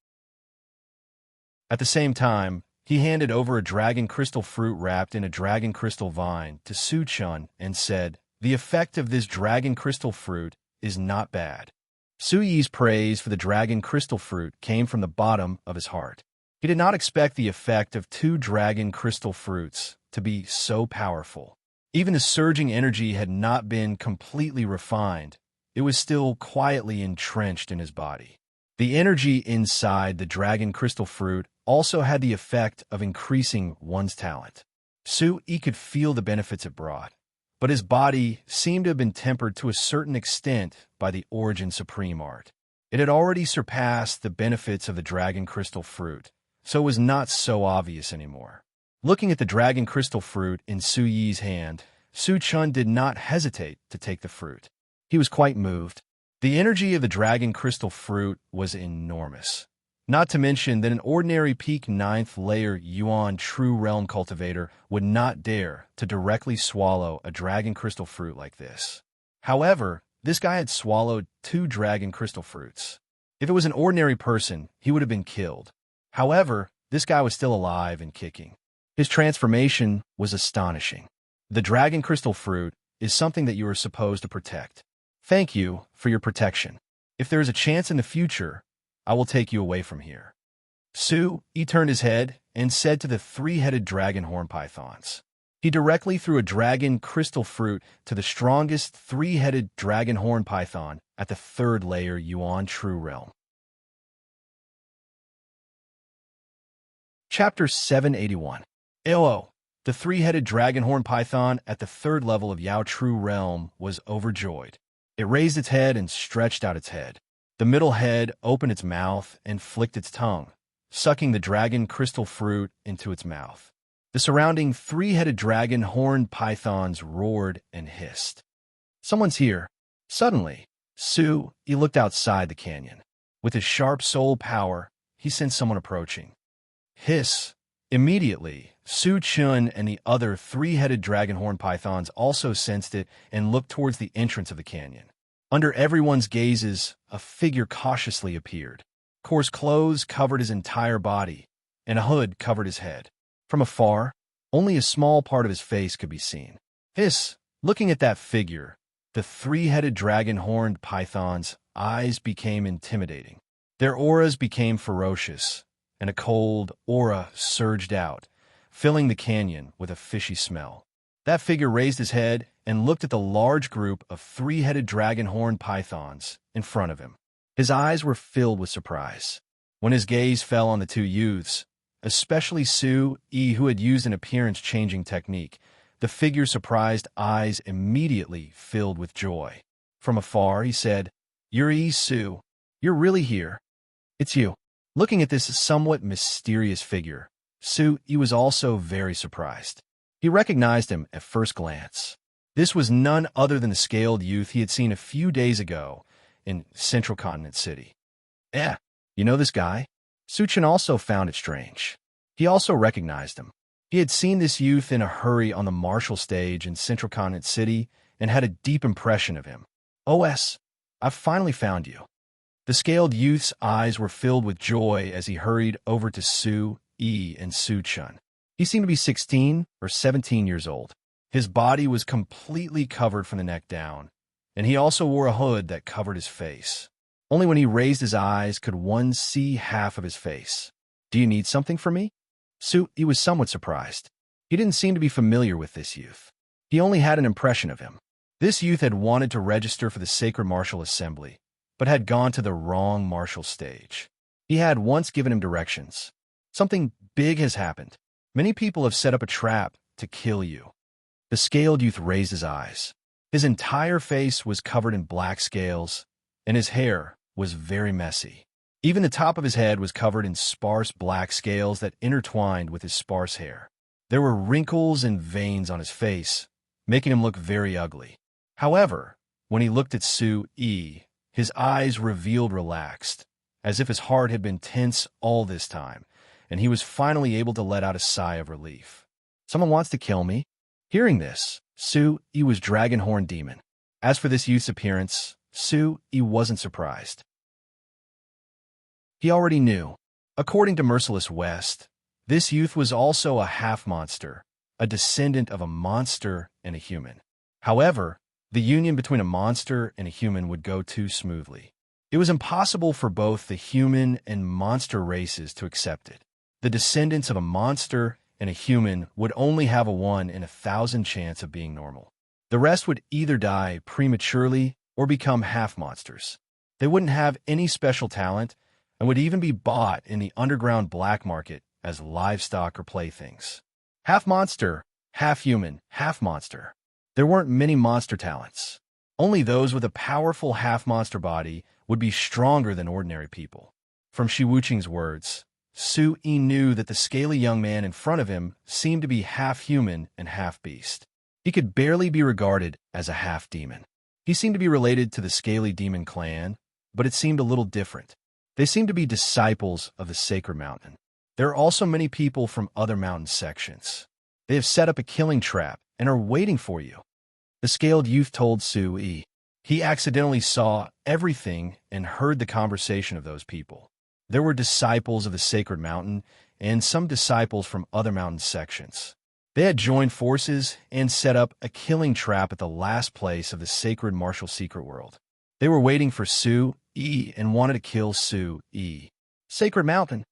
At the same time, he handed over a dragon crystal fruit wrapped in a dragon crystal vine to Su Chun and said, "The effect of this dragon crystal fruit is not bad." Su Yi's praise for the dragon crystal fruit came from the bottom of his heart. He did not expect the effect of 2 dragon crystal fruits to be so powerful. Even the surging energy had not been completely refined. It was still quietly entrenched in his body. The energy inside the dragon crystal fruit also had the effect of increasing one's talent. Su Yi could feel the benefits it brought, but his body seemed to have been tempered to a certain extent by the Origin Supreme art. It had already surpassed the benefits of the dragon crystal fruit, so it was not so obvious anymore. Looking at the dragon crystal fruit in Su Yi's hand, Su Chun did not hesitate to take the fruit. He was quite moved. The energy of the dragon crystal fruit was enormous. Not to mention that an ordinary peak 9th layer Yuan True Realm cultivator would not dare to directly swallow a dragon crystal fruit like this. However, this guy had swallowed 2 dragon crystal fruits. If it was an ordinary person, he would have been killed. However, this guy was still alive and kicking. His transformation was astonishing. The dragon crystal fruit is something that you are supposed to protect. Thank you for your protection. If there is a chance in the future, I will take you away from here. Su Yi turned his head and said to the 3-headed dragon horn pythons. He directly threw a dragon crystal fruit to the strongest three-headed dragon horn python at the third layer Yuan True Realm. Chapter 781. Elo, the three-headed dragon horn python at the third level of Yao True Realm, was overjoyed. It raised its head and stretched out its head. The middle head opened its mouth and flicked its tongue, sucking the dragon crystal fruit into its mouth. The surrounding three-headed dragon horned pythons roared and hissed. Someone's here. Suddenly, he looked outside the canyon. With his sharp soul power, he sensed someone approaching. Hiss. Immediately, Su Chun and the other three-headed dragon horn pythons also sensed it and looked towards the entrance of the canyon. Under everyone's gazes, a figure cautiously appeared. Coarse clothes covered his entire body, and a hood covered his head. From afar, only a small part of his face could be seen. Hiss. Looking at that figure, the three-headed dragon-horned python's eyes became intimidating. Their auras became ferocious, and a cold aura surged out, filling the canyon with a fishy smell. That figure raised his head and looked at the large group of three-headed dragon-horned pythons in front of him. His eyes were filled with surprise. When his gaze fell on the two youths, especially Su-yi, who had used an appearance-changing technique, the figure's surprised eyes immediately filled with joy. From afar, he said, "Yuri Su, you're really here. It's you." Looking at this somewhat mysterious figure, Su-yi was also very surprised. He recognized him at first glance. This was none other than the scaled youth he had seen a few days ago in Central Continent City. You know this guy? Suchin also found it strange. He also recognized him. He had seen this youth in a hurry on the martial stage in Central Continent City and had a deep impression of him. I've finally found you." The scaled youth's eyes were filled with joy as he hurried over to Su-yi and Su-chun. He seemed to be 16 or 17 years old. His body was completely covered from the neck down, and he also wore a hood that covered his face. Only when he raised his eyes could one see half of his face. "Do you need something from me?" Su-yi was somewhat surprised. He didn't seem to be familiar with this youth. He only had an impression of him. This youth had wanted to register for the Sacred Martial Assembly, but had gone to the wrong martial stage. He had once given him directions. "Something big has happened. Many people have set up a trap to kill you." The scaled youth raised his eyes. His entire face was covered in black scales, and his hair was very messy. Even the top of his head was covered in sparse black scales that intertwined with his sparse hair. There were wrinkles and veins on his face, making him look very ugly. However, when he looked at Su-yi, his eyes revealed relaxed, as if his heart had been tense all this time, and he was finally able to let out a sigh of relief. "Someone wants to kill me?" Hearing this, Su-yi was Dragon Horn Demon. As for this youth's appearance, Su-yi wasn't surprised. He already knew. According to Merciless West, this youth was also a half-monster, a descendant of a monster and a human. However, the union between a monster and a human would go too smoothly. It was impossible for both the human and monster races to accept it. The descendants of a monster and a human would only have a 1 in 1,000 chance of being normal. The rest would either die prematurely or become half-monsters. They wouldn't have any special talent and would even be bought in the underground black market as livestock or playthings. Half-monster, half-human, half-monster. There weren't many monster talents. Only those with a powerful half-monster body would be stronger than ordinary people. From Shi Wuqing's words, Su-yi knew that the scaly young man in front of him seemed to be half-human and half-beast. He could barely be regarded as a half-demon. He seemed to be related to the scaly demon clan, but it seemed a little different. They seemed to be disciples of the Sacred Mountain. There are also many people from other mountain sections. They have set up a killing trap and are waiting for you. The scaled youth told Su-yi. He accidentally saw everything and heard the conversation of those people. There were disciples of the Sacred Mountain and some disciples from other mountain sections. They had joined forces and set up a killing trap at the last place of the Sacred Martial Secret World. They were waiting for Su-yi and wanted to kill Su-yi. Sacred Mountain.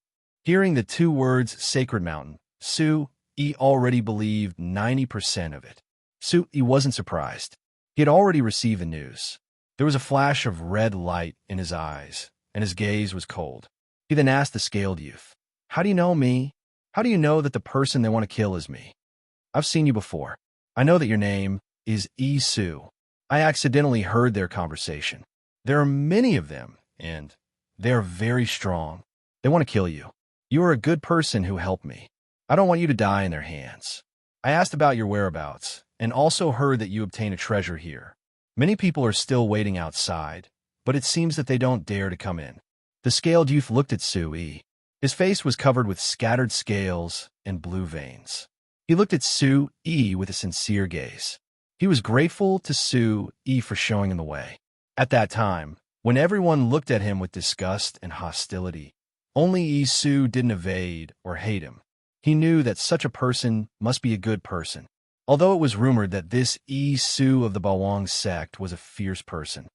Hearing the two words Sacred Mountain, Su-yi Yi already believed 90% of it. Su Yi wasn't surprised. He had already received the news. There was a flash of red light in his eyes, and his gaze was cold. He then asked the scaled youth, "How do you know me? How do you know that the person they want to kill is me? I've seen you before. I know that your name is Yi Su. I accidentally heard their conversation. There are many of them, and they are very strong. They want to kill you. You are a good person who helped me. I don't want you to die in their hands. I asked about your whereabouts, and also heard that you obtain a treasure here. Many people are still waiting outside, but it seems that they don't dare to come in." The scaled youth looked at Su Yi. His face was covered with scattered scales and blue veins. He looked at Su Yi with a sincere gaze. He was grateful to Su Yi for showing him the way. At that time, when everyone looked at him with disgust and hostility, only Yi Su didn't evade or hate him. He knew that such a person must be a good person, although it was rumored that this Yi Su of the Bawang sect was a fierce person.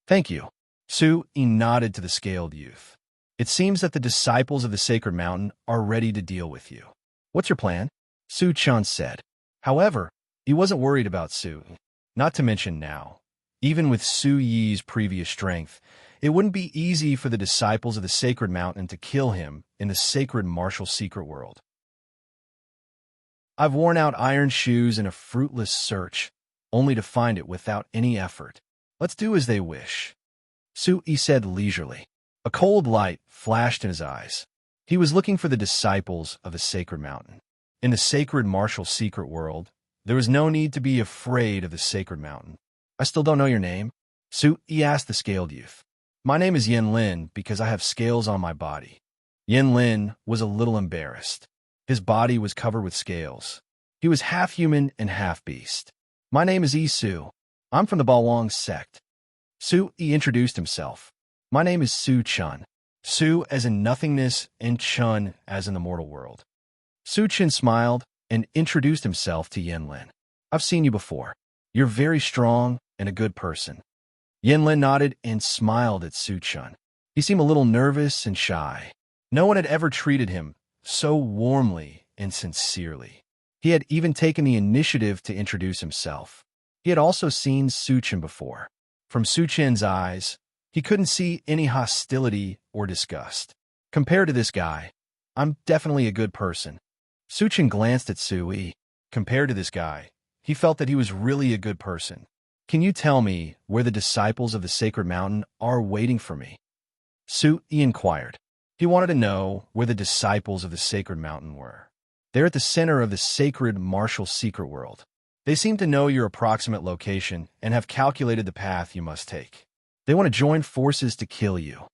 "Thank you." Su Yi nodded to the scaled youth. "It seems that the disciples of the sacred mountain are ready to deal with you. What's your plan?" Su Chun said. However, he wasn't worried about Su, not to mention now. Even with Su Yi's previous strength, it wouldn't be easy for the disciples of the sacred mountain to kill him in the sacred martial secret world. "I've worn out iron shoes in a fruitless search, only to find it without any effort. Let's do as they wish," Su Yi said leisurely. A cold light flashed in his eyes. He was looking for the disciples of the sacred mountain. In the sacred martial secret world, there was no need to be afraid of the sacred mountain. "I still don't know your name," Su Yi asked the scaled youth. "My name is Yin Lin because I have scales on my body." Yin Lin was a little embarrassed. His body was covered with scales. He was half human and half beast. "My name is Yi Su. I'm from the Bawang sect." Su Yi introduced himself. "My name is Su Chun." Su as in nothingness and Chun as in the mortal world. Su Chun smiled and introduced himself to Yin Lin. "I've seen you before. You're very strong and a good person." Yin Lin nodded and smiled at Su Chun. He seemed a little nervous and shy. No one had ever treated him so warmly and sincerely. He had even taken the initiative to introduce himself. He had also seen Su Chun before. From Su Chun's eyes, he couldn't see any hostility or disgust. "Compared to this guy, I'm definitely a good person." Su Chun glanced at Su Yi. Compared to this guy, he felt that he was really a good person. "Can you tell me where the disciples of the sacred mountain are waiting for me?" Su Yi inquired. He wanted to know where the disciples of the sacred mountain were. "They're at the center of the sacred martial secret world. They seem to know your approximate location and have calculated the path you must take. They want to join forces to kill you."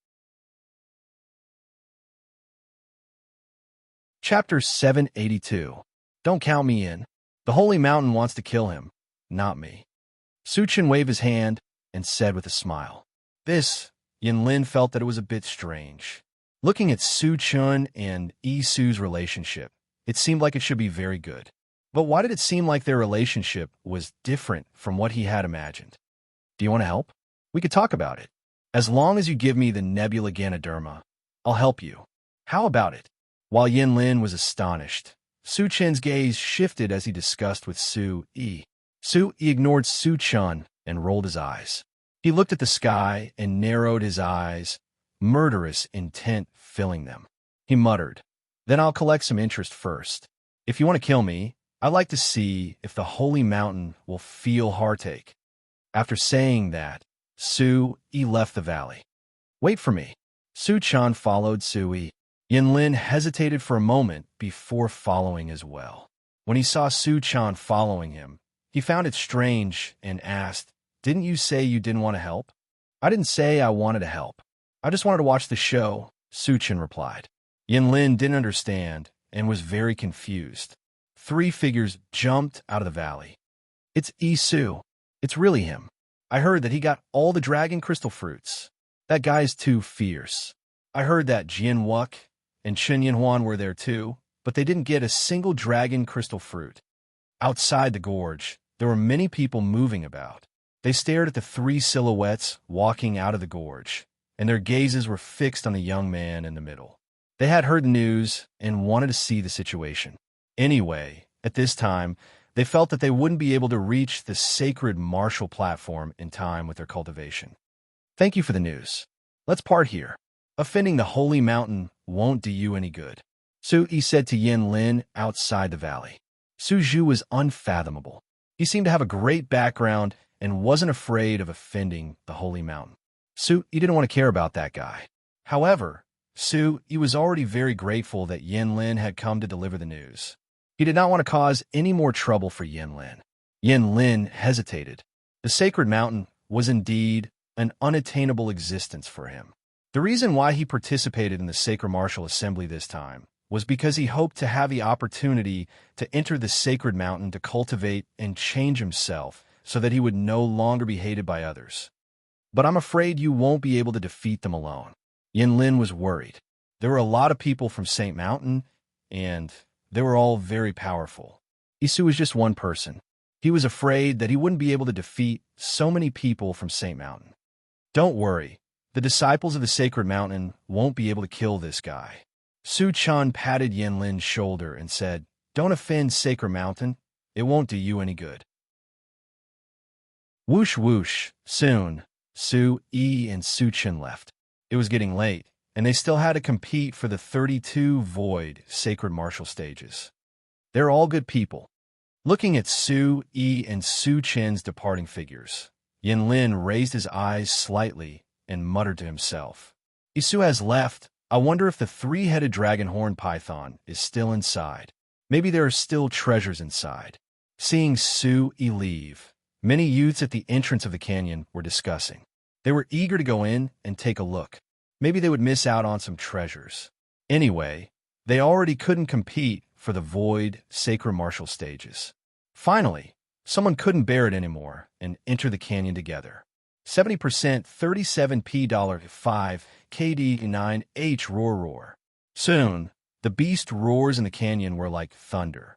Chapter 782. Don't count me in. The holy mountain wants to kill him, not me. Su Chun waved his hand and said with a smile. This, Yin Lin felt that it was a bit strange. Looking at Su Chun and Yi Su's relationship, it seemed like it should be very good. But why did it seem like their relationship was different from what he had imagined? "Do you want to help? We could talk about it. As long as you give me the Nebula Ganoderma, I'll help you. How about it?" While Yin Lin was astonished, Su Chun's gaze shifted as he discussed with Su Yi. Su Yi ignored Su Chun and rolled his eyes. He looked at the sky and narrowed his eyes, murderous intent filling them. He muttered, "Then I'll collect some interest first. If you want to kill me, I'd like to see if the holy mountain will feel heartache." After saying that, Su Yi left the valley. "Wait for me." Su Chun followed Su Yi. Yin Lin hesitated for a moment before following as well. When he saw Su Chun following him, he found it strange and asked, "Didn't you say you didn't want to help?" "I didn't say I wanted to help. I just wanted to watch the show," Su Chun replied. Yin Lin didn't understand and was very confused. Three figures jumped out of the valley. "It's Yi Su. It's really him. I heard that he got all the dragon crystal fruits. That guy's too fierce. I heard that Jian Wuk and Chen Yanhuan were there too, but they didn't get a single dragon crystal fruit." Outside the gorge, there were many people moving about. They stared at the three silhouettes walking out of the gorge, and their gazes were fixed on the young man in the middle. They had heard the news and wanted to see the situation. Anyway, at this time, they felt that they wouldn't be able to reach the sacred martial platform in time with their cultivation. Thank you for the news. Let's part here. Offending the holy mountain won't do you any good, Su Yi said to Yin Lin outside the valley. Su Zhu was unfathomable. He seemed to have a great background and wasn't afraid of offending the holy mountain. Su Yi didn't want to care about that guy. However, Su Yi was already very grateful that Yin Lin had come to deliver the news. He did not want to cause any more trouble for Yin Lin. Yin Lin hesitated. The sacred mountain was indeed an unattainable existence for him. The reason why he participated in the sacred martial assembly this time was because he hoped to have the opportunity to enter the sacred mountain to cultivate and change himself so that he would no longer be hated by others. But I'm afraid you won't be able to defeat them alone. Yin Lin was worried. There were a lot of people from Saint Mountain, and they were all very powerful. Isu was just one person. He was afraid that he wouldn't be able to defeat so many people from Saint Mountain. Don't worry. The disciples of the sacred mountain won't be able to kill this guy. Su Chan patted Yin Lin's shoulder and said, "Don't offend Sacred Mountain. It won't do you any good." Whoosh whoosh. Soon, Su Yi and Su Chen left. It was getting late, and they still had to compete for the 32 void sacred martial stages. They're all good people. Looking at Su Yi and Su Chen's departing figures, Yin Lin raised his eyes slightly and muttered to himself, "Isu has left. I wonder if the three-headed dragon horn python is still inside. Maybe there are still treasures inside." Seeing Su Yi leave, many youths at the entrance of the canyon were discussing. They were eager to go in and take a look. Maybe they would miss out on some treasures. Anyway, they already couldn't compete for the void sacred martial stages. Finally, someone couldn't bear it anymore and entered the canyon together. 70% 37p$5 KD 9H roar roar. Soon, the beast roars in the canyon were like thunder.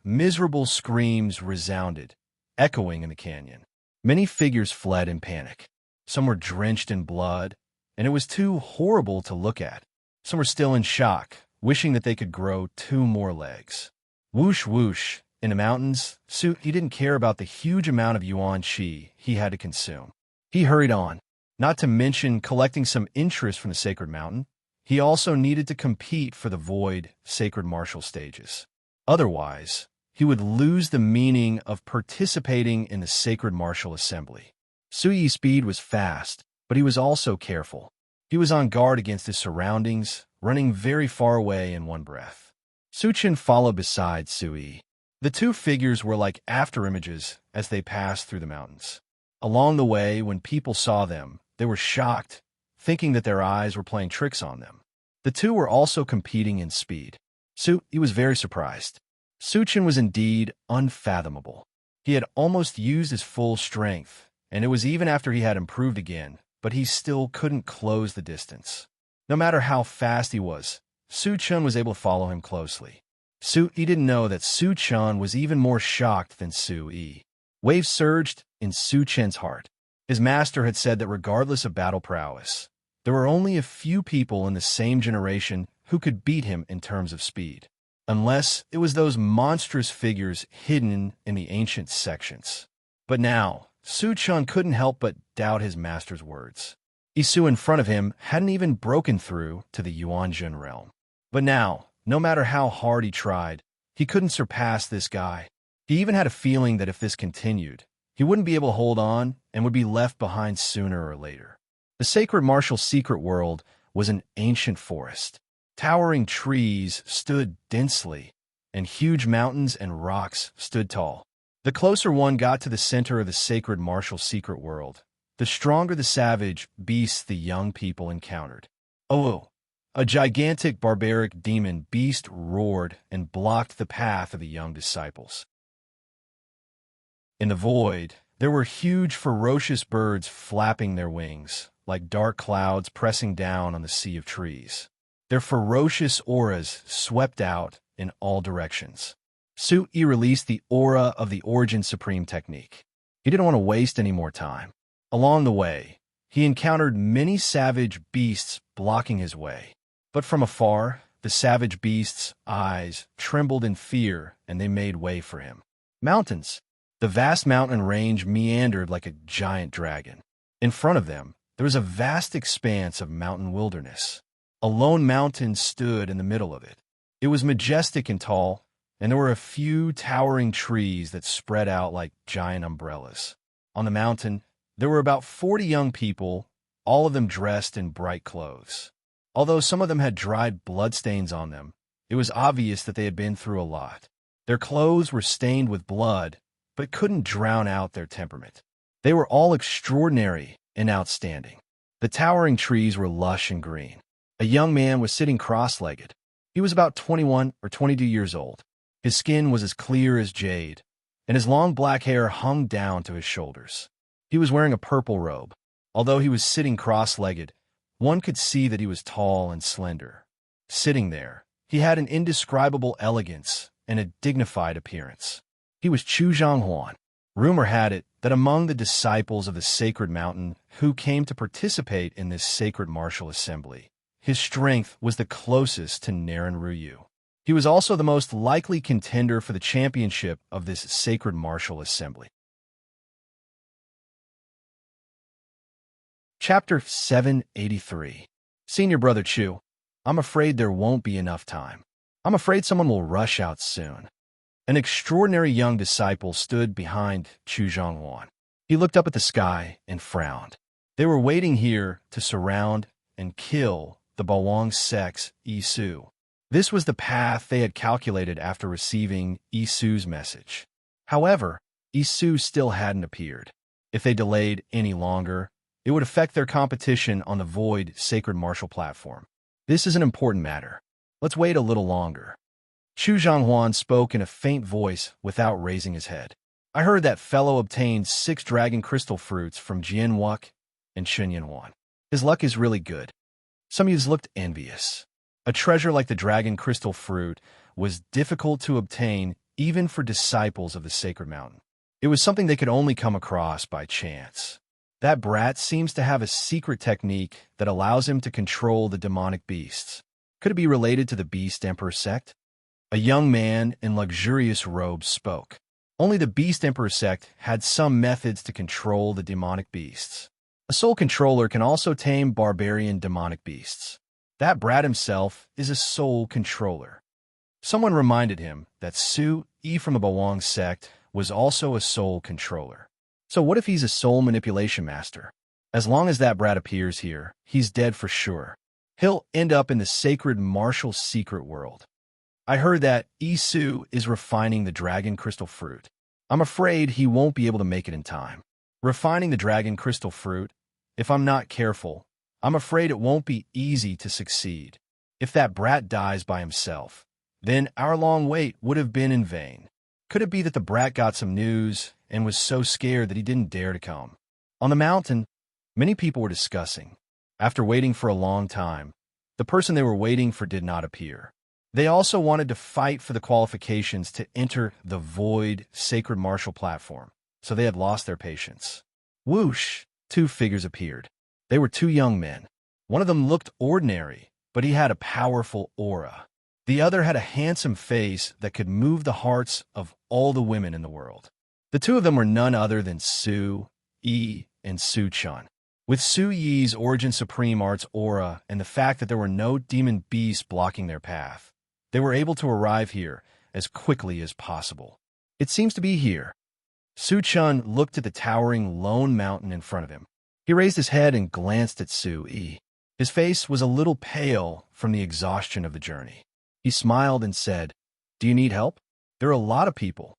Miserable screams resounded, echoing in the canyon. Many figures fled in panic. Some were drenched in blood, and it was too horrible to look at. Some were still in shock, wishing that they could grow 2 more legs. Whoosh whoosh. In the mountains, Su Yi didn't care about the huge amount of yuan qi he had to consume. He hurried on, not to mention collecting some interest from the sacred mountain. He also needed to compete for the void sacred martial stages. Otherwise, he would lose the meaning of participating in the sacred martial assembly. Su Yi's speed was fast, but he was also careful. He was on guard against his surroundings, running very far away in one breath. Su Chen followed beside Su Yi. The two figures were like afterimages as they passed through the mountains. Along the way, when people saw them, they were shocked, thinking that their eyes were playing tricks on them. The two were also competing in speed. Su Yi was very surprised. Su Chen was indeed unfathomable. He had almost used his full strength, and it was even after he had improved again, but he still couldn't close the distance. No matter how fast he was, Su Chen was able to follow him closely. Su Yi didn't know that Su Chen was even more shocked than Su Yi. Waves surged in Su Chen's heart. His master had said that regardless of battle prowess, there were only a few people in the same generation who could beat him in terms of speed, unless it was those monstrous figures hidden in the ancient sections. But now, Su Chen couldn't help but doubt his master's words. Isu in front of him hadn't even broken through to the Yuanjun realm. But now, no matter how hard he tried, he couldn't surpass this guy. He even had a feeling that if this continued, he wouldn't be able to hold on and would be left behind sooner or later. The sacred martial secret world was an ancient forest. Towering trees stood densely, and huge mountains and rocks stood tall. The closer one got to the center of the sacred martial secret world, the stronger the savage beasts the young people encountered. Oh! A gigantic barbaric demon beast roared and blocked the path of the young disciples. In the void, there were huge ferocious birds flapping their wings, like dark clouds pressing down on the sea of trees. Their ferocious auras swept out in all directions. Su Yi released the aura of the Origin Supreme technique. He didn't want to waste any more time. Along the way, he encountered many savage beasts blocking his way. But from afar, The savage beast's eyes trembled in fear, and they made way for him. Mountains. The vast mountain range meandered like a giant dragon. In front of them, there was a vast expanse of mountain wilderness. A lone mountain stood in the middle of it. It was majestic and tall, and there were a few towering trees that spread out like giant umbrellas. On the mountain, there were about 40 young people, all of them dressed in bright clothes. Although some of them had dried bloodstains on them, it was obvious that they had been through a lot. Their clothes were stained with blood, but couldn't drown out their temperament. They were all extraordinary and outstanding. The towering trees were lush and green. A young man was sitting cross-legged. He was about 21 or 22 years old. His skin was as clear as jade, and his long black hair hung down to his shoulders. He was wearing a purple robe. Although he was sitting cross-legged, one could see that he was tall and slender. Sitting there, he had an indescribable elegance and a dignified appearance. He was Chu Zhanghuan. Rumor had it that among the disciples of the sacred mountain who came to participate in this sacred martial assembly, his strength was the closest to Naren Ruyu. He was also the most likely contender for the championship of this sacred martial assembly. Chapter 783. Senior Brother Chu, I'm afraid there won't be enough time. I'm afraid someone will rush out soon. An extraordinary young disciple stood behind Chu Zhanghuan. He looked up at the sky and frowned. They were waiting here to surround and kill the Bawang sect's Yi Su. This was the path they had calculated after receiving Yi Su's message. However, Yi Su still hadn't appeared. If they delayed any longer, it would affect their competition on the Void Sacred Martial platform. This is an important matter. Let's wait a little longer. Chu Zhanghuan spoke in a faint voice without raising his head. I heard that fellow obtained 6 dragon crystal fruits from Jian Wuk and Shenyanhuan. His luck is really good. Some youths looked envious. A treasure like the dragon crystal fruit was difficult to obtain even for disciples of the sacred mountain. It was something they could only come across by chance. That brat seems to have a secret technique that allows him to control the demonic beasts. Could it be related to the Beast Emperor sect? A young man in luxurious robes spoke. Only the Beast Emperor sect had some methods to control the demonic beasts. A soul controller can also tame barbarian demonic beasts. That brat himself is a soul controller. Someone reminded him that Su Yi from the Bawang sect was also a soul controller. So what if he's a soul manipulation master? As long as that brat appears here, he's dead for sure. He'll end up in the sacred martial secret world. I heard that Yi Su is refining the dragon crystal fruit. I'm afraid he won't be able to make it in time. Refining the dragon crystal fruit, if I'm not careful, I'm afraid it won't be easy to succeed. If that brat dies by himself, then our long wait would have been in vain. Could it be that the brat got some news and was so scared that he didn't dare to come? On the mountain, many people were discussing. After waiting for a long time, the person they were waiting for did not appear. They also wanted to fight for the qualifications to enter the Void Sacred Martial platform, so they had lost their patience. Whoosh! 2 figures appeared. They were 2 young men. One of them looked ordinary, but he had a powerful aura. The other had a handsome face that could move the hearts of all the women in the world. The 2 of them were none other than Su Yi and Su Chun. With Su Yi's Origin Supreme Arts aura and the fact that there were no demon beasts blocking their path, they were able to arrive here as quickly as possible. It seems to be here. Su Chun looked at the towering lone mountain in front of him. He raised his head and glanced at Su Yi. His face was a little pale from the exhaustion of the journey. He smiled and said, "Do you need help? There are a lot of people."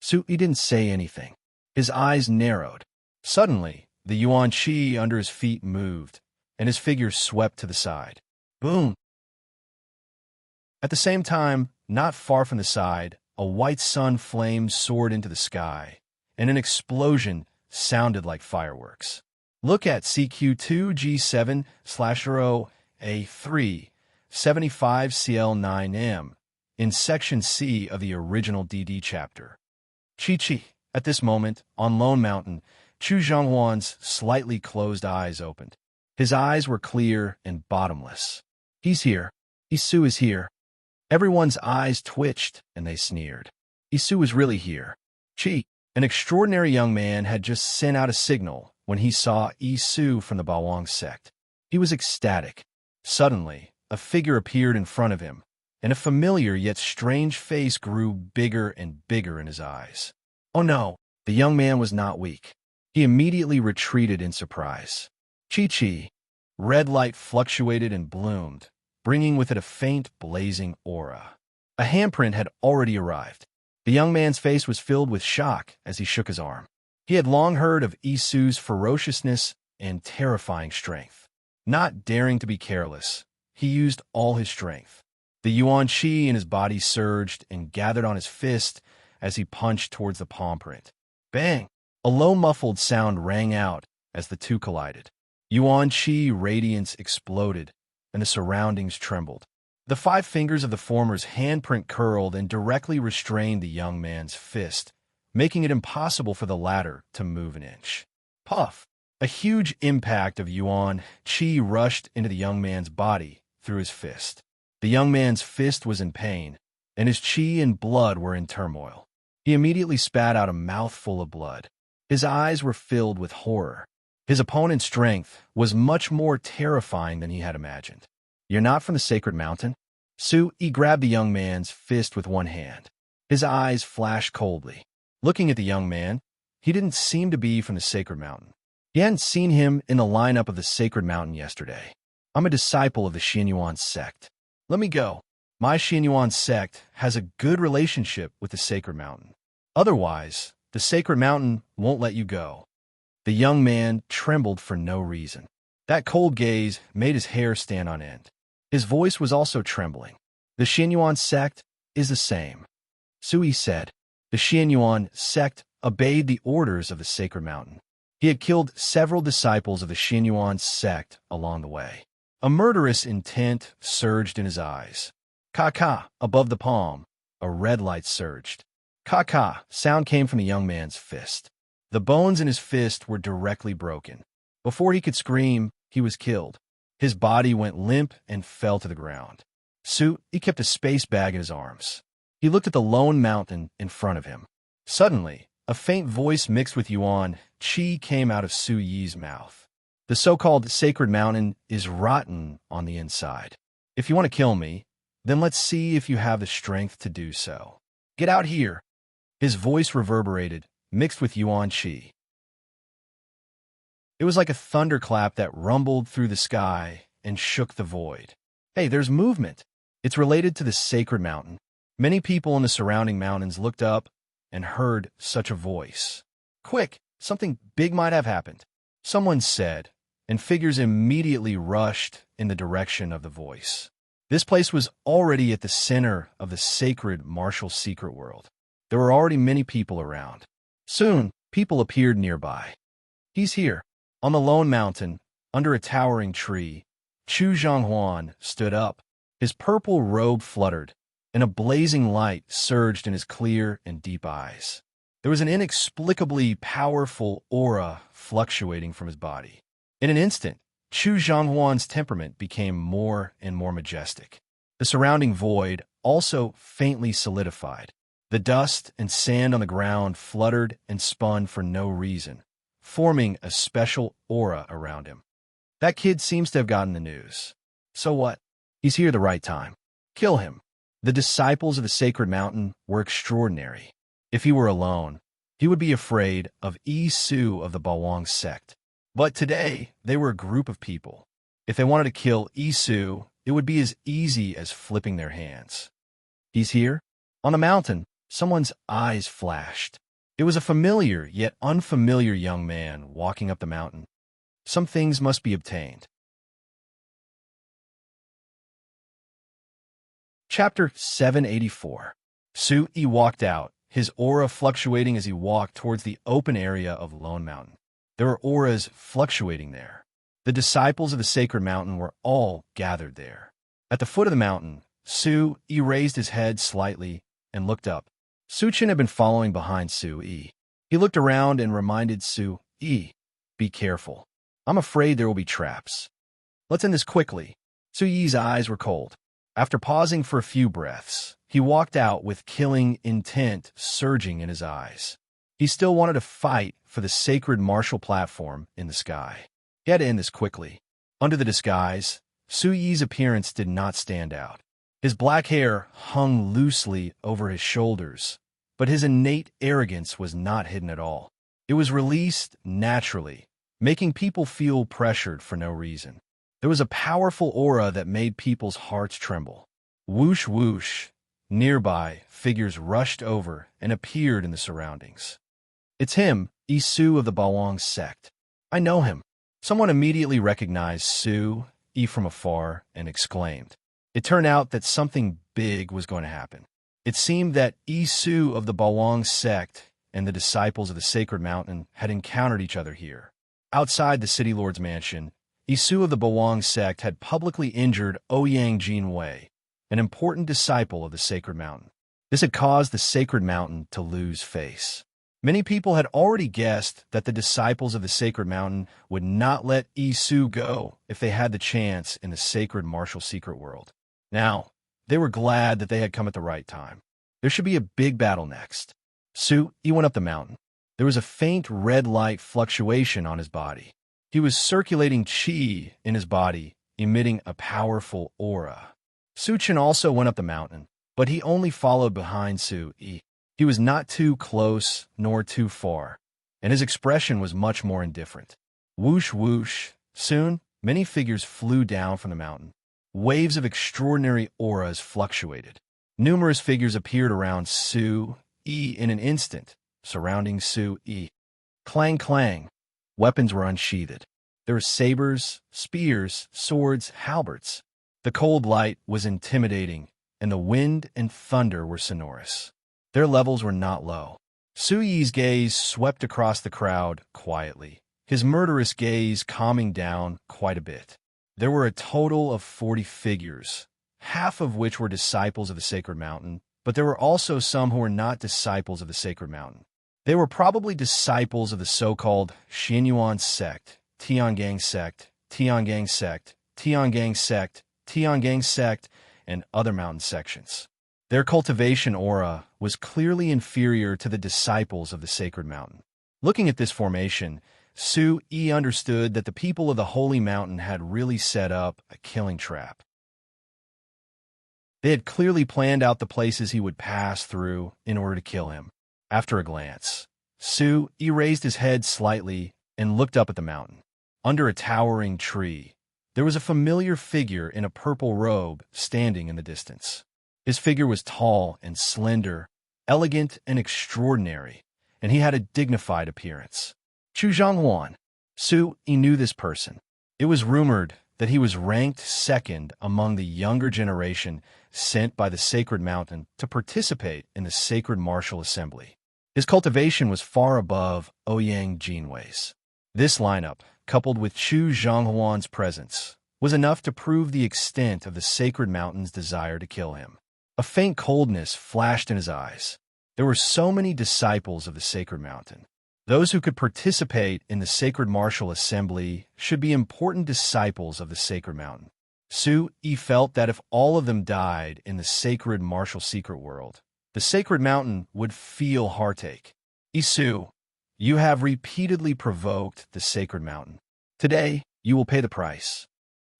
Su Yi didn't say anything. His eyes narrowed. Suddenly, the yuan qi under his feet moved, and his figure swept to the side. Boom! At the same time, not far from the side, a white sun flame soared into the sky, and an explosion sounded like fireworks. Look at CQ2G7/0A3 75CL9M in Section C of the original DD chapter. Chi. At this moment, on Lone Mountain, Chu Zhanghuan's slightly closed eyes opened. His eyes were clear and bottomless. He's here. Isu is here. Everyone's eyes twitched, and they sneered. Isu is really here. Chi, an extraordinary young man, had just sent out a signal when he saw Isu from the Bawang sect. He was ecstatic. Suddenly, a figure appeared in front of him, and a familiar yet strange face grew bigger and bigger in his eyes. Oh no, the young man was not weak. He immediately retreated in surprise. Chi. Red light fluctuated and bloomed, bringing with it a faint, blazing aura. A handprint had already arrived. The young man's face was filled with shock as he shook his arm. He had long heard of Isu's ferociousness and terrifying strength. Not daring to be careless, he used all his strength. The yuan qi in his body surged and gathered on his fist as he punched towards the palm print. Bang! A low muffled sound rang out as the two collided. Yuan qi radiance exploded, and the surroundings trembled. The 5 fingers of the former's handprint curled and directly restrained the young man's fist, making it impossible for the latter to move an inch. Puff! A huge impact of yuan qi rushed into the young man's body through his fist. The young man's fist was in pain, and his qi and blood were in turmoil. He immediately spat out a mouthful of blood. His eyes were filled with horror. His opponent's strength was much more terrifying than he had imagined. You're not from the sacred mountain? He grabbed the young man's fist with one hand. His eyes flashed coldly. Looking at the young man, he didn't seem to be from the sacred mountain. He hadn't seen him in the lineup of the sacred mountain yesterday. I'm a disciple of the Xianyuan sect. Let me go. My Xianyuan sect has a good relationship with the sacred mountain. Otherwise, the sacred mountain won't let you go. The young man trembled for no reason. That cold gaze made his hair stand on end. His voice was also trembling. The Xianyuan sect is the same. Sui said. The Xianyuan sect obeyed the orders of the sacred mountain. He had killed several disciples of the Xianyuan sect along the way. A murderous intent surged in his eyes. Ka-ka, above the palm, a red light surged. Ka-ka, sound came from the young man's fist. The bones in his fist were directly broken. Before he could scream, he was killed. His body went limp and fell to the ground. He kept a space bag in his arms. He looked at the lone mountain in front of him. Suddenly, a faint voice mixed with yuan qi came out of Su Yi's mouth. The so-called sacred mountain is rotten on the inside. If you want to kill me, then let's see if you have the strength to do so. Get out here. His voice reverberated, mixed with yuan qi. It was like a thunderclap that rumbled through the sky and shook the void. Hey, there's movement. It's related to the sacred mountain. Many people in the surrounding mountains looked up and heard such a voice. Quick, something big might have happened, someone said, and figures immediately rushed in the direction of the voice. This place was already at the center of the sacred martial secret world. There were already many people around. Soon, people appeared nearby. He's here. On the lone mountain, under a towering tree, Chu Zhanghuan stood up. His purple robe fluttered, and a blazing light surged in his clear and deep eyes. There was an inexplicably powerful aura fluctuating from his body. In an instant, Chu Zhanghuan's temperament became more and more majestic. The surrounding void also faintly solidified. The dust and sand on the ground fluttered and spun for no reason, forming a special aura around him. That kid seems to have gotten the news. So what? He's here the right time. Kill him. The disciples of the sacred mountain were extraordinary. If he were alone, he would be afraid of Isu of the Bawang sect. But today, they were a group of people. If they wanted to kill Isu, it would be as easy as flipping their hands. He's here? On the mountain, someone's eyes flashed. It was a familiar yet unfamiliar young man walking up the mountain. Some things must be obtained. Chapter 784. Yi walked out, his aura fluctuating as he walked towards the open area of Lone Mountain. There were auras fluctuating there. The disciples of the sacred mountain were all gathered there. At the foot of the mountain, Yi raised his head slightly and looked up. Su Chen had been following behind Yi. He looked around and reminded Yi, be careful. I'm afraid there will be traps. Let's end this quickly. Yi's eyes were cold. After pausing for a few breaths, he walked out with killing intent surging in his eyes. He still wanted to fight for the sacred martial platform in the sky. He had to end this quickly. Under the disguise, Su Yi's appearance did not stand out. His black hair hung loosely over his shoulders, but his innate arrogance was not hidden at all. It was released naturally, making people feel pressured for no reason. There was a powerful aura that made people's hearts tremble. Whoosh whoosh. Nearby, figures rushed over and appeared in the surroundings. It's him, Yi of the Bawang sect. I know him. Someone immediately recognized Su Yi from afar and exclaimed. It turned out that something big was going to happen. It seemed that Yi of the Bawang sect and the disciples of the Sacred Mountain had encountered each other here. Outside the City Lord's mansion, Yi of the Bawang sect had publicly injured Ouyang Jinwei, an important disciple of the Sacred Mountain. This had caused the Sacred Mountain to lose face. Many people had already guessed that the disciples of the Sacred Mountain would not let Yi go if they had the chance in the sacred martial secret world. Now, they were glad that they had come at the right time. There should be a big battle next. Su Yi went up the mountain. There was a faint red light fluctuation on his body. He was circulating qi in his body, emitting a powerful aura. Su Chen also went up the mountain, but he only followed behind Su Yi. He was not too close nor too far, and his expression was much more indifferent. Whoosh whoosh. Soon, many figures flew down from the mountain. Waves of extraordinary auras fluctuated. Numerous figures appeared around Su Yi in an instant, surrounding Su Yi. Clang clang. Weapons were unsheathed. There were sabers, spears, swords, halberds. The cold light was intimidating, and the wind and thunder were sonorous. Their levels were not low. Su Yi's gaze swept across the crowd quietly, his murderous gaze calming down quite a bit. There were a total of 40 figures, half of which were disciples of the Sacred Mountain, but there were also some who were not disciples of the Sacred Mountain. They were probably disciples of the so-called Xianyuan sect, Tiangang sect, Tiangang sect, Tiangang sect, Tiangang sect, and other mountain sections. Their cultivation aura was clearly inferior to the disciples of the Sacred Mountain. Looking at this formation, Su Yi understood that the people of the Holy Mountain had really set up a killing trap. They had clearly planned out the places he would pass through in order to kill him. After a glance, Su Yi raised his head slightly and looked up at the mountain. Under a towering tree, there was a familiar figure in a purple robe standing in the distance. His figure was tall and slender, elegant and extraordinary, and he had a dignified appearance. Chu Zhonghuan. Su Yi knew this person. It was rumored that he was ranked second among the younger generation sent by the Sacred Mountain to participate in the Sacred Martial Assembly. His cultivation was far above Ouyang Jinwei's. This lineup, coupled with Chu Zhonghuan's presence, was enough to prove the extent of the Sacred Mountain's desire to kill him. A faint coldness flashed in his eyes. There were so many disciples of the Sacred Mountain. Those who could participate in the Sacred Martial Assembly should be important disciples of the Sacred Mountain. Su Yi felt that if all of them died in the Sacred Martial Secret World, the Sacred Mountain would feel heartache. Yi, you have repeatedly provoked the Sacred Mountain. Today, you will pay the price.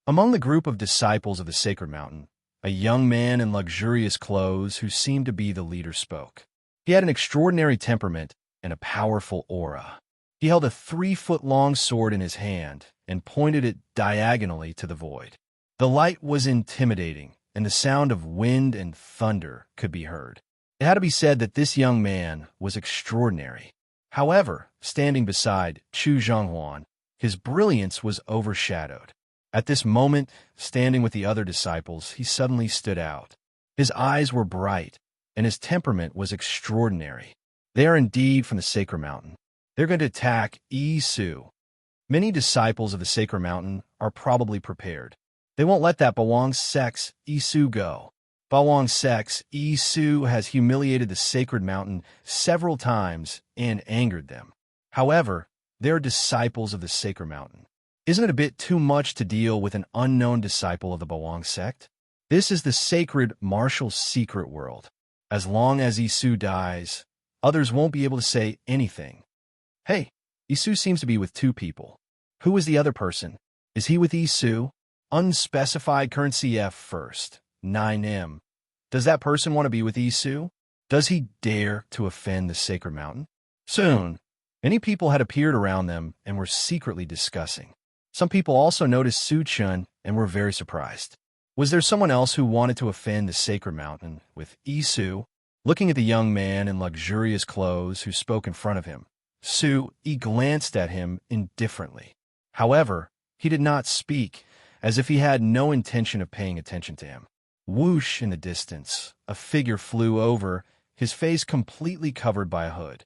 Among the group of disciples of the Sacred Mountain, a young man in luxurious clothes who seemed to be the leader spoke. He had an extraordinary temperament and a powerful aura. He held a 3-foot-long sword in his hand and pointed it diagonally to the void. The light was intimidating, and the sound of wind and thunder could be heard. It had to be said that this young man was extraordinary. However, standing beside Chu Zhonghuan, his brilliance was overshadowed. At this moment, standing with the other disciples, he suddenly stood out. His eyes were bright, and his temperament was extraordinary. They are indeed from the Sacred Mountain. They're going to attack Yi. Many disciples of the Sacred Mountain are probably prepared. They won't let that Bawang sect's Yi go. Bawang sect's Yi has humiliated the Sacred Mountain several times and angered them. However, they are disciples of the Sacred Mountain. Isn't it a bit too much to deal with an unknown disciple of the Bawang sect? This is the sacred martial secret world. As long as Isu dies, others won't be able to say anything. Hey, Isu seems to be with two people. Who is the other person? Is he with Isu? Unspecified currency F first. 9M. Does that person want to be with Isu? Does he dare to offend the sacred mountain? Soon, many people had appeared around them and were secretly discussing. Some people also noticed Su-chun and were very surprised. Was there someone else who wanted to offend the sacred mountain with Isu? Looking at the young man in luxurious clothes who spoke in front of him, Su-i glanced at him indifferently. However, he did not speak, as if he had no intention of paying attention to him. Whoosh in the distance, a figure flew over, his face completely covered by a hood.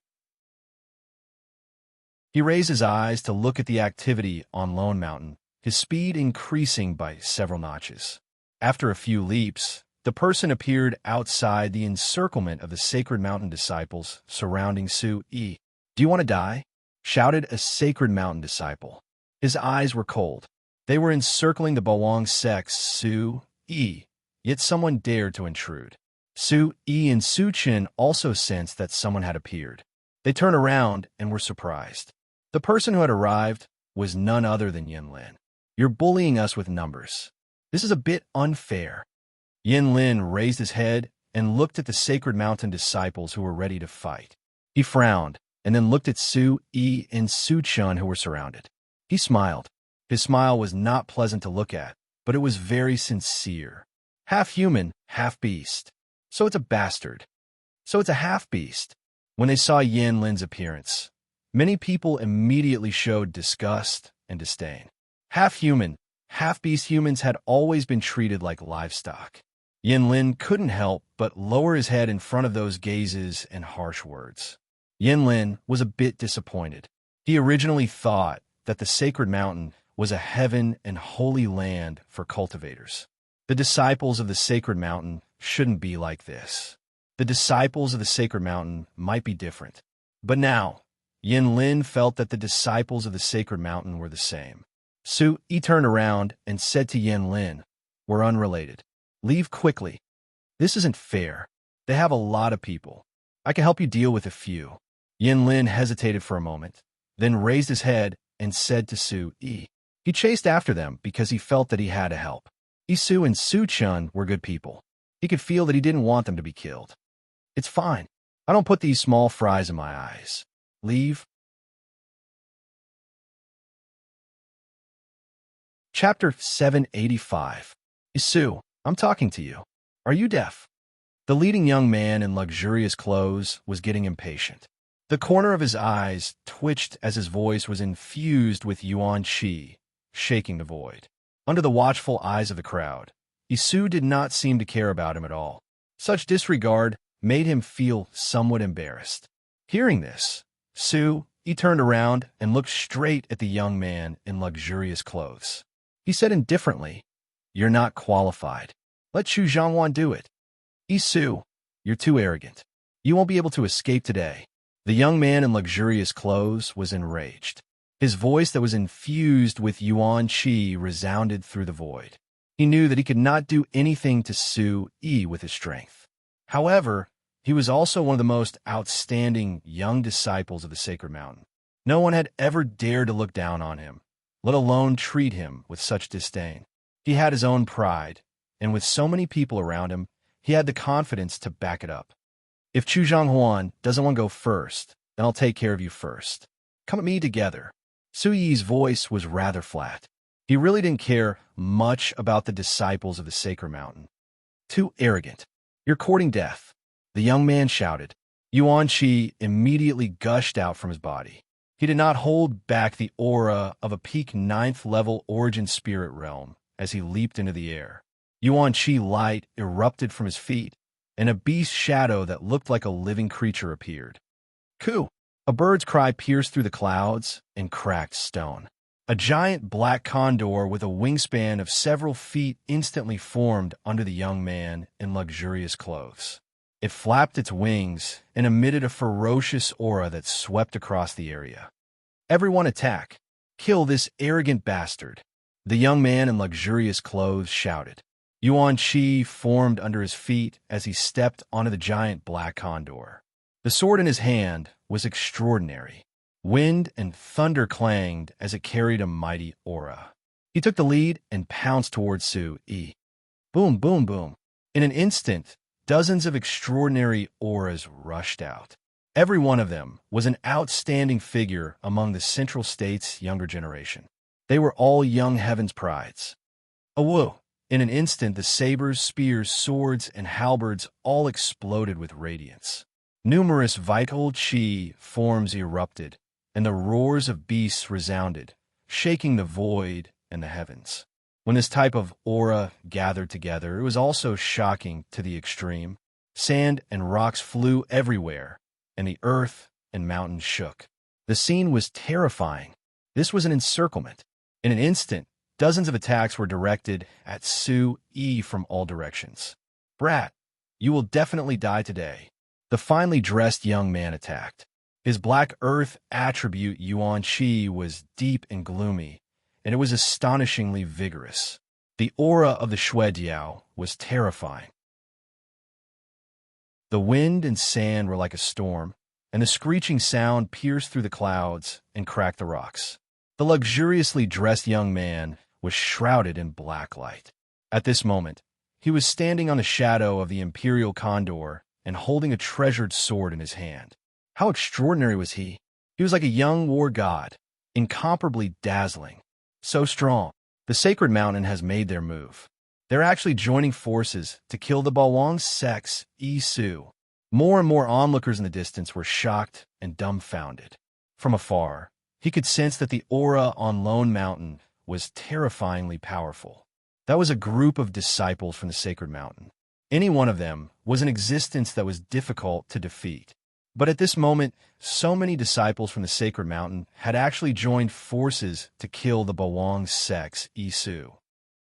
He raised his eyes to look at the activity on Lone Mountain, his speed increasing by several notches. After a few leaps, the person appeared outside the encirclement of the sacred mountain disciples surrounding Su-i. "Do you want to die?" shouted a sacred mountain disciple. His eyes were cold. They were encircling the Bawang sect's Su-i, yet someone dared to intrude. Su-i and Su-chin also sensed that someone had appeared. They turned around and were surprised. The person who had arrived was none other than Yin-lin. "You're bullying us with numbers. This is a bit unfair." Yin-lin raised his head and looked at the sacred mountain disciples who were ready to fight. He frowned and then looked at Su-i and Su-chun who were surrounded. He smiled. His smile was not pleasant to look at, but it was very sincere. Half human, half beast. So it's a bastard. So it's a half-beast. When they saw Yin-lin's appearance, many people immediately showed disgust and disdain. Half-human, half-beast humans had always been treated like livestock. Yin-lin couldn't help but lower his head in front of those gazes and harsh words. Yin-lin was a bit disappointed. He originally thought that the sacred mountain was a heaven and holy land for cultivators. The disciples of the sacred mountain shouldn't be like this. The disciples of the sacred mountain might be different. But now, Yin-lin felt that the disciples of the sacred mountain were the same. Su-i turned around and said to Yin-lin, "We're unrelated. Leave quickly. This isn't fair. They have a lot of people. I can help you deal with a few." Yin-lin hesitated for a moment, then raised his head and said to Su-i. He chased after them because he felt that he had to help. Isu and Su-chun were good people. He could feel that he didn't want them to be killed. "It's fine. I don't put these small fries in my eyes. Leave." Chapter 785. Isu, I'm talking to you. Are you deaf? The leading young man in luxurious clothes was getting impatient. The corner of his eyes twitched as his voice was infused with yuan qi, shaking the void. Under the watchful eyes of the crowd, Isu did not seem to care about him at all. Such disregard made him feel somewhat embarrassed. Hearing this, Su-i turned around and looked straight at the young man in luxurious clothes. He said indifferently, "You're not qualified. Let Chu Zhangwan do it." "Isu, you're too arrogant. You won't be able to escape today." The young man in luxurious clothes was enraged. His voice that was infused with yuan qi resounded through the void. He knew that he could not do anything to Su-i with his strength. However, he was also one of the most outstanding young disciples of the sacred mountain. No one had ever dared to look down on him, let alone treat him with such disdain. He had his own pride, and with so many people around him, he had the confidence to back it up. "If Chu Zhanghuan doesn't want to go first, then I'll take care of you first. Come at me together." Su-yi's voice was rather flat. He really didn't care much about the disciples of the sacred mountain. "Too arrogant. You're courting death," the young man shouted. Yuan qi immediately gushed out from his body. He did not hold back the aura of a peak 9th-level origin spirit realm as he leaped into the air. Yuan qi light erupted from his feet, and a beast shadow that looked like a living creature appeared. "Coo!" A bird's cry pierced through the clouds and cracked stone. A giant black condor with a wingspan of several feet instantly formed under the young man in luxurious clothes. It flapped its wings and emitted a ferocious aura that swept across the area. "Everyone attack! Kill this arrogant bastard!" The young man in luxurious clothes shouted. Yuan Qi formed under his feet as he stepped onto the giant black condor. The sword in his hand was extraordinary. Wind and thunder clanged as it carried a mighty aura. He took the lead and pounced towards Su-yi. Boom, boom, boom. In an instant, dozens of extraordinary auras rushed out. Every one of them was an outstanding figure among the Central State's younger generation. They were all young heaven's prides. Awoo! In an instant, the sabers, spears, swords, and halberds all exploded with radiance. Numerous vital chi forms erupted, and the roars of beasts resounded, shaking the void and the heavens. When this type of aura gathered together, it was also shocking to the extreme. Sand and rocks flew everywhere, and the earth and mountains shook. The scene was terrifying. This was an encirclement. In an instant, dozens of attacks were directed at Su-yi from all directions. Brat, you will definitely die today. The finely dressed young man attacked. His black earth attribute Yuan Qi was deep and gloomy, and it was astonishingly vigorous. The aura of the Shuediao was terrifying. The wind and sand were like a storm, and the screeching sound pierced through the clouds and cracked the rocks. The luxuriously dressed young man was shrouded in black light. At this moment, he was standing on the shadow of the imperial condor and holding a treasured sword in his hand. How extraordinary was he? He was like a young war god, incomparably dazzling. So strong. The sacred mountain has made their move. They're actually joining forces to kill the Bawang sect's Isu. More and more onlookers in the distance were shocked and dumbfounded. From afar, he could sense that the aura on Lone Mountain was terrifyingly powerful. That was a group of disciples from the sacred mountain. Any one of them was an existence that was difficult to defeat. But at this moment, so many disciples from the sacred mountain had actually joined forces to kill the Bawang sect's Isu.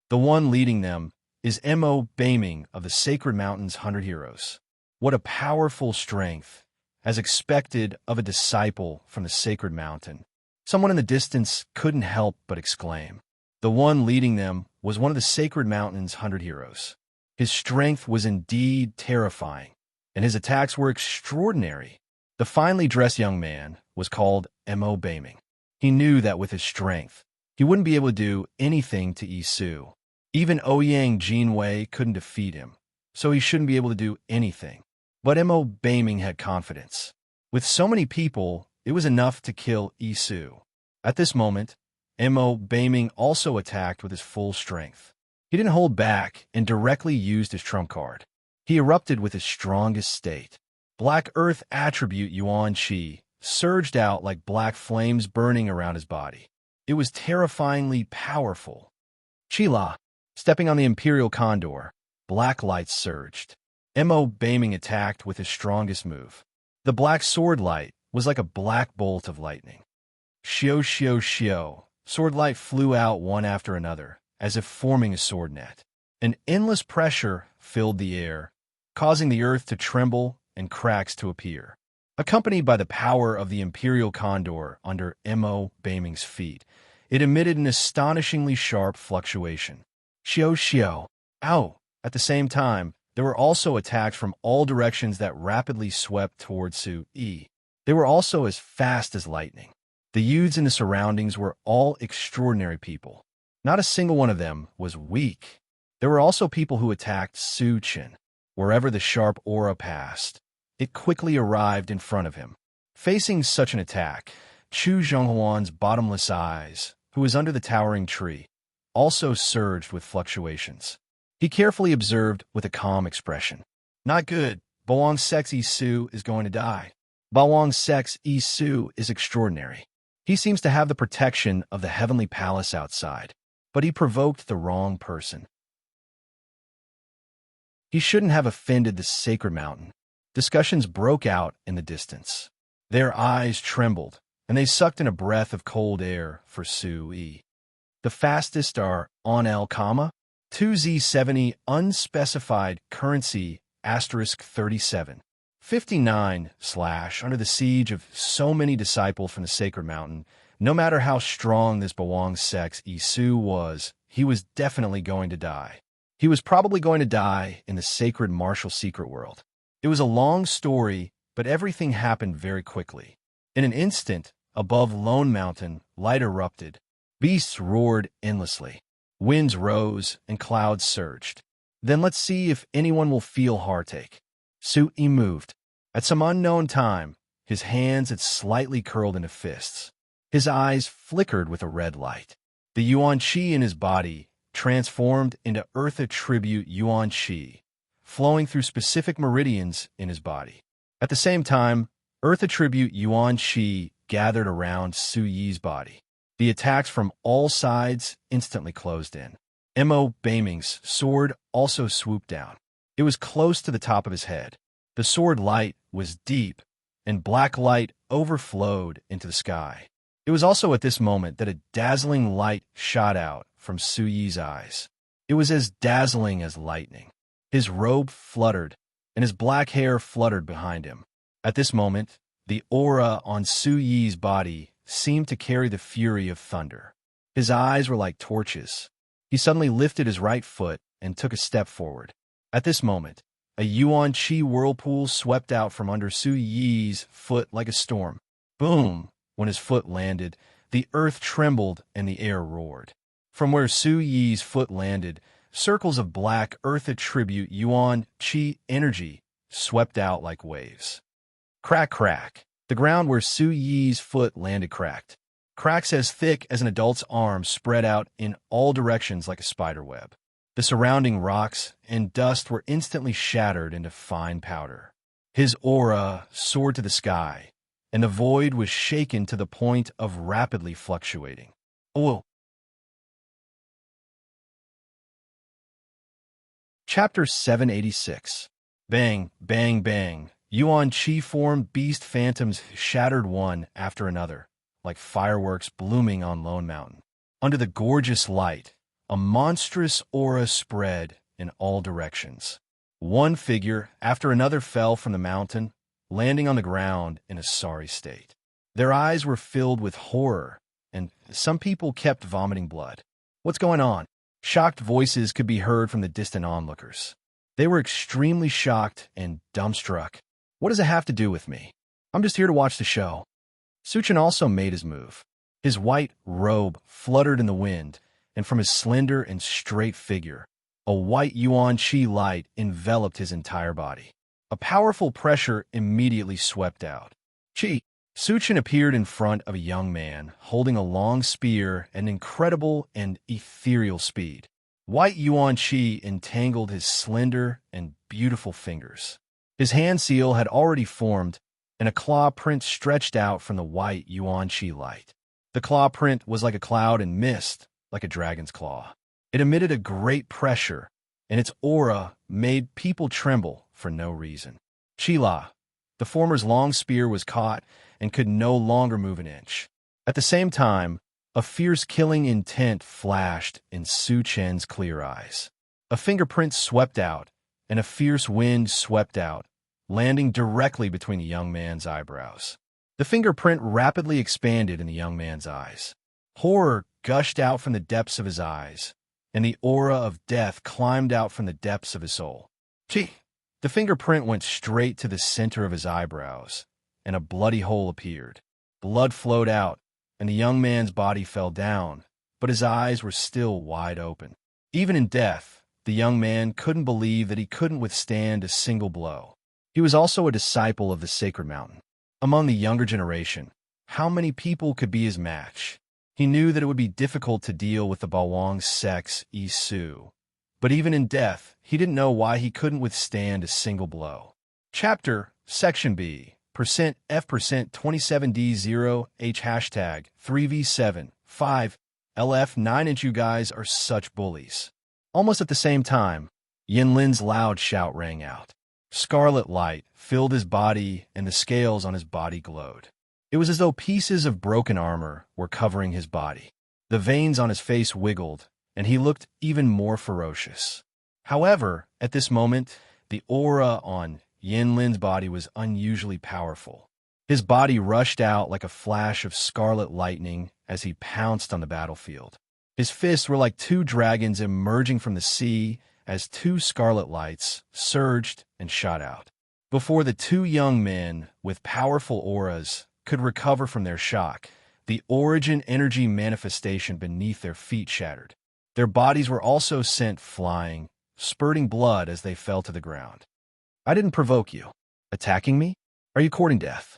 The one leading them is Mo Beiming of the Sacred Mountain's 100 Heroes. What a powerful strength, as expected of a disciple from the Sacred Mountain. Someone in the distance couldn't help but exclaim. The one leading them was one of the Sacred Mountain's 100 Heroes. His strength was indeed terrifying, and his attacks were extraordinary. The finely dressed young man was called Mo Beiming. He knew that with his strength, he wouldn't be able to do anything to Isu. Even Ouyang Jinwei couldn't defeat him, so he shouldn't be able to do anything. But Mo Beiming had confidence. With so many people, it was enough to kill Isu. At this moment, Mo Beiming also attacked with his full strength. He didn't hold back and directly used his trump card. He erupted with his strongest state. Black earth attribute Yuan Qi surged out like black flames burning around his body. It was terrifyingly powerful. Qila, stepping on the imperial condor, black lights surged. Mo Beiming attacked with his strongest move. The black sword light was like a black bolt of lightning. Xiao, xiao, xiao. Sword light flew out one after another, as if forming a sword net. An endless pressure filled the air, causing the earth to tremble and cracks to appear. Accompanied by the power of the imperial condor under Mo Beiming's feet, it emitted an astonishingly sharp fluctuation. Xiao, xiao. Ow! At the same time, there were also attacks from all directions that rapidly swept towards Su-yi. They were also as fast as lightning. The youths in the surroundings were all extraordinary people. Not a single one of them was weak. There were also people who attacked Su-chin. Wherever the sharp aura passed, it quickly arrived in front of him. Facing such an attack, Chu Zhonghuan's bottomless eyes, who was under the towering tree, also surged with fluctuations. He carefully observed with a calm expression. Not good. Bawang sect's Isu is going to die. Bawang sect's Isu is extraordinary. He seems to have the protection of the heavenly palace outside, but he provoked the wrong person. He shouldn't have offended the sacred mountain. Discussions broke out in the distance. Their eyes trembled, and they sucked in a breath of cold air for Su-yi. The fastest are on El Kama, 2Z70 unspecified currency *37. 59 / under the siege of so many disciples from the sacred mountain. No matter how strong this Bawang sect's Isu was, he was definitely going to die. He was probably going to die in the sacred martial secret world. It was a long story, but everything happened very quickly. In an instant, above Lone Mountain, light erupted. Beasts roared endlessly. Winds rose and clouds surged. Then let's see if anyone will feel heartache. Suit-E moved. At some unknown time, his hands had slightly curled into fists. His eyes flickered with a red light. The Yuan Qi in his body transformed into Earth Attribute Yuan Qi, flowing through specific meridians in his body. At the same time, Earth Attribute Yuan Qi gathered around Su Yi's body. The attacks from all sides instantly closed in. Mo Beiming's sword also swooped down. It was close to the top of his head. The sword light was deep, and black light overflowed into the sky. It was also at this moment that a dazzling light shot out from Su Yi's eyes. It was as dazzling as lightning. His robe fluttered, and his black hair fluttered behind him. At this moment, the aura on Su Yi's body seemed to carry the fury of thunder. His eyes were like torches. He suddenly lifted his right foot and took a step forward. At this moment, a Yuan Qi whirlpool swept out from under Su Yi's foot like a storm. Boom! When his foot landed, the earth trembled and the air roared. From where Su Yi's foot landed, circles of black Earth Attribute Yuan Qi energy swept out like waves. Crack, crack. The ground where Su Yi's foot landed cracked. Cracks as thick as an adult's arm spread out in all directions like a spider web. The surrounding rocks and dust were instantly shattered into fine powder. His aura soared to the sky, and the void was shaken to the point of rapidly fluctuating. Oh. Chapter 786. Bang, bang, bang. Yuan Qi formed beast phantoms shattered one after another, like fireworks blooming on Lone Mountain. Under the gorgeous light, a monstrous aura spread in all directions. One figure after another fell from the mountain, landing on the ground in a sorry state. Their eyes were filled with horror, and some people kept vomiting blood. What's going on? Shocked voices could be heard from the distant onlookers. They were extremely shocked and dumbstruck. What does it have to do with me? I'm just here to watch the show. Suchin also made his move. His white robe fluttered in the wind, and from his slender and straight figure, a white Yuan Qi light enveloped his entire body. A powerful pressure immediately swept out. Qi. Suchin appeared in front of a young man, holding a long spear at an incredible and ethereal speed. White Yuan Qi entangled his slender and beautiful fingers. His hand seal had already formed, and a claw print stretched out from the white Yuan Qi light. The claw print was like a cloud and mist, like a dragon's claw. It emitted a great pressure, and its aura made people tremble for no reason. Qila, the former's long spear, was caught and could no longer move an inch. At the same time, a fierce killing intent flashed in Su Chen's clear eyes. A fingerprint swept out, and a fierce wind swept out, landing directly between the young man's eyebrows. The fingerprint rapidly expanded in the young man's eyes. Horror gushed out from the depths of his eyes, and the aura of death climbed out from the depths of his soul. Gee! The fingerprint went straight to the center of his eyebrows, and a bloody hole appeared. Blood flowed out, and the young man's body fell down, but his eyes were still wide open. Even in death, the young man couldn't believe that he couldn't withstand a single blow. He was also a disciple of the Sacred Mountain. Among the younger generation, how many people could be his match? He knew that it would be difficult to deal with the Bawang sex Isu, but even in death, he didn't know why he couldn't withstand a single blow. Chapter, Section B, %F%27D0H hashtag 3V7, 5, LF 9-inch. You guys are such bullies. Almost at the same time, Yinlin's loud shout rang out. Scarlet light filled his body, and the scales on his body glowed. It was as though pieces of broken armor were covering his body. The veins on his face wiggled, and he looked even more ferocious. However, at this moment, the aura on Yinlin's body was unusually powerful. His body rushed out like a flash of scarlet lightning as he pounced on the battlefield. His fists were like two dragons emerging from the sea as two scarlet lights surged and shot out. Before the two young men with powerful auras could recover from their shock, the origin energy manifestation beneath their feet shattered. Their bodies were also sent flying, spurting blood as they fell to the ground. I didn't provoke you. Attacking me? Are you courting death?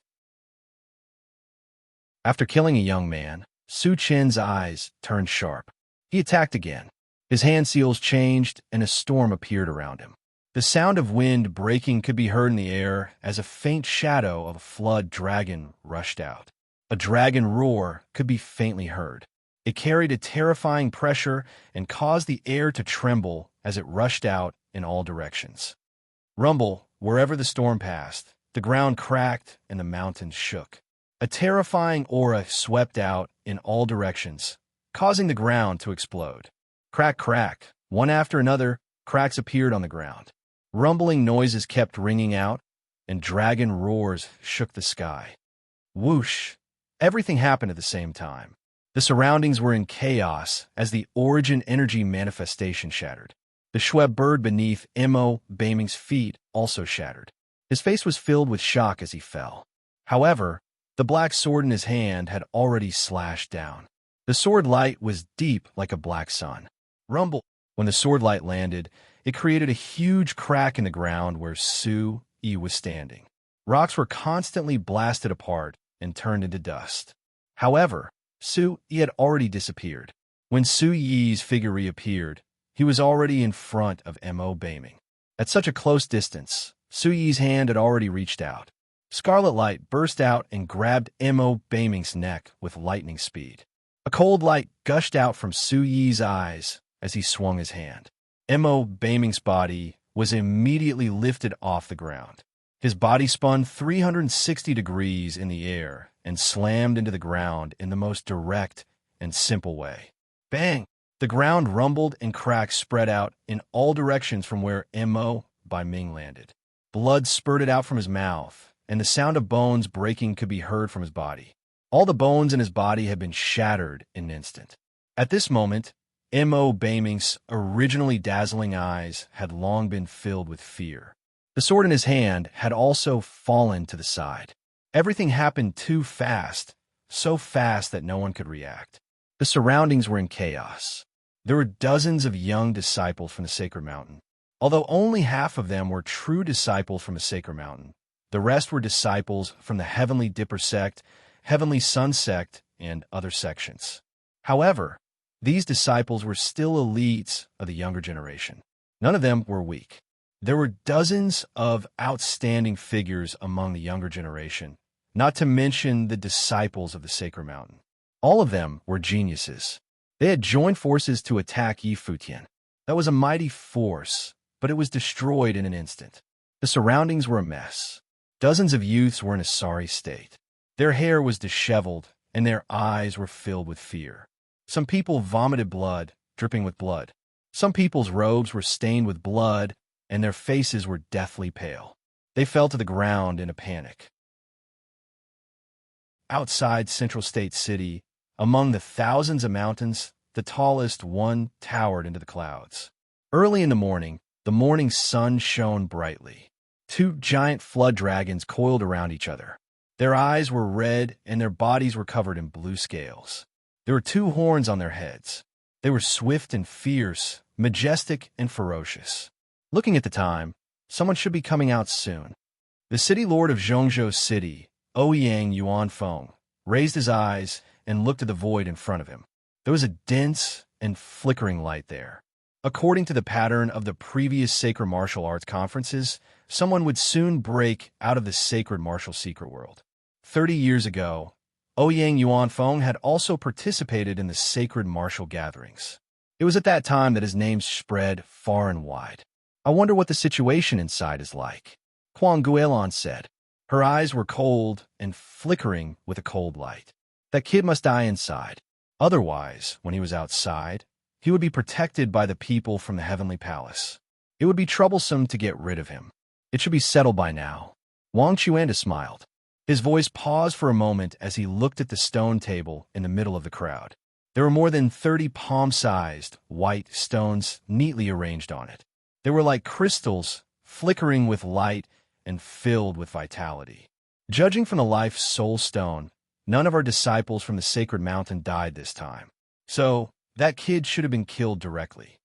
After killing a young man, Su Chen's eyes turned sharp. He attacked again. His hand seals changed, and a storm appeared around him. The sound of wind breaking could be heard in the air as a faint shadow of a flood dragon rushed out. A dragon roar could be faintly heard. It carried a terrifying pressure and caused the air to tremble as it rushed out in all directions. Rumble, wherever the storm passed, the ground cracked and the mountains shook. A terrifying aura swept out in all directions, causing the ground to explode. Crack, crack. One after another, cracks appeared on the ground. Rumbling noises kept ringing out, and dragon roars shook the sky. Whoosh! Everything happened at the same time. The surroundings were in chaos as the origin energy manifestation shattered. The Schweb bird beneath Mo Baming's feet also shattered. His face was filled with shock as he fell. However, the black sword in his hand had already slashed down. The sword light was deep like a black sun. Rumble! When the sword light landed, it created a huge crack in the ground where Su Yi was standing. Rocks were constantly blasted apart and turned into dust. However, Su Yi had already disappeared. When Su Yi's figure reappeared, he was already in front of Mo Baming. At such a close distance, Su Yi's hand had already reached out. Scarlet light burst out and grabbed Mo Baming's neck with lightning speed. A cold light gushed out from Su Yi's eyes as he swung his hand. Mo Baming's body was immediately lifted off the ground. His body spun 360 degrees in the air and slammed into the ground in the most direct and simple way. Bang! The ground rumbled and cracks spread out in all directions from where Mo Baming landed. Blood spurted out from his mouth, and the sound of bones breaking could be heard from his body. All the bones in his body had been shattered in an instant. At this moment, Mo Baming's originally dazzling eyes had long been filled with fear. The sword in his hand had also fallen to the side. Everything happened too fast, so fast that no one could react. The surroundings were in chaos. There were dozens of young disciples from the Sacred Mountain. Although only half of them were true disciples from the Sacred Mountain, the rest were disciples from the Heavenly Dipper sect, Heavenly Sun sect, and other sections. However, these disciples were still elites of the younger generation. None of them were weak. There were dozens of outstanding figures among the younger generation, not to mention the disciples of the Sacred Mountain. All of them were geniuses. They had joined forces to attack Yi Futian. That was a mighty force, but it was destroyed in an instant. The surroundings were a mess. Dozens of youths were in a sorry state. Their hair was disheveled, and their eyes were filled with fear. Some people vomited blood, dripping with blood. Some people's robes were stained with blood, and their faces were deathly pale. They fell to the ground in a panic. Outside Central State City, among the thousands of mountains, the tallest one towered into the clouds. Early in the morning sun shone brightly. Two giant flood dragons coiled around each other. Their eyes were red, and their bodies were covered in blue scales. There were two horns on their heads. They were swift and fierce, majestic and ferocious. Looking at the time, someone should be coming out soon. The city lord of Zhongzhou City, Ouyang Yuanfeng, raised his eyes and looked at the void in front of him. There was a dense and flickering light there. According to the pattern of the previous sacred martial arts conferences, someone would soon break out of the sacred martial secret world. 30 years ago, Ouyang Yuanfeng had also participated in the sacred martial gatherings. It was at that time that his name spread far and wide. I wonder what the situation inside is like, Huang Guilin said. Her eyes were cold and flickering with a cold light. That kid must die inside. Otherwise, when he was outside, he would be protected by the people from the Heavenly Palace. It would be troublesome to get rid of him. It should be settled by now. Wang Chuanda smiled. His voice paused for a moment as he looked at the stone table in the middle of the crowd. There were more than 30 palm-sized, white stones neatly arranged on it. They were like crystals, flickering with light and filled with vitality. Judging from the life soul stone, none of our disciples from the sacred mountain died this time. So, that kid should have been killed directly.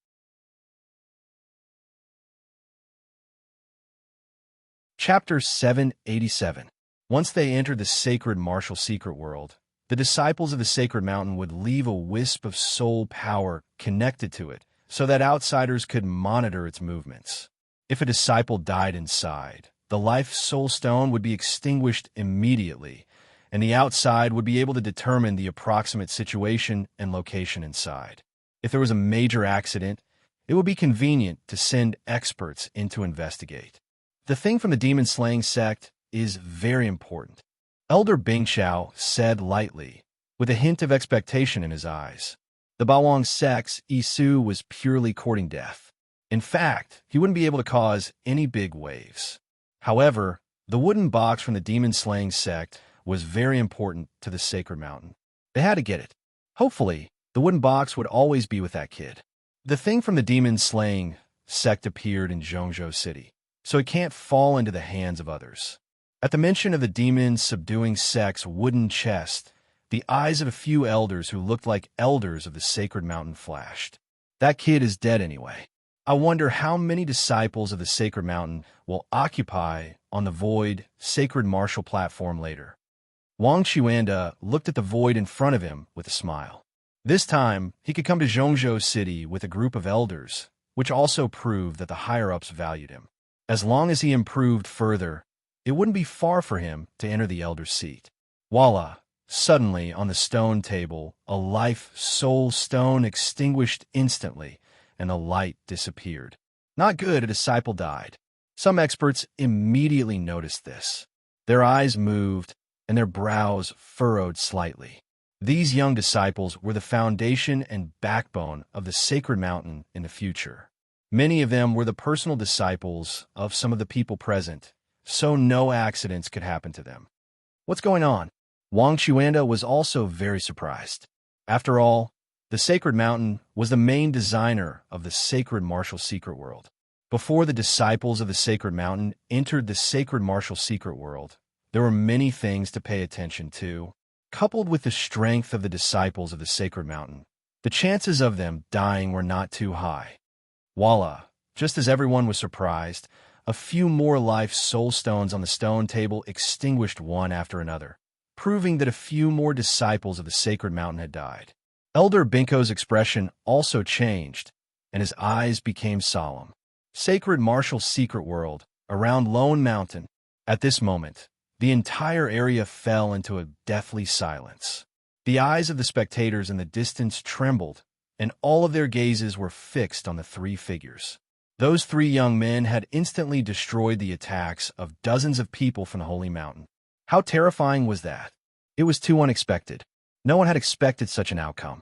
Chapter 787. Once they entered the sacred martial secret world, the disciples of the sacred mountain would leave a wisp of soul power connected to it so that outsiders could monitor its movements. If a disciple died inside, the life soul stone would be extinguished immediately, and the outside would be able to determine the approximate situation and location inside. If there was a major accident, it would be convenient to send experts in to investigate. The thing from the demon-slaying sect is very important. Elder Bing Xiao said lightly, with a hint of expectation in his eyes. The Bawang sect's Isu was purely courting death. In fact, he wouldn't be able to cause any big waves. However, the wooden box from the demon-slaying sect was very important to the sacred mountain. They had to get it. Hopefully, the wooden box would always be with that kid. The thing from the demon-slaying sect appeared in Zhongzhou City, so it can't fall into the hands of others. At the mention of the demon-subduing sect's wooden chest, the eyes of a few elders who looked like elders of the sacred mountain flashed. That kid is dead anyway. I wonder how many disciples of the sacred mountain will occupy on the void sacred martial platform later. Wang Xuanda looked at the void in front of him with a smile. This time, he could come to Zhongzhou City with a group of elders, which also proved that the higher-ups valued him. As long as he improved further, it wouldn't be far for him to enter the elder's seat. Voila! Suddenly, on the stone table, a life soul stone extinguished instantly, and the light disappeared. Not good, a disciple died. Some experts immediately noticed this. Their eyes moved, and their brows furrowed slightly. These young disciples were the foundation and backbone of the sacred mountain in the future. Many of them were the personal disciples of some of the people present, so no accidents could happen to them. What's going on? Wang Xuanda was also very surprised. After all, the sacred mountain was the main designer of the sacred martial secret world. Before the disciples of the sacred mountain entered the sacred martial secret world, there were many things to pay attention to. Coupled with the strength of the disciples of the sacred mountain, the chances of them dying were not too high. Voila! Just as everyone was surprised, a few more life soul stones on the stone table extinguished one after another, proving that a few more disciples of the sacred mountain had died. Elder Binko's expression also changed, and his eyes became solemn. Sacred martial secret world, around Lone Mountain. At this moment, the entire area fell into a deathly silence. The eyes of the spectators in the distance trembled, and all of their gazes were fixed on the three figures. Those three young men had instantly destroyed the attacks of dozens of people from the Holy Mountain. How terrifying was that? It was too unexpected. No one had expected such an outcome.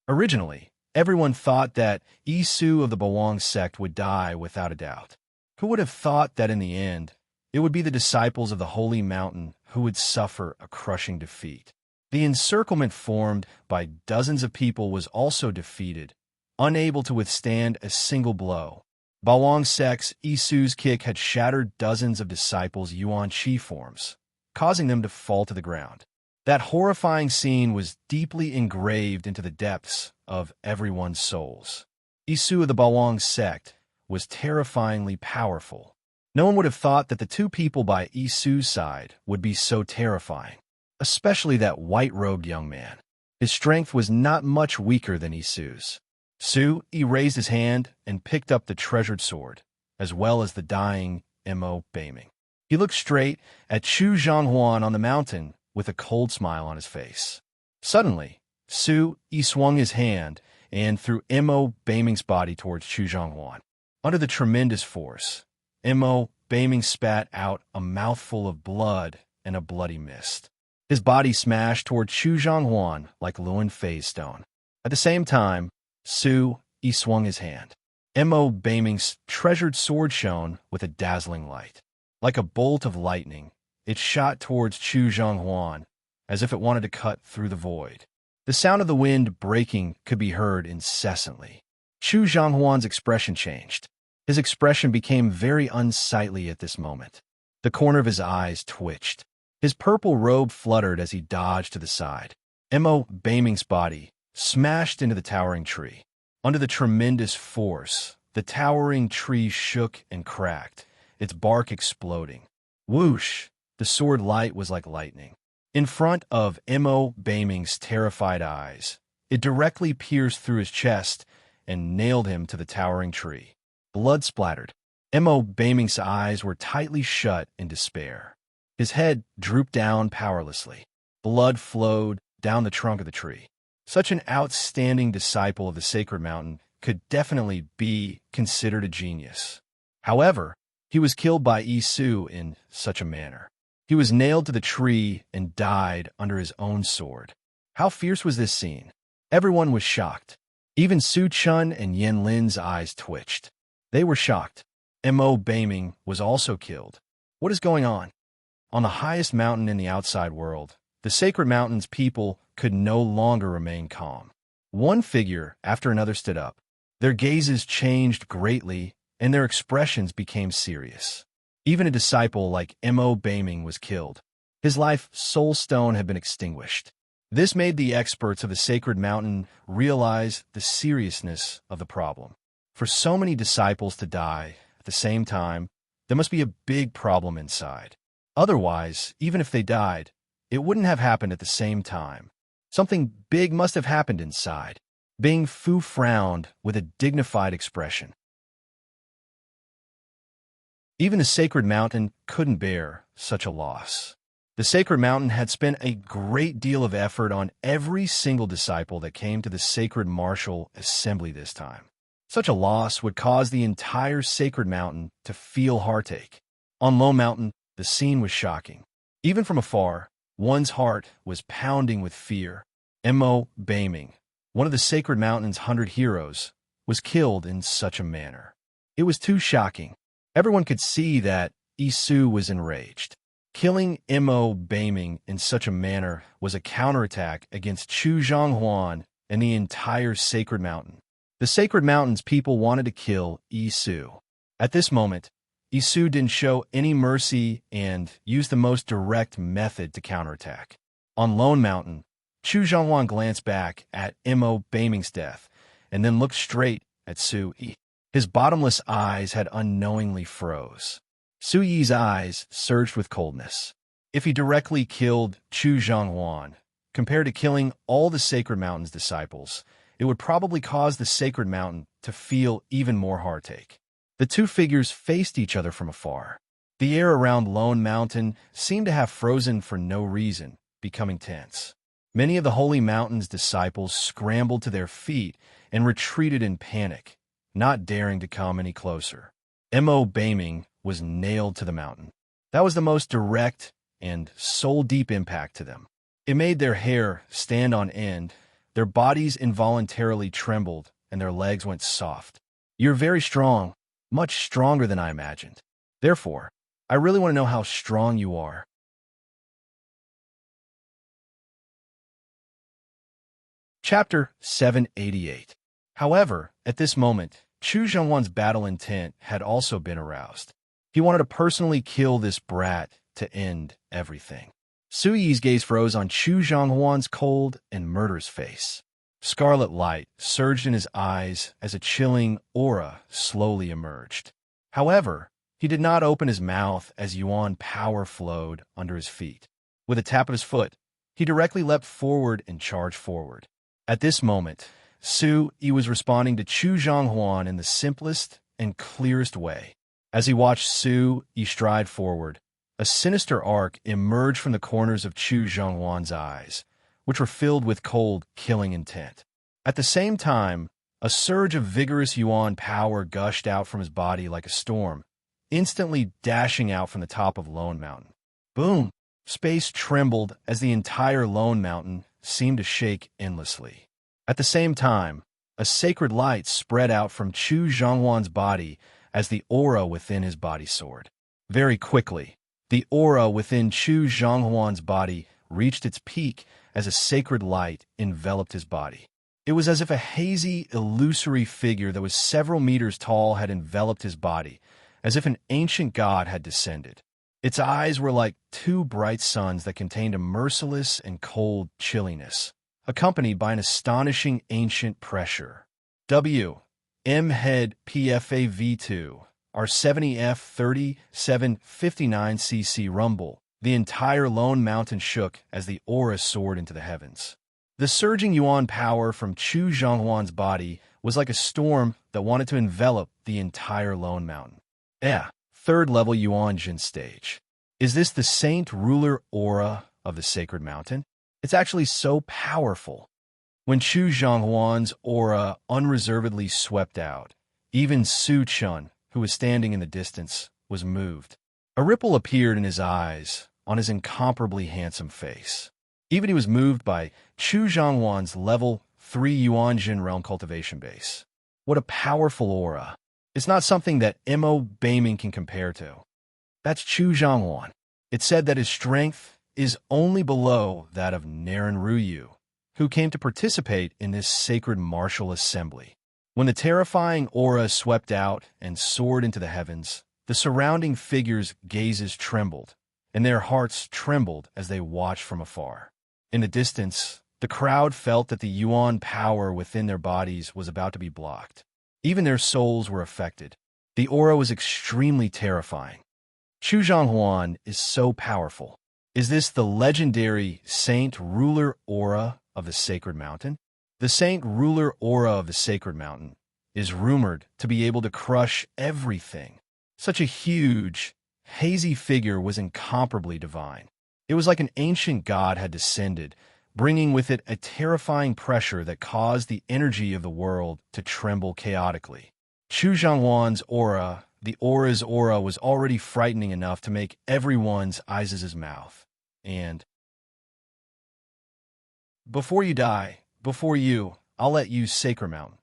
Originally, everyone thought that Isu of the Bawang sect would die without a doubt. Who would have thought that in the end, it would be the disciples of the Holy Mountain who would suffer a crushing defeat? The encirclement formed by dozens of people was also defeated, unable to withstand a single blow. Bawang sect's Isu's kick had shattered dozens of disciples' Yuan Qi forms, causing them to fall to the ground. That horrifying scene was deeply engraved into the depths of everyone's souls. Isu of the Bawang sect was terrifyingly powerful. No one would have thought that the two people by Isu's side would be so terrifying, especially that white-robed young man. His strength was not much weaker than Isu's. He raised his hand and picked up the treasured sword, as well as the dying Mo Beiming. He looked straight at Chu Zhanghuan on the mountain with a cold smile on his face. Suddenly, He swung his hand and threw Mo Beiming's body towards Chu Zhanghuan. Under the tremendous force, Mo Beiming spat out a mouthful of blood and a bloody mist. His body smashed toward Chu Zhanghuan like Luan Fei's stone. At the same time, He swung his hand. Mo Beiming's treasured sword shone with a dazzling light. Like a bolt of lightning, it shot towards Chu Zhanghuan, as if it wanted to cut through the void. The sound of the wind breaking could be heard incessantly. Chu Zhanghuan's expression changed. His expression became very unsightly at this moment. The corner of his eyes twitched. His purple robe fluttered as he dodged to the side. Mo Beiming's body smashed into the towering tree. Under the tremendous force, the towering tree shook and cracked, its bark exploding. Whoosh! The sword light was like lightning. In front of Mo Beiming's terrified eyes, it directly pierced through his chest and nailed him to the towering tree. Blood splattered. Mo Beiming's eyes were tightly shut in despair. His head drooped down powerlessly. Blood flowed down the trunk of the tree. Such an outstanding disciple of the sacred mountain could definitely be considered a genius. However, he was killed by Yi Su in such a manner. He was nailed to the tree and died under his own sword. How fierce was this scene? Everyone was shocked. Even Su Chun and Yen Lin's eyes twitched. They were shocked. Mo Beiming was also killed. What is going on? On the highest mountain in the outside world, the sacred mountain's people could no longer remain calm. One figure after another stood up. Their gazes changed greatly, and their expressions became serious. Even a disciple like Mo Beiming was killed. His life soul stone had been extinguished. This made the experts of the sacred mountain realize the seriousness of the problem. For so many disciples to die at the same time, there must be a big problem inside. Otherwise, even if they died, it wouldn't have happened at the same time. Something big must have happened inside. Bing Fu frowned with a dignified expression. Even the sacred mountain couldn't bear such a loss. The sacred mountain had spent a great deal of effort on every single disciple that came to the sacred martial assembly this time. Such a loss would cause the entire sacred mountain to feel heartache. On Lone Mountain, the scene was shocking. Even from afar, one's heart was pounding with fear. Mo Beiming, one of the sacred mountain's 100 heroes, was killed in such a manner. It was too shocking. Everyone could see that Yi Su was enraged. Killing Mo Beiming in such a manner was a counterattack against Chu Zhanghuan and the entire sacred mountain. The sacred mountain's people wanted to kill Yi Su. At this moment, Yi Su didn't show any mercy and used the most direct method to counterattack. On Lone Mountain, Chu Zhanghuan glanced back at Mo Beiming's death and then looked straight at Su Yi. His bottomless eyes had unknowingly froze. Su Yi's eyes surged with coldness. If he directly killed Chu Zhanghuan, compared to killing all the sacred mountain's disciples, it would probably cause the sacred mountain to feel even more heartache. The two figures faced each other from afar. The air around Lone Mountain seemed to have frozen for no reason, becoming tense. Many of the Holy Mountain's disciples scrambled to their feet and retreated in panic, not daring to come any closer. Mo Beiming was nailed to the mountain. That was the most direct and soul-deep impact to them. It made their hair stand on end, their bodies involuntarily trembled, and their legs went soft. You're very strong, much stronger than I imagined. Therefore, I really want to know how strong you are. Chapter 788. However, at this moment, Chu Zhanghuan's battle intent had also been aroused. He wanted to personally kill this brat to end everything. Su Yi's gaze froze on Chu Zhanghuan's cold and murderous face. Scarlet light surged in his eyes as a chilling aura slowly emerged. However, he did not open his mouth as Yuan power flowed under his feet. With a tap of his foot, he directly leapt forward and charged forward. At this moment, Su Yi was responding to Chu Zhanghuan in the simplest and clearest way. As he watched Su Yi stride forward, a sinister arc emerged from the corners of Chu Zhanghuan's eyes, which were filled with cold, killing intent. At the same time, a surge of vigorous Yuan power gushed out from his body like a storm, instantly dashing out from the top of Lone Mountain. Boom! Space trembled as the entire Lone Mountain seemed to shake endlessly. At the same time, a sacred light spread out from Chu Zhanghuan's body as the aura within his body soared. Very quickly, the aura within Chu Zhanghuan's body reached its peak as a sacred light enveloped his body. It was as if a hazy, illusory figure that was several meters tall had enveloped his body, as if an ancient god had descended. Its eyes were like two bright suns that contained a merciless and cold chilliness, accompanied by an astonishing ancient pressure. M head PFA V2, R70F 3759cc rumble. The entire lone mountain shook as the aura soared into the heavens. The surging yuan power from Chu Zhonghuan's body was like a storm that wanted to envelop the entire lone mountain. Third level Yuan Jin stage. Is this the saint ruler aura of the sacred mountain? It's actually so powerful. When Chu Zhonghuan's aura unreservedly swept out, even Su Chun, who was standing in the distance, was moved. A ripple appeared in his eyes, on his incomparably handsome face. Even he was moved by Chu Zhonghuan's level 3 Yuan Jin realm cultivation base. What a powerful aura. It's not something that Mo Beiming can compare to. That's Chu Zhonghuan. It said that his strength is only below that of Naren Ruyu, who came to participate in this sacred martial assembly. When the terrifying aura swept out and soared into the heavens, the surrounding figures' gazes trembled, and their hearts trembled as they watched from afar. In the distance, the crowd felt that the Yuan power within their bodies was about to be blocked. Even their souls were affected. The aura was extremely terrifying. Chu Zhonghuan is so powerful. Is this the legendary Saint Ruler Aura of the Sacred Mountain? The Saint Ruler Aura of the Sacred Mountain is rumored to be able to crush everything. Such a huge, hazy figure was incomparably divine. It was like an ancient god had descended, bringing with it a terrifying pressure that caused the energy of the world to tremble chaotically. Chu Zhonghuan's aura, the aura's aura, was already frightening enough to make everyone's eyes' mouth. And before you die, I'll let you Sacred Mountain.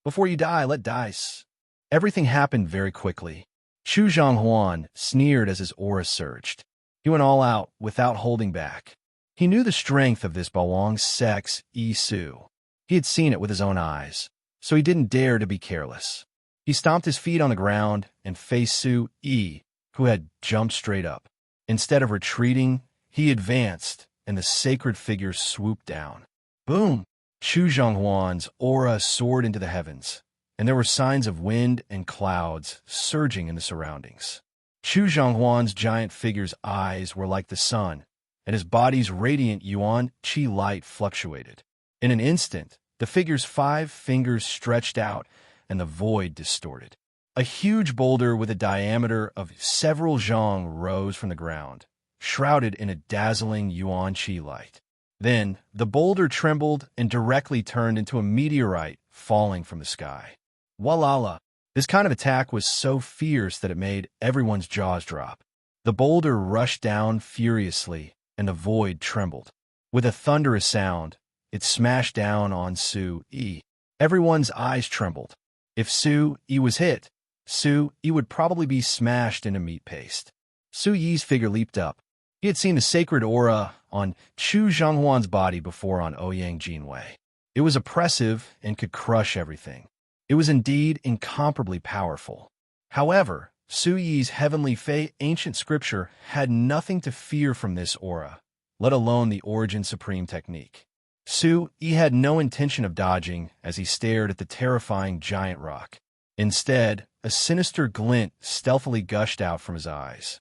Before you die, let dice. Everything happened very quickly. Chu Zhonghuan sneered as his aura surged. He went all out without holding back. He knew the strength of this Bawang sex Su. He had seen it with his own eyes, so he didn't dare to be careless. He stomped his feet on the ground and faced Su Yi, who had jumped straight up. Instead of retreating, he advanced, and the sacred figure swooped down. Boom! Chu Zhonghuan's aura soared into the heavens, and there were signs of wind and clouds surging in the surroundings. Chu Zhonghuan's giant figure's eyes were like the sun, and his body's radiant yuan qi light fluctuated. In an instant, the figure's 5 fingers stretched out, and the void distorted. A huge boulder with a diameter of several zhong rose from the ground, shrouded in a dazzling yuan qi light. Then, the boulder trembled and directly turned into a meteorite falling from the sky. Walala! This kind of attack was so fierce that it made everyone's jaws drop. The boulder rushed down furiously, and the void trembled. With a thunderous sound, it smashed down on Su Yi. Everyone's eyes trembled. If Su Yi was hit, Su Yi would probably be smashed into meat paste. Su Yi's figure leaped up. He had seen the sacred aura on Chu Zhonghuan's body before on Ouyang Jinwei. It was oppressive and could crush everything. It was indeed incomparably powerful. However, Su Yi's heavenly ancient scripture had nothing to fear from this aura, let alone the Origin Supreme technique. Su Yi had no intention of dodging as he stared at the terrifying giant rock. Instead, a sinister glint stealthily gushed out from his eyes.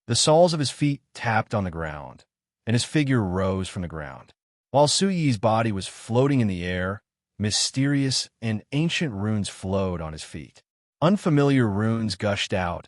The soles of his feet tapped on the ground, and his figure rose from the ground. While Su Yi's body was floating in the air, mysterious and ancient runes flowed on his feet. Unfamiliar runes gushed out,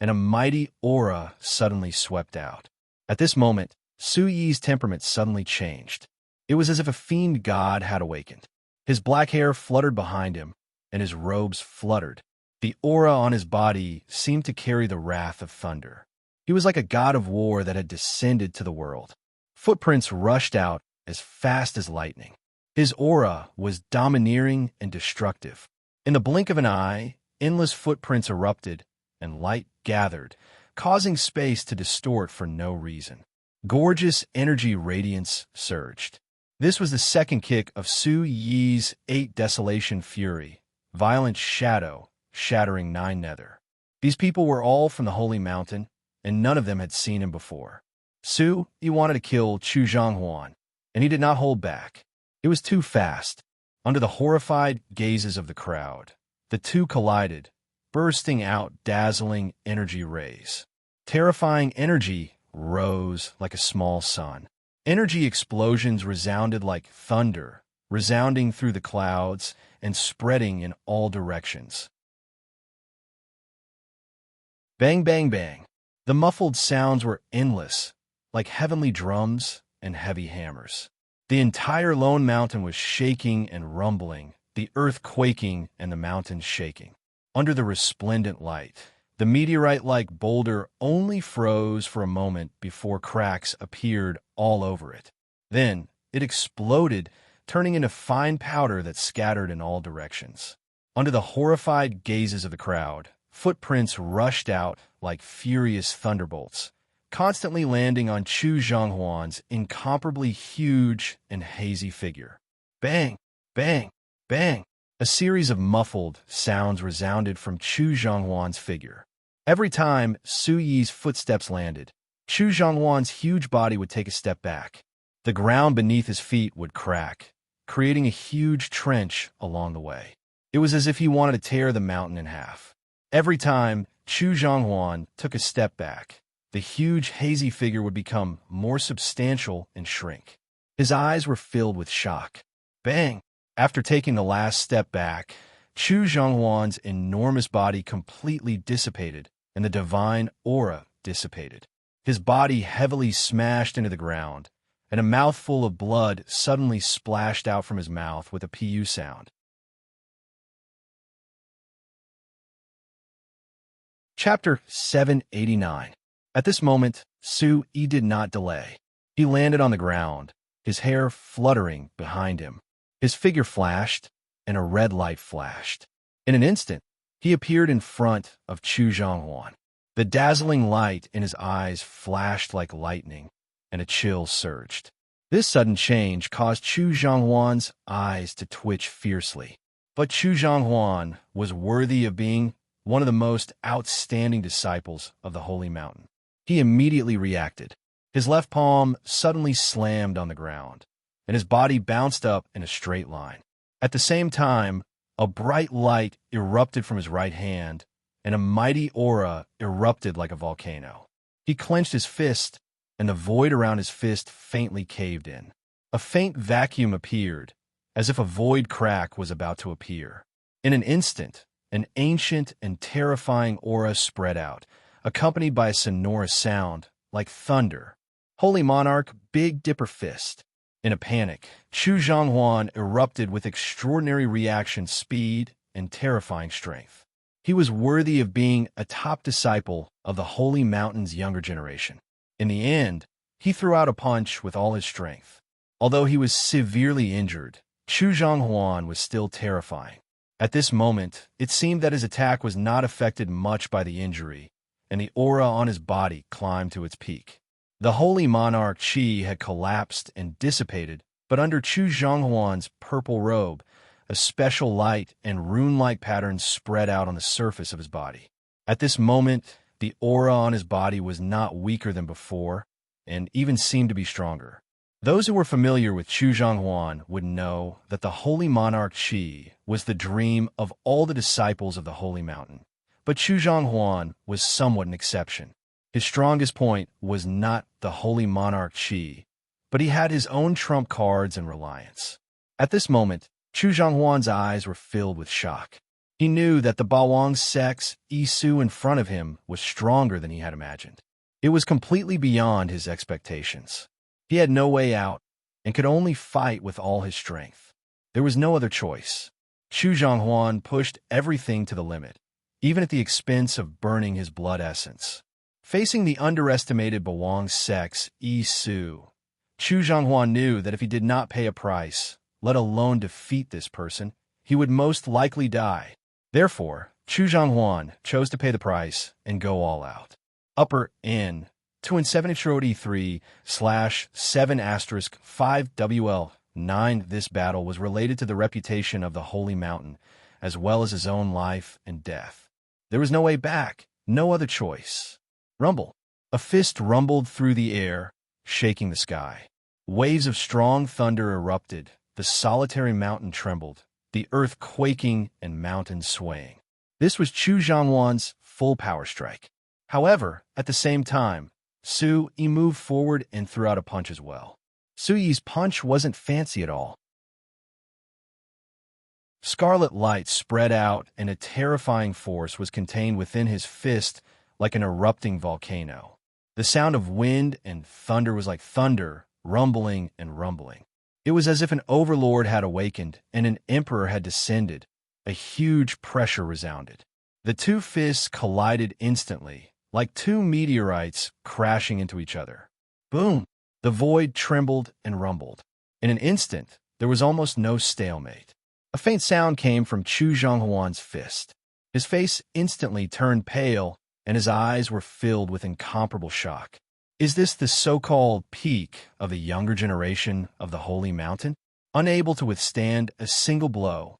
and a mighty aura suddenly swept out. At this moment, Su Yi's temperament suddenly changed. It was as if a fiend god had awakened. His black hair fluttered behind him, and his robes fluttered. The aura on his body seemed to carry the wrath of thunder. He was like a god of war that had descended to the world. Footprints rushed out as fast as lightning. His aura was domineering and destructive. In the blink of an eye, endless footprints erupted, and light gathered, causing space to distort for no reason. Gorgeous energy radiance surged. This was the second kick of Su Yi's 8 Desolation Fury, Violent Shadow, shattering 9 Nether. These people were all from the Holy Mountain, and none of them had seen him before. Su Yi wanted to kill Chu Zhanghuan, and he did not hold back. It was too fast. Under the horrified gazes of the crowd, the two collided, bursting out dazzling energy rays. Terrifying energy rose like a small sun. Energy explosions resounded like thunder, resounding through the clouds and spreading in all directions. Bang, bang, bang. The muffled sounds were endless, like heavenly drums and heavy hammers. The entire lone mountain was shaking and rumbling, the earth quaking and the mountains shaking. Under the resplendent light, the meteorite-like boulder only froze for a moment before cracks appeared all over it. Then it exploded, turning into fine powder that scattered in all directions. Under the horrified gazes of the crowd, footprints rushed out like furious thunderbolts, constantly landing on Chu Zhanghuan's incomparably huge and hazy figure. Bang, bang, bang. A series of muffled sounds resounded from Chu Zhanghuan's figure. Every time Su Yi's footsteps landed, Chu Zhanghuan's huge body would take a step back. The ground beneath his feet would crack, creating a huge trench along the way. It was as if he wanted to tear the mountain in half. Every time Chu Zhanghuan took a step back, the huge hazy figure would become more substantial and shrink. His eyes were filled with shock. Bang! After taking the last step back, Chu Zhanghuan's enormous body completely dissipated, and the divine aura dissipated. His body heavily smashed into the ground, and a mouthful of blood suddenly splashed out from his mouth with a pu sound. Chapter 789. At this moment, Su Yi did not delay. He landed on the ground, his hair fluttering behind him. His figure flashed, and a red light flashed. In an instant, he appeared in front of Chu Zhanghuan. The dazzling light in his eyes flashed like lightning, and a chill surged. This sudden change caused Chu Zhanghuan's eyes to twitch fiercely. But Chu Zhanghuan was worthy of being one of the most outstanding disciples of the Holy Mountain. He immediately reacted. His left palm suddenly slammed on the ground, and his body bounced up in a straight line. At the same time, a bright light erupted from his right hand, and a mighty aura erupted like a volcano. He clenched his fist, and the void around his fist faintly caved in. A faint vacuum appeared, as if a void crack was about to appear. In an instant, an ancient and terrifying aura spread out, accompanied by a sonorous sound, like thunder. Holy Monarch, Big Dipper Fist. In a panic, Chu Zhanghuan erupted with extraordinary reaction speed and terrifying strength. He was worthy of being a top disciple of the Holy Mountain's younger generation. In the end, he threw out a punch with all his strength. Although he was severely injured, Chu Zhanghuan was still terrifying. At this moment, it seemed that his attack was not affected much by the injury, and the aura on his body climbed to its peak. The Holy Monarch Qi had collapsed and dissipated, but under Chu Zhanghuan's purple robe, a special light and rune-like patterns spread out on the surface of his body. At this moment, the aura on his body was not weaker than before, and even seemed to be stronger. Those who were familiar with Chu Zhanghuan would know that the Holy Monarch Qi was the dream of all the disciples of the Holy Mountain. But Chu Zhanghuan was somewhat an exception. His strongest point was not the Holy Monarch Qi, but he had his own trump cards and reliance. At this moment, Chu Zhanghuan's eyes were filled with shock. He knew that the Bawang Sect's Isu in front of him was stronger than he had imagined. It was completely beyond his expectations. He had no way out and could only fight with all his strength. There was no other choice. Chu Zhanghuan pushed everything to the limit, even at the expense of burning his blood essence. Facing the underestimated Bawang Sect's Isu, Chu Zhanghuan knew that if he did not pay a price, let alone defeat this person, he would most likely die. Therefore, Chu Zhanghuan chose to pay the price and go all out. Upper N 2 and 7 E3/7*5 WL 9. This battle was related to the reputation of the Holy Mountain, as well as his own life and death. There was no way back, no other choice. Rumble. A fist rumbled through the air, shaking the sky. Waves of strong thunder erupted, the solitary mountain trembled, the earth quaking and mountains swaying. This was Chu Zhanghuan's full power strike. However, at the same time, Su Yi moved forward and threw out a punch as well. Su Yi's punch wasn't fancy at all. Scarlet light spread out, and a terrifying force was contained within his fist like an erupting volcano. The sound of wind and thunder was like thunder, rumbling and rumbling. It was as if an overlord had awakened and an emperor had descended. A huge pressure resounded. The two fists collided instantly, like two meteorites crashing into each other. Boom! The void trembled and rumbled. In an instant, there was almost no stalemate. A faint sound came from Chu Zhanghuan's fist. His face instantly turned pale, and his eyes were filled with incomparable shock. Is this the so-called peak of the younger generation of the Holy Mountain? Unable to withstand a single blow,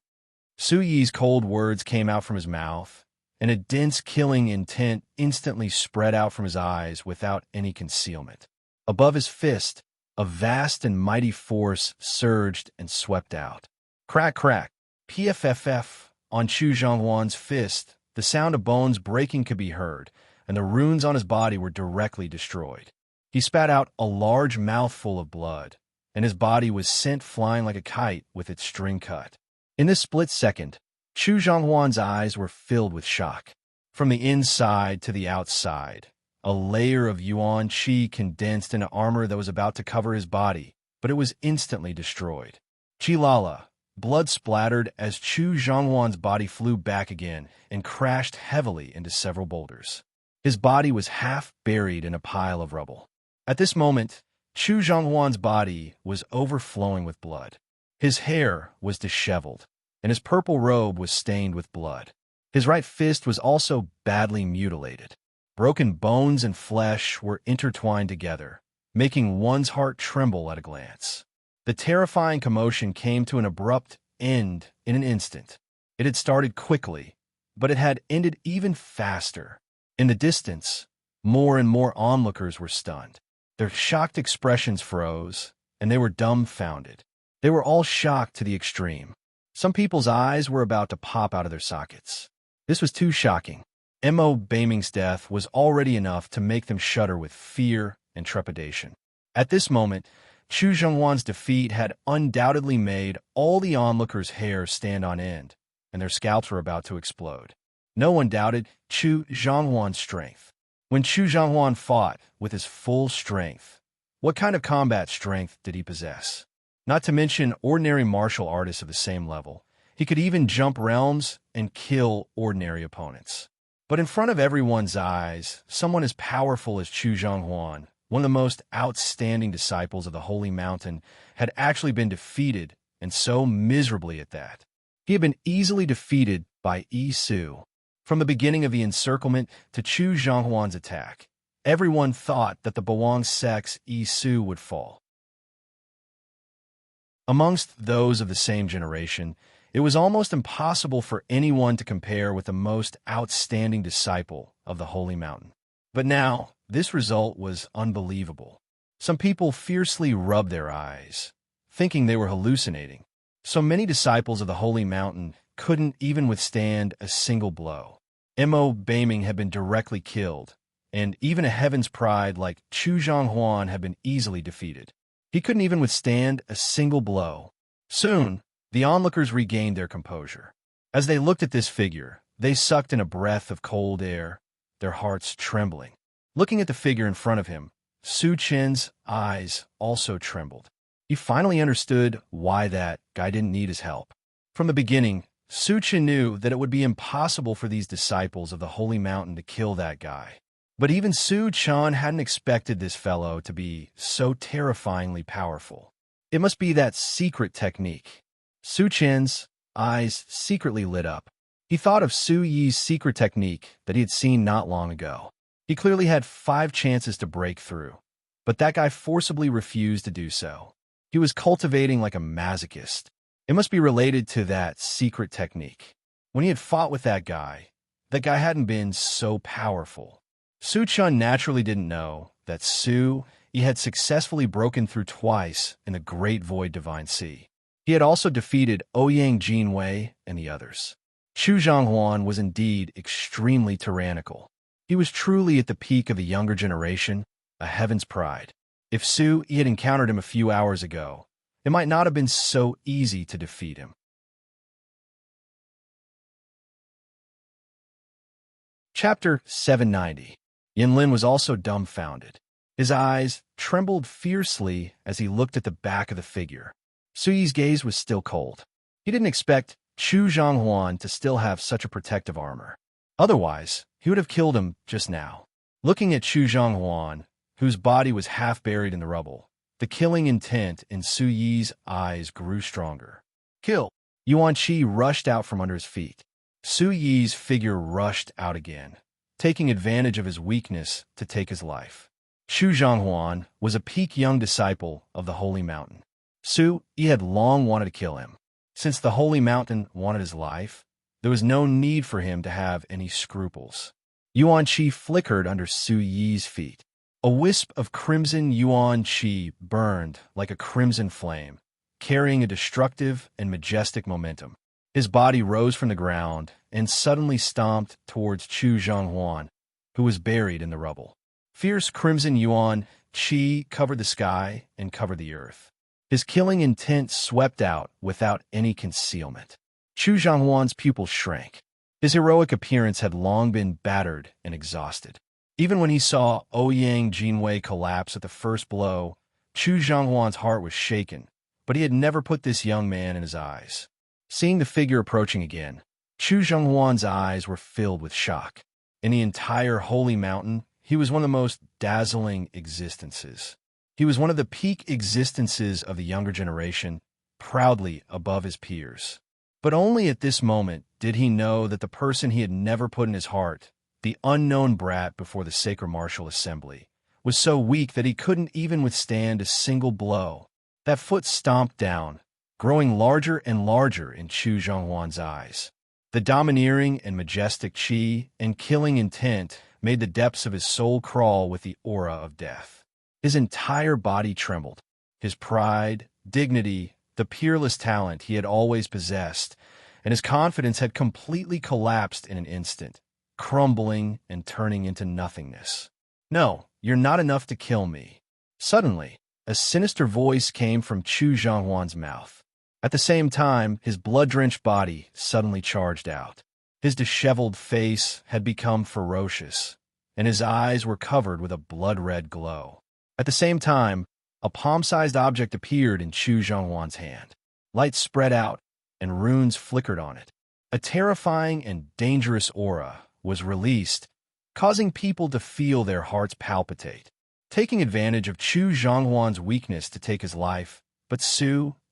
Su Yi's cold words came out from his mouth, and a dense killing intent instantly spread out from his eyes without any concealment. Above his fist, a vast and mighty force surged and swept out. Crack, crack, pfff, on Chu Zhanghuan's fist, the sound of bones breaking could be heard, and the runes on his body were directly destroyed. He spat out a large mouthful of blood, and his body was sent flying like a kite with its string cut. In this split second, Chu Zhanghuan's eyes were filled with shock. From the inside to the outside, a layer of yuan qi condensed into armor that was about to cover his body, but it was instantly destroyed. Qilala, blood splattered as Chu Zhanghuan's body flew back again and crashed heavily into several boulders. His body was half buried in a pile of rubble. At this moment, Chu Zhanghuan's body was overflowing with blood. His hair was disheveled, and his purple robe was stained with blood. His right fist was also badly mutilated. Broken bones and flesh were intertwined together, making one's heart tremble at a glance. The terrifying commotion came to an abrupt end in an instant. It had started quickly, but it had ended even faster. In the distance, more and more onlookers were stunned. Their shocked expressions froze, and they were dumbfounded. They were all shocked to the extreme. Some people's eyes were about to pop out of their sockets. This was too shocking. Mo Baiming's death was already enough to make them shudder with fear and trepidation. At this moment, Chu Zhanghuan's defeat had undoubtedly made all the onlookers' hair stand on end, and their scalps were about to explode. No one doubted Chu Zhanghuan's strength. When Chu Zhanghuan fought with his full strength, what kind of combat strength did he possess? Not to mention ordinary martial artists of the same level. He could even jump realms and kill ordinary opponents. But in front of everyone's eyes, someone as powerful as Chu Zhanghuan, one of the most outstanding disciples of the Holy Mountain, had actually been defeated, and so miserably at that. He had been easily defeated by Yi Su. From the beginning of the encirclement to Chu Zhanghuan's attack, everyone thought that the Bawang sect's Yi Su would fall. Amongst those of the same generation, it was almost impossible for anyone to compare with the most outstanding disciple of the Holy Mountain. But now, this result was unbelievable. Some people fiercely rubbed their eyes, thinking they were hallucinating. So many disciples of the Holy Mountain couldn't even withstand a single blow. Mo Baiming had been directly killed, and even a heaven's pride like Chu Zhanghuan had been easily defeated. He couldn't even withstand a single blow. Soon, the onlookers regained their composure. As they looked at this figure, they sucked in a breath of cold air, their hearts trembling. Looking at the figure in front of him, Su Chen's eyes also trembled. He finally understood why that guy didn't need his help. From the beginning, Su Chen knew that it would be impossible for these disciples of the Holy Mountain to kill that guy. But even Su Chen hadn't expected this fellow to be so terrifyingly powerful. It must be that secret technique. Su Chen's eyes secretly lit up. He thought of Su Yi's secret technique that he had seen not long ago. He clearly had 5 chances to break through, but that guy forcibly refused to do so. He was cultivating like a masochist. It must be related to that secret technique. When he had fought with that guy hadn't been so powerful. Su Chun naturally didn't know that He had successfully broken through twice in the Great Void Divine Sea. He had also defeated Ouyang Jinwei and the others. Chu Zhanghuan was indeed extremely tyrannical. He was truly at the peak of the younger generation, a heaven's pride. If He had encountered him a few hours ago, it might not have been so easy to defeat him. Chapter 790. Yin Lin was also dumbfounded. His eyes trembled fiercely as he looked at the back of the figure. Su Yi's gaze was still cold. He didn't expect Chu Zhanghuan to still have such a protective armor. Otherwise, he would have killed him just now. Looking at Chu Zhanghuan, whose body was half buried in the rubble, the killing intent in Su Yi's eyes grew stronger. Kill! Yuan Qi rushed out from under his feet. Su Yi's figure rushed out again, taking advantage of his weakness to take his life. Chu Zhanghuan was a peak young disciple of the Holy Mountain. Su Yi had long wanted to kill him. Since the Holy Mountain wanted his life, there was no need for him to have any scruples. Yuan Qi flickered under Su Yi's feet. A wisp of crimson Yuan Qi burned like a crimson flame, carrying a destructive and majestic momentum. His body rose from the ground and suddenly stomped towards Chu Zhanghuan, who was buried in the rubble. Fierce crimson Yuan Qi covered the sky and covered the earth. His killing intent swept out without any concealment. Chu Zhanghuan's pupils shrank. His heroic appearance had long been battered and exhausted. Even when he saw Ouyang Jinwei collapse at the first blow, Chu Zhanghuan's heart was shaken, but he had never put this young man in his eyes. Seeing the figure approaching again, Chu Zhanghuan's eyes were filled with shock. In the entire Holy Mountain, he was one of the most dazzling existences. He was one of the peak existences of the younger generation, proudly above his peers. But only at this moment did he know that the person he had never put in his heart, the unknown brat before the Sacred Martial Assembly, was so weak that he couldn't even withstand a single blow. That foot stomped down, growing larger and larger in Chu Zhanghuan's eyes. The domineering and majestic qi and killing intent made the depths of his soul crawl with the aura of death. His entire body trembled. His pride, dignity, the peerless talent he had always possessed, and his confidence had completely collapsed in an instant, crumbling and turning into nothingness. No, you're not enough to kill me. Suddenly, a sinister voice came from Chu Zhanghuan's mouth. At the same time, his blood-drenched body suddenly charged out. His disheveled face had become ferocious, and his eyes were covered with a blood-red glow. At the same time, a palm-sized object appeared in Chu Zhanghuan's hand. Light spread out, and runes flickered on it. A terrifying and dangerous aura was released, causing people to feel their hearts palpitate. Taking advantage of Chu Zhanghuan's weakness to take his life, but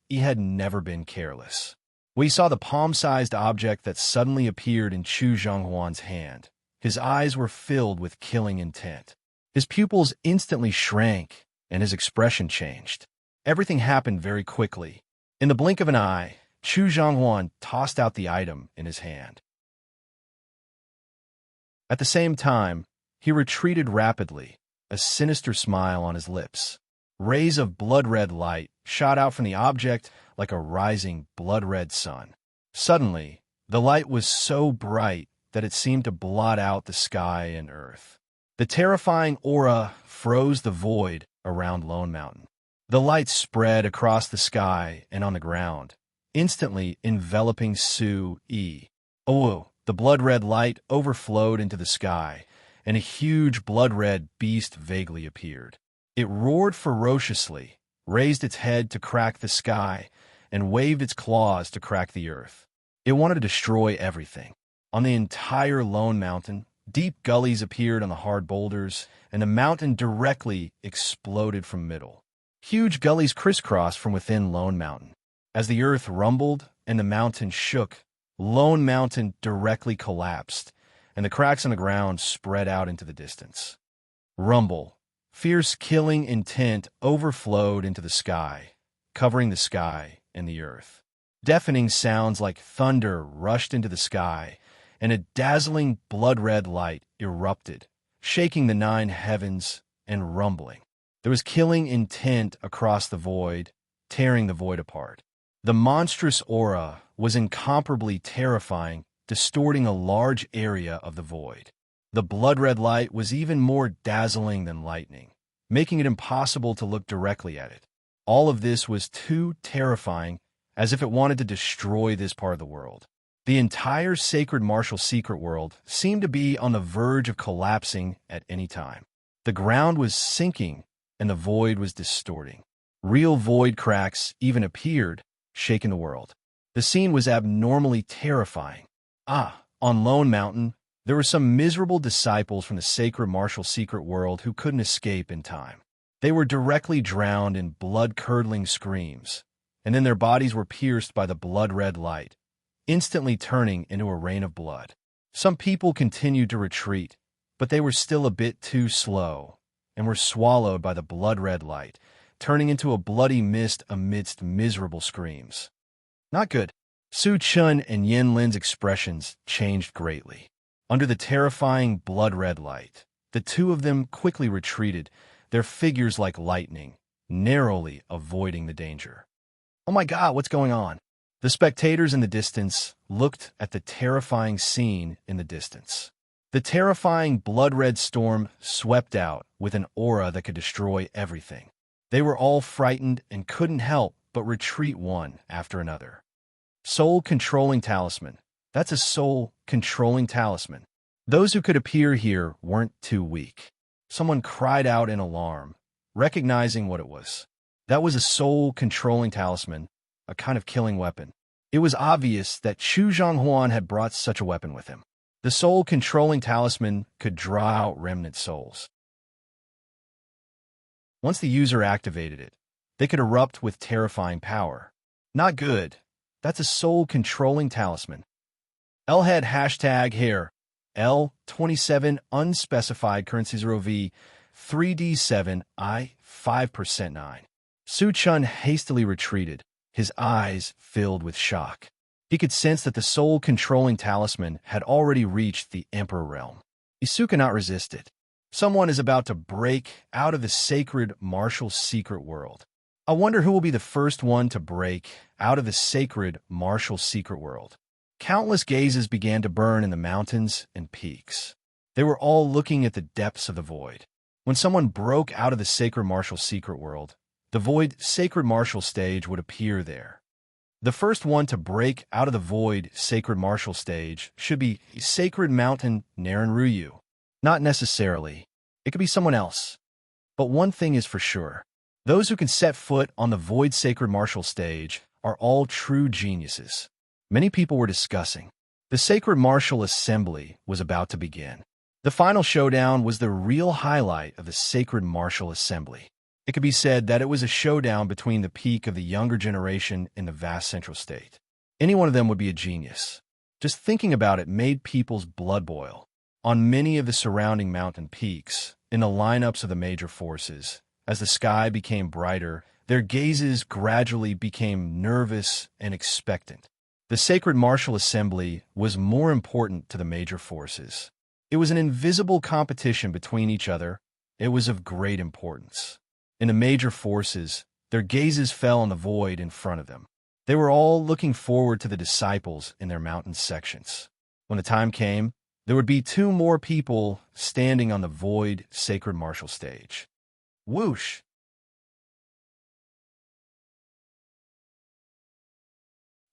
he had never been careless. We saw the palm-sized object that suddenly appeared in Chu Zhanghuan's hand. His eyes were filled with killing intent. His pupils instantly shrank, and his expression changed. Everything happened very quickly. In the blink of an eye, Chu Zhanghuan tossed out the item in his hand. At the same time, he retreated rapidly, a sinister smile on his lips. Rays of blood-red light shot out from the object like a rising blood-red sun. Suddenly, the light was so bright that it seemed to blot out the sky and earth. The terrifying aura froze the void around Lone Mountain. The light spread across the sky and on the ground, instantly enveloping Su Yi. Oh, the blood-red light overflowed into the sky, and a huge blood-red beast vaguely appeared. It roared ferociously, raised its head to crack the sky, and waved its claws to crack the earth. It wanted to destroy everything. On the entire Lone Mountain, deep gullies appeared on the hard boulders, and the mountain directly exploded from middle. Huge gullies crisscrossed from within Lone Mountain. As the earth rumbled and the mountain shook, Lone Mountain directly collapsed, and the cracks on the ground spread out into the distance. Rumble. Fierce killing intent overflowed into the sky, covering the sky and the earth. Deafening sounds like thunder rushed into the sky, and a dazzling blood-red light erupted, shaking the 9 heavens and rumbling. There was killing intent across the void, tearing the void apart. The monstrous aura was incomparably terrifying, distorting a large area of the void. The blood-red light was even more dazzling than lightning, making it impossible to look directly at it. All of this was too terrifying, as if it wanted to destroy this part of the world. The entire sacred martial secret world seemed to be on the verge of collapsing at any time. The ground was sinking, and the void was distorting. Real void cracks even appeared, shaking the world. The scene was abnormally terrifying. On Lone Mountain, there were some miserable disciples from the sacred martial secret world who couldn't escape in time. They were directly drowned in blood-curdling screams, and then their bodies were pierced by the blood-red light, instantly turning into a rain of blood. Some people continued to retreat, but they were still a bit too slow and were swallowed by the blood-red light, turning into a bloody mist amidst miserable screams. Not good. Su Chun and Yen Lin's expressions changed greatly. Under the terrifying blood-red light, the two of them quickly retreated, their figures like lightning, narrowly avoiding the danger. Oh my God, what's going on? The spectators in the distance looked at the terrifying scene in the distance. The terrifying blood-red storm swept out with an aura that could destroy everything. They were all frightened and couldn't help but retreat one after another. Soul-controlling talisman. That's a soul-controlling talisman. Those who could appear here weren't too weak. Someone cried out in alarm, recognizing what it was. That was a soul-controlling talisman, a kind of killing weapon. It was obvious that Chu Zhonghuan had brought such a weapon with him. The soul-controlling talisman could draw out remnant souls. Once the user activated it, they could erupt with terrifying power. Not good. That's a soul-controlling talisman. L-head hashtag here. L27 unspecified currency 0V 3D7 I 5% 9. Su Chun hastily retreated, his eyes filled with shock. He could sense that the soul-controlling talisman had already reached the Emperor realm. Isu cannot resist it. Someone is about to break out of the sacred martial secret world. I wonder who will be the first one to break out of the sacred martial secret world. Countless gazes began to burn in the mountains and peaks. They were all looking at the depths of the void. When someone broke out of the sacred martial secret world, the void sacred martial stage would appear there. The first one to break out of the void sacred martial stage should be Sacred Mountain Narenruyu. Not necessarily. It could be someone else. But one thing is for sure. Those who can set foot on the void sacred martial stage are all true geniuses. Many people were discussing. The sacred martial assembly was about to begin. The final showdown was the real highlight of the sacred martial assembly. It could be said that it was a showdown between the peak of the younger generation in the vast central state. Any one of them would be a genius. Just thinking about it made people's blood boil. On many of the surrounding mountain peaks, in the lineups of the major forces, as the sky became brighter, their gazes gradually became nervous and expectant. The sacred martial assembly was more important to the major forces. It was an invisible competition between each other. It was of great importance. In the major forces, their gazes fell on the void in front of them. They were all looking forward to the disciples in their mountain sections. When the time came, there would be 2 more people standing on the void sacred martial stage. Whoosh!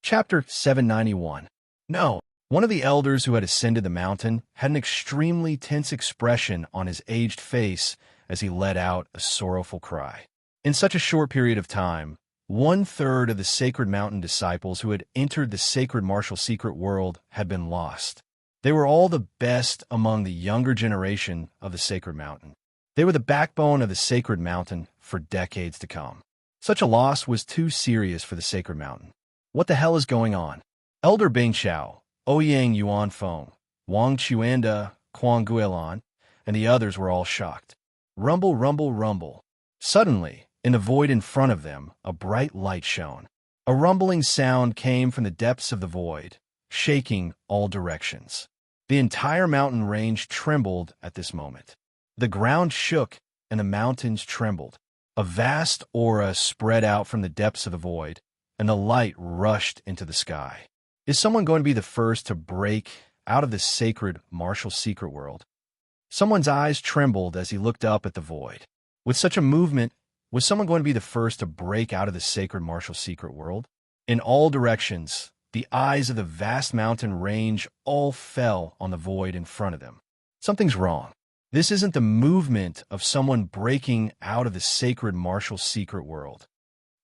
Chapter 791. No. One of the elders who had ascended the mountain had an extremely tense expression on his aged face as he let out a sorrowful cry. In such a short period of time, 1/3 of the sacred mountain disciples who had entered the sacred martial secret world had been lost. They were all the best among the younger generation of the sacred mountain. They were the backbone of the sacred mountain for decades to come. Such a loss was too serious for the sacred mountain. What the hell is going on? Elder Bing Chao, Ouyang Yuan Feng, Wang Chuanda, Quang Guilan, and the others were all shocked. Rumble, rumble, rumble. Suddenly, In the void in front of them, a bright light shone. A rumbling sound came from the depths of the void, shaking all directions. The entire mountain range trembled at this moment. The ground shook and the mountains trembled. A vast aura spread out from the depths of the void, and the light rushed into the sky. Is someone going to be the first to break out of this sacred martial secret world? Someone's eyes trembled as he looked up at the void. With such a movement, was someone going to be the first to break out of the sacred martial secret world? In all directions, the eyes of the vast mountain range all fell on the void in front of them. Something's wrong. This isn't the movement of someone breaking out of the sacred martial secret world.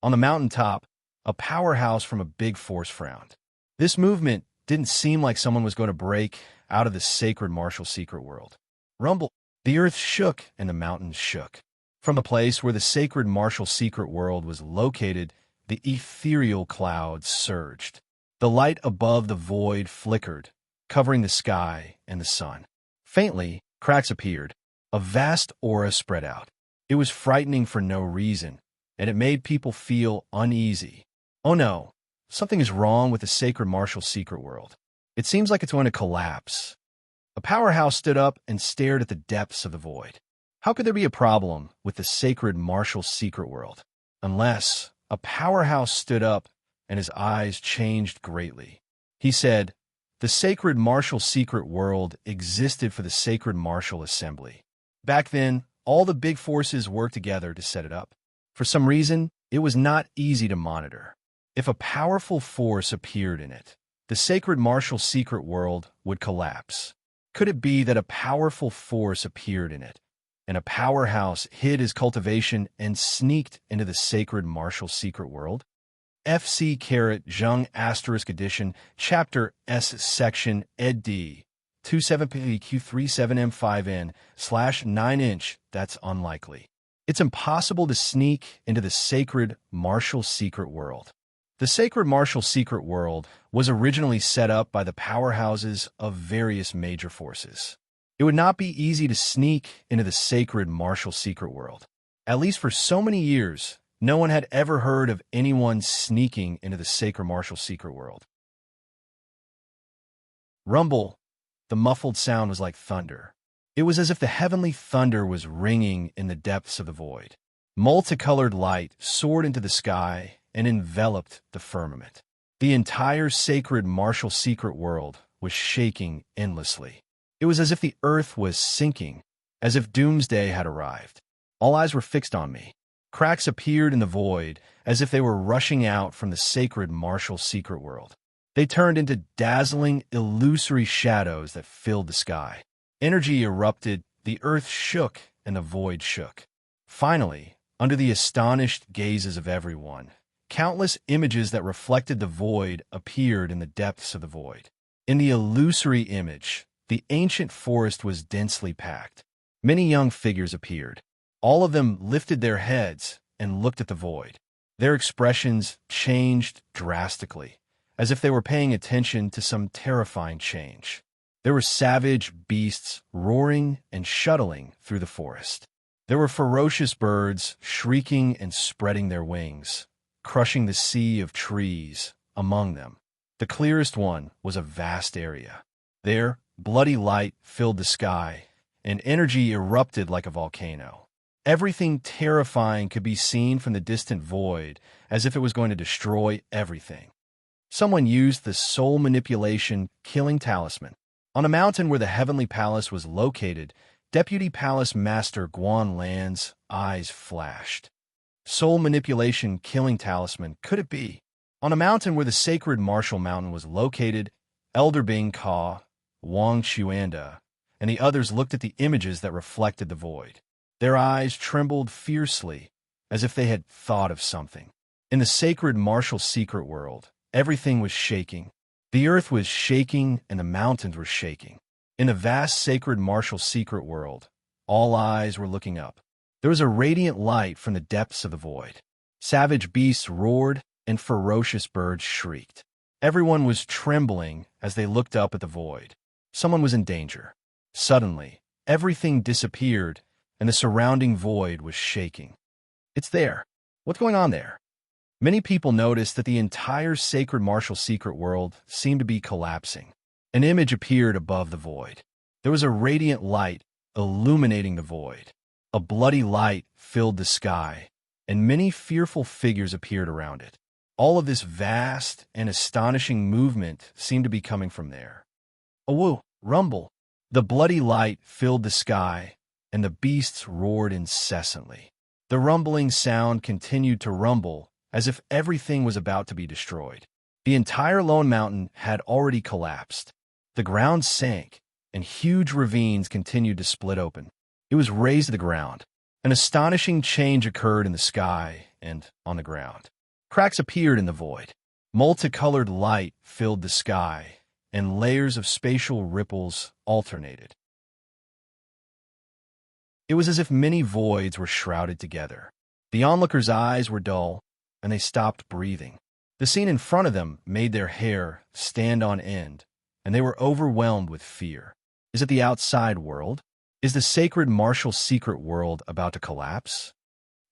On the mountaintop, a powerhouse from a big force frowned. This movement didn't seem like someone was going to break out of the sacred martial secret world. Rumble. The earth shook and the mountains shook. From the place where the sacred martial secret world was located, the ethereal clouds surged. The light above the void flickered, covering the sky and the sun. Faintly, cracks appeared. A vast aura spread out. It was frightening for no reason, and it made people feel uneasy. Oh no, something is wrong with the sacred martial secret world. It seems like it's going to collapse. A powerhouse stood up and stared at the depths of the void. How could there be a problem with the sacred martial secret world? Unless a powerhouse stood up and his eyes changed greatly. He said, "The sacred martial secret world existed for the sacred martial assembly. Back then, all the big forces worked together to set it up. For some reason, it was not easy to monitor. If a powerful force appeared in it, the sacred martial secret world would collapse. Could it be that a powerful force appeared in it, and a powerhouse hid his cultivation and sneaked into the sacred martial secret world?" FC Jung Asterisk Edition, Chapter S, Section Ed D, 27PQ37M5N/9 That's unlikely. It's impossible to sneak into the sacred martial secret world. The sacred martial secret world was originally set up by the powerhouses of various major forces. It would not be easy to sneak into the sacred martial secret world. At least for so many years, no one had ever heard of anyone sneaking into the sacred martial secret world. Rumble. The muffled sound was like thunder. It was as if the heavenly thunder was ringing in the depths of the void. Multicolored light soared into the sky and enveloped the firmament. The entire sacred martial secret world was shaking endlessly. It was as if the earth was sinking, as if doomsday had arrived. All eyes were fixed on me. Cracks appeared in the void, as if they were rushing out from the sacred martial secret world. They turned into dazzling, illusory shadows that filled the sky. Energy erupted, the earth shook, and the void shook. Finally, under the astonished gazes of everyone, countless images that reflected the void appeared in the depths of the void. In the illusory image, the ancient forest was densely packed. Many young figures appeared. All of them lifted their heads and looked at the void. Their expressions changed drastically, as if they were paying attention to some terrifying change. There were savage beasts roaring and shuttling through the forest. There were ferocious birds shrieking and spreading their wings, crushing the sea of trees among them. The clearest one was a vast area. There, bloody light filled the sky, and energy erupted like a volcano. Everything terrifying could be seen from the distant void, as if it was going to destroy everything. Someone used the soul manipulation killing talisman. On a mountain where the heavenly palace was located, Deputy Palace Master Guan Lan's eyes flashed. Soul manipulation killing talisman, could it be? On a mountain where the sacred martial mountain was located, Elder Bing Ka, Wang Chuanda, and the others looked at the images that reflected the void. Their eyes trembled fiercely, as if they had thought of something. In the sacred martial secret world, everything was shaking. The earth was shaking and the mountains were shaking. In the vast sacred martial secret world, all eyes were looking up. There was a radiant light from the depths of the void. Savage beasts roared and ferocious birds shrieked. Everyone was trembling as they looked up at the void. Someone was in danger. Suddenly, everything disappeared and the surrounding void was shaking. It's there. What's going on there? Many people noticed that the entire sacred martial secret world seemed to be collapsing. An image appeared above the void. There was a radiant light illuminating the void. A bloody light filled the sky, and many fearful figures appeared around it. All of this vast and astonishing movement seemed to be coming from there. A woo, rumble. The bloody light filled the sky, and the beasts roared incessantly. The rumbling sound continued to rumble as if everything was about to be destroyed. The entire lone mountain had already collapsed. The ground sank, and huge ravines continued to split open. It was razed to the ground. An astonishing change occurred in the sky and on the ground. Cracks appeared in the void. Multicolored light filled the sky, and layers of spatial ripples alternated. It was as if many voids were shrouded together. The onlookers' eyes were dull, and they stopped breathing. The scene in front of them made their hair stand on end, and they were overwhelmed with fear. Is it the outside world? Is the sacred martial secret world about to collapse?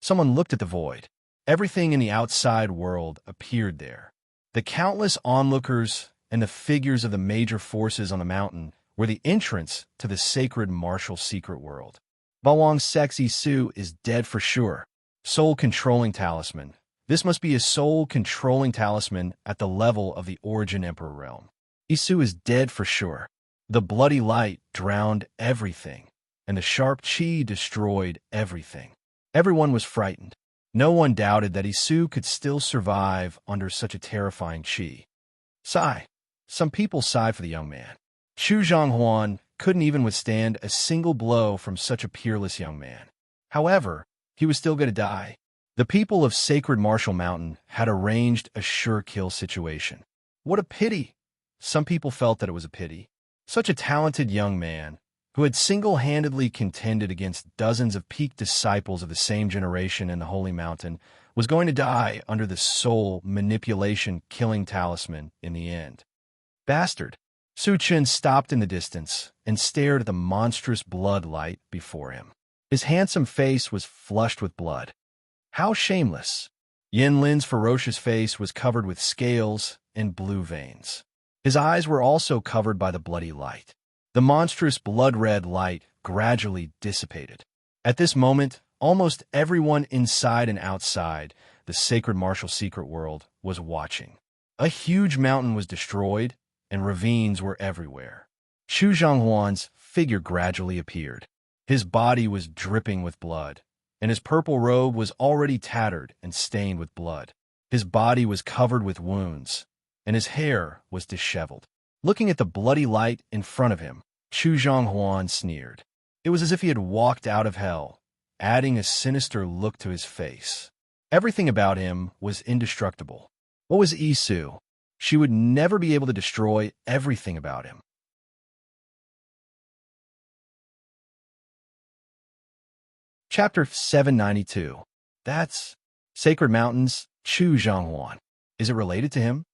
Someone looked at the void. Everything in the outside world appeared there. The countless onlookers and the figures of the major forces on the mountain were the entrance to the sacred martial secret world. Balwang's sexy Su is dead for sure. Soul-controlling talisman. This must be a soul-controlling talisman at the level of the Origin Emperor realm. Isu is dead for sure. The bloody light drowned everything, and the sharp chi destroyed everything. Everyone was frightened. No one doubted that Isu could still survive under such a terrifying chi. Sigh. Some people sighed for the young man. Chu Zhonghuan couldn't even withstand a single blow from such a peerless young man. However, he was still going to die. The people of Sacred Martial Mountain had arranged a sure kill situation. What a pity! Some people felt that it was a pity. Such a talented young man, who had single-handedly contended against dozens of peak disciples of the same generation in the Holy Mountain, was going to die under the soul manipulation killing talisman in the end. Bastard! Su Chen stopped in the distance and stared at the monstrous blood light before him. His handsome face was flushed with blood. How shameless! Yin Lin's ferocious face was covered with scales and blue veins. His eyes were also covered by the bloody light. The monstrous blood-red light gradually dissipated. At this moment, almost everyone inside and outside the sacred martial secret world was watching. A huge mountain was destroyed, and ravines were everywhere. Chu Zhonghuan's figure gradually appeared. His body was dripping with blood, and his purple robe was already tattered and stained with blood. His body was covered with wounds, and his hair was disheveled. Looking at the bloody light in front of him, Chu Zhonghuan sneered. It was as if he had walked out of hell, adding a sinister look to his face. Everything about him was indestructible. What was Isu? She would never be able to destroy everything about him. Chapter 792. That's Sacred Mountains, Chu Zhonghuan. Is it related to him?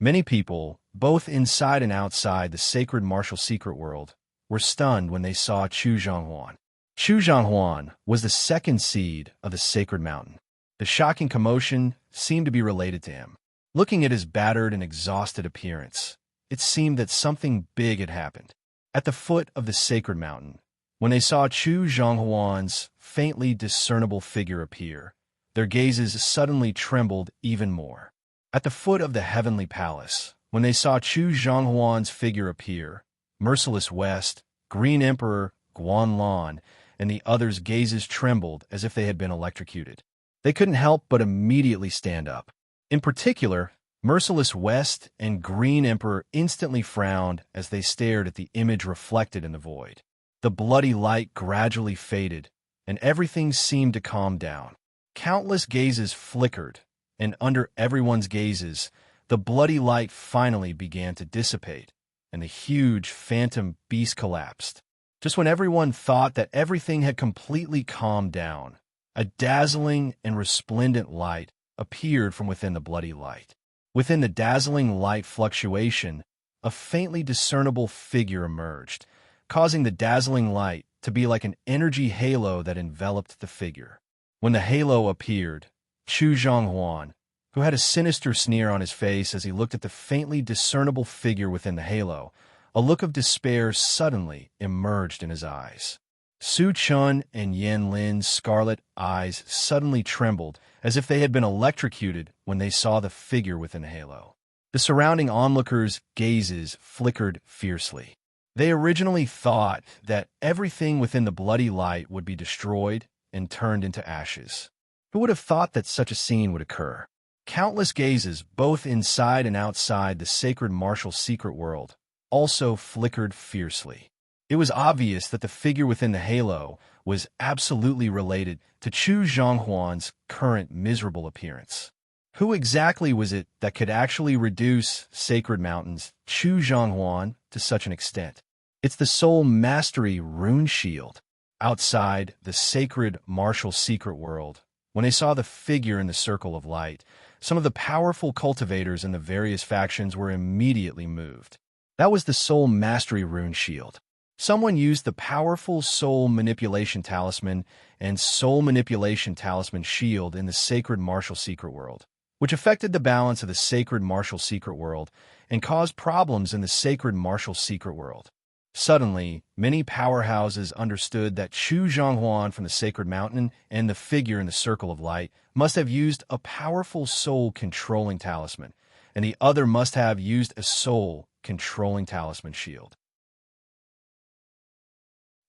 Many people, both inside and outside the sacred martial secret world, were stunned when they saw Chu Zhonghuan. Chu Zhonghuan was the second seed of the sacred mountain. The shocking commotion seemed to be related to him. Looking at his battered and exhausted appearance, it seemed that something big had happened. At the foot of the sacred mountain, when they saw Chu Zhonghuan's faintly discernible figure appear, their gazes suddenly trembled even more. At the foot of the heavenly palace, when they saw Chu Zhonghuan's figure appear, Merciless West, Green Emperor, Guanlan, and the others' gazes trembled as if they had been electrocuted. They couldn't help but immediately stand up. In particular, Merciless West and Green Emperor instantly frowned as they stared at the image reflected in the void. The bloody light gradually faded, and everything seemed to calm down. Countless gazes flickered, and under everyone's gazes, the bloody light finally began to dissipate, and the huge phantom beast collapsed. Just when everyone thought that everything had completely calmed down, a dazzling and resplendent light appeared from within the bloody light. Within the dazzling light fluctuation, a faintly discernible figure emerged, causing the dazzling light to be like an energy halo that enveloped the figure. When the halo appeared, Chu Zhonghuan, who had a sinister sneer on his face as he looked at the faintly discernible figure within the halo, a look of despair suddenly emerged in his eyes. Su Chun and Yan Lin's scarlet eyes suddenly trembled as if they had been electrocuted when they saw the figure within the halo. The surrounding onlookers' gazes flickered fiercely. They originally thought that everything within the bloody light would be destroyed and turned into ashes. Who would have thought that such a scene would occur? Countless gazes, both inside and outside the sacred martial secret world, also flickered fiercely. It was obvious that the figure within the halo was absolutely related to Chu Zhonghuan's current miserable appearance. Who exactly was it that could actually reduce Sacred Mountain's Chu Zhonghuan to such an extent? It's the Soul Mastery Rune Shield. Outside the sacred martial secret world, when they saw the figure in the circle of light, some of the powerful cultivators in the various factions were immediately moved. That was the Soul Mastery Rune Shield. Someone used the powerful Soul Manipulation Talisman and Soul Manipulation Talisman Shield in the Sacred Martial Secret World, which affected the balance of the Sacred Martial Secret World and caused problems in the Sacred Martial Secret World. Suddenly, many powerhouses understood that Chu Zhonghuan from the Sacred Mountain and the figure in the Circle of Light must have used a powerful soul-controlling talisman, and the other must have used a soul-controlling talisman shield.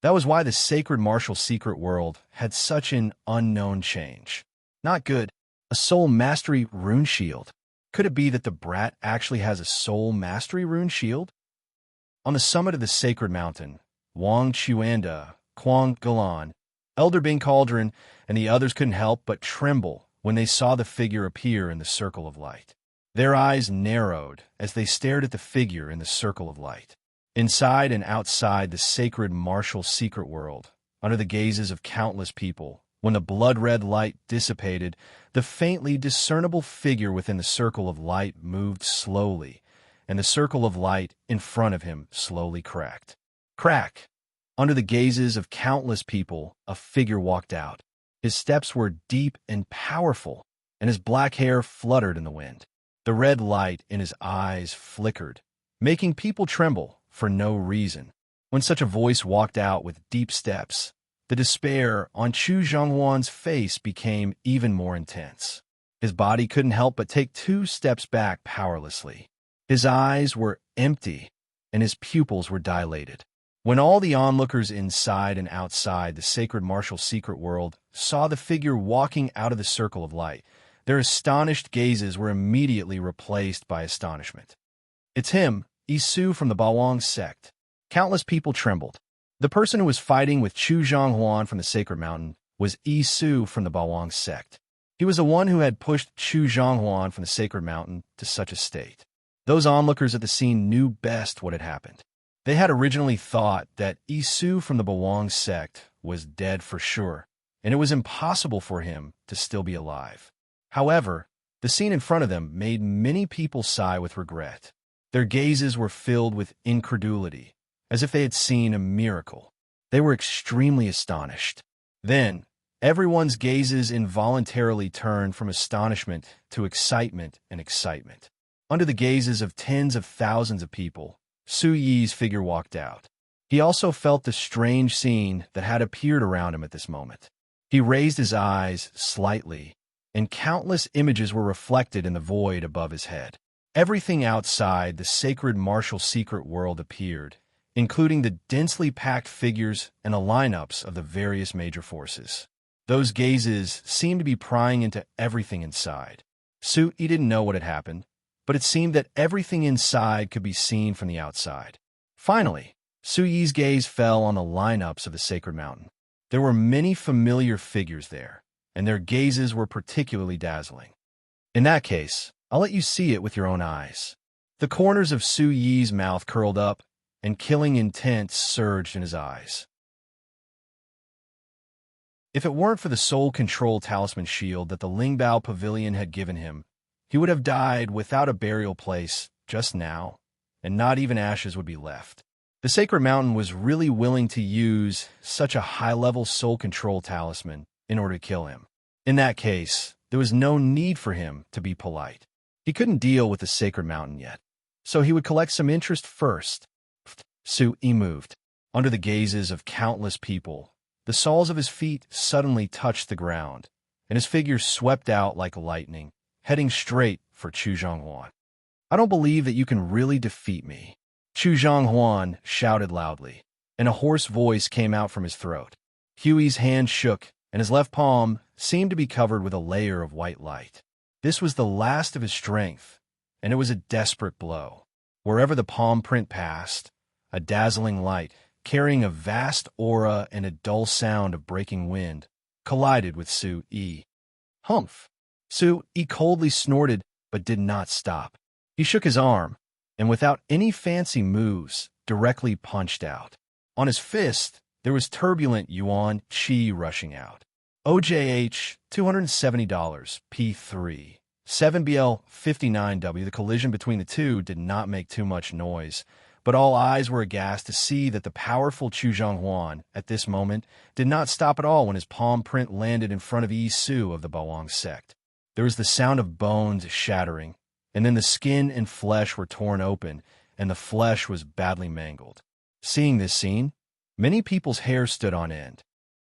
That was why the Sacred Martial Secret World had such an unknown change. Not good. A Soul Mastery Rune Shield. Could it be that the brat actually has a Soul Mastery Rune Shield? On the summit of the Sacred Mountain, Wang Chuanda, Quang Galan, Elder Bing Cauldron, and the others couldn't help but tremble when they saw the figure appear in the Circle of Light. Their eyes narrowed as they stared at the figure in the Circle of Light. Inside and outside the sacred martial secret world, under the gazes of countless people, when the blood-red light dissipated, the faintly discernible figure within the Circle of Light moved slowly, and the circle of light in front of him slowly cracked. Crack! Under the gazes of countless people, a figure walked out. His steps were deep and powerful, and his black hair fluttered in the wind. The red light in his eyes flickered, making people tremble for no reason. When such a voice walked out with deep steps, the despair on Chu Zhonghuan's face became even more intense. His body couldn't help but take 2 steps back powerlessly. His eyes were empty, and his pupils were dilated. When all the onlookers inside and outside the sacred martial secret world saw the figure walking out of the circle of light, their astonished gazes were immediately replaced by astonishment. It's him, Isu from the Bawang sect. Countless people trembled. The person who was fighting with Chu Zhonghuan from the Sacred Mountain was Isu from the Bawang sect. He was the one who had pushed Chu Zhonghuan from the Sacred Mountain to such a state. Those onlookers at the scene knew best what had happened. They had originally thought that Isu from the Bawang sect was dead for sure, and it was impossible for him to still be alive. However, the scene in front of them made many people sigh with regret. Their gazes were filled with incredulity, as if they had seen a miracle. They were extremely astonished. Then, everyone's gazes involuntarily turned from astonishment to excitement and excitement. Under the gazes of tens of thousands of people, Su Yi's figure walked out. He also felt the strange scene that had appeared around him at this moment. He raised his eyes slightly, and countless images were reflected in the void above his head. Everything outside the sacred martial secret world appeared, including the densely packed figures and the lineups of the various major forces. Those gazes seemed to be prying into everything inside. Su Yi didn't know what had happened, but it seemed that everything inside could be seen from the outside. Finally, Su Yi's gaze fell on the lineups of the Sacred Mountain. There were many familiar figures there, and their gazes were particularly dazzling. In that case, I'll let you see it with your own eyes. The corners of Su Yi's mouth curled up, and killing intent surged in his eyes. If it weren't for the soul control talisman shield that the Lingbao Pavilion had given him, he would have died without a burial place just now, and not even ashes would be left. The Sacred Mountain was really willing to use such a high-level soul control talisman in order to kill him. In that case, there was no need for him to be polite. He couldn't deal with the sacred mountain yet, so he would collect some interest first. Su-yi moved. Under the gazes of countless people, the soles of his feet suddenly touched the ground, and his figure swept out like lightning, heading straight for Chu Zhonghuan. I don't believe that you can really defeat me, Chu Zhonghuan shouted loudly, and a hoarse voice came out from his throat. Huey's hand shook, and his left palm seemed to be covered with a layer of white light. This was the last of his strength, and it was a desperate blow. Wherever the palm print passed, a dazzling light, carrying a vast aura and a dull sound of breaking wind, collided with Su-yi. Humph! Su-yi coldly snorted, but did not stop. He shook his arm, and without any fancy moves, directly punched out. On his fist, there was turbulent yuan qi rushing out. OJH, $270, P3. 7BL, 59W. The collision between the two did not make too much noise, but all eyes were aghast to see that the powerful Chu Zhonghuan, at this moment, did not stop at all when his palm print landed in front of Yi Su of the Bawang sect. There was the sound of bones shattering, and then the skin and flesh were torn open, and the flesh was badly mangled. Seeing this scene, many people's hair stood on end.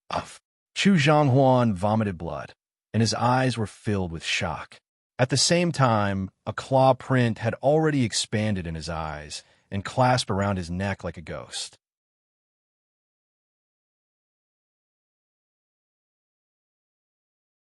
Uff! Chu Zhonghuan vomited blood, and his eyes were filled with shock. At the same time, a claw print had already expanded in his eyes and clasped around his neck like a ghost.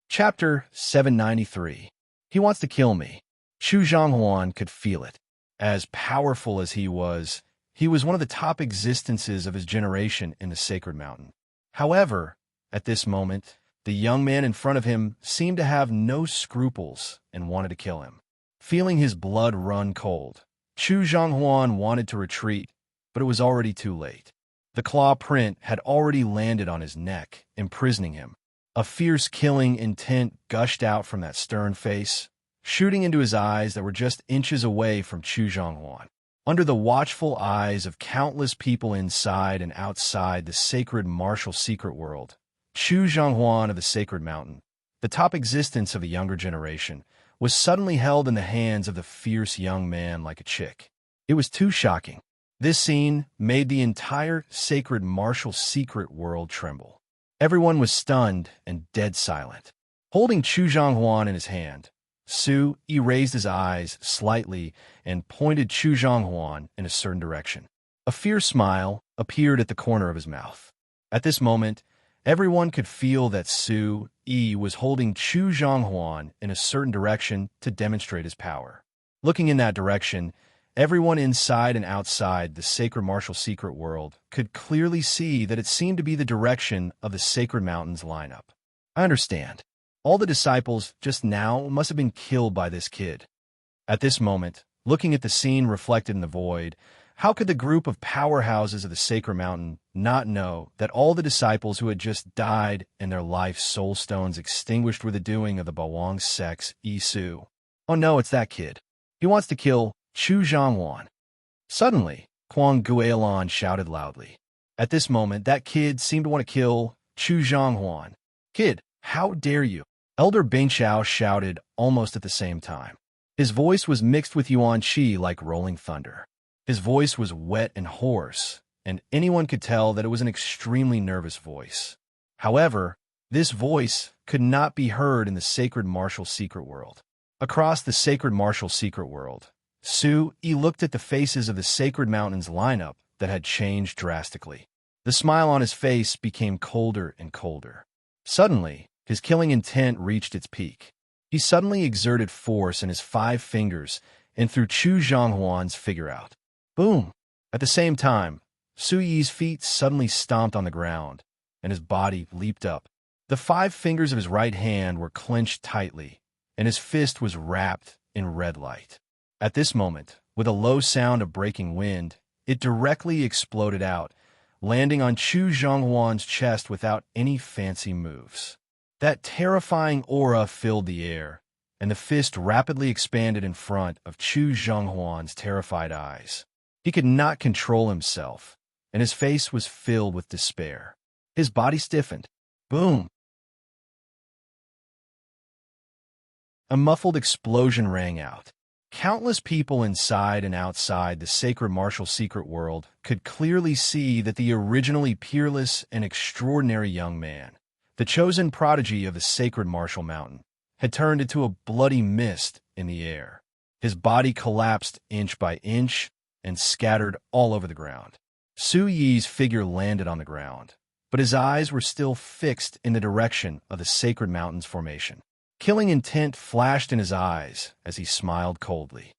Chapter 793. He wants to kill me. Chu Zhonghuan could feel it. As powerful as he was one of the top existences of his generation in the Sacred Mountain. However, at this moment, the young man in front of him seemed to have no scruples and wanted to kill him. Feeling his blood run cold, Chu Zhonghuan wanted to retreat, but it was already too late. The claw print had already landed on his neck, imprisoning him. A fierce killing intent gushed out from that stern face, shooting into his eyes that were just inches away from Chu Zhonghuan. Under the watchful eyes of countless people inside and outside the sacred martial secret world, Chu Zhonghuan of the Sacred Mountain, the top existence of the younger generation, was suddenly held in the hands of the fierce young man like a chick. It was too shocking. This scene made the entire sacred martial secret world tremble. Everyone was stunned and dead silent. Holding Chu Zhonghuan in his hand, Su-yi raised his eyes slightly and pointed Chu Zhonghuan in a certain direction. A fierce smile appeared at the corner of his mouth. At this moment, everyone could feel that Su-yi was holding Chu Zhonghuan in a certain direction to demonstrate his power. Looking in that direction, everyone inside and outside the sacred martial secret world could clearly see that it seemed to be the direction of the Sacred Mountains lineup. I understand. All the disciples just now must have been killed by this kid. At this moment, looking at the scene reflected in the void, how could the group of powerhouses of the Sacred Mountain not know that all the disciples who had just died and their life soul stones extinguished were the doing of the Bawang sect's Yi Su? Oh no, it's that kid. He wants to kill Chu Zhonghuan. Suddenly, Kwang Guilan shouted loudly. At this moment, that kid seemed to want to kill Chu Zhonghuan. Kid, how dare you? Elder Bing Chao shouted almost at the same time. His voice was mixed with yuan qi like rolling thunder. His voice was wet and hoarse, and anyone could tell that it was an extremely nervous voice. However, this voice could not be heard in the sacred martial secret world. Across the sacred martial secret world, Su-yi looked at the faces of the Sacred Mountains lineup that had changed drastically. The smile on his face became colder and colder. Suddenly, his killing intent reached its peak. He suddenly exerted force in his 5 fingers and threw Chu Zhonghuan's figure out. Boom! At the same time, Su-yi's feet suddenly stomped on the ground, and his body leaped up. The 5 fingers of his right hand were clenched tightly, and his fist was wrapped in red light. At this moment, with a low sound of breaking wind, it directly exploded out, landing on Chu Zhonghuan's chest without any fancy moves. That terrifying aura filled the air, and the fist rapidly expanded in front of Chu Zhonghuan's terrified eyes. He could not control himself, and his face was filled with despair. His body stiffened. Boom! A muffled explosion rang out. Countless people inside and outside the sacred martial secret world could clearly see that the originally peerless and extraordinary young man, the chosen prodigy of the sacred martial mountain, had turned into a bloody mist in the air. His body collapsed inch by inch and scattered all over the ground. Su Yi's figure landed on the ground, but his eyes were still fixed in the direction of the sacred mountain's formation. Killing intent flashed in his eyes as he smiled coldly.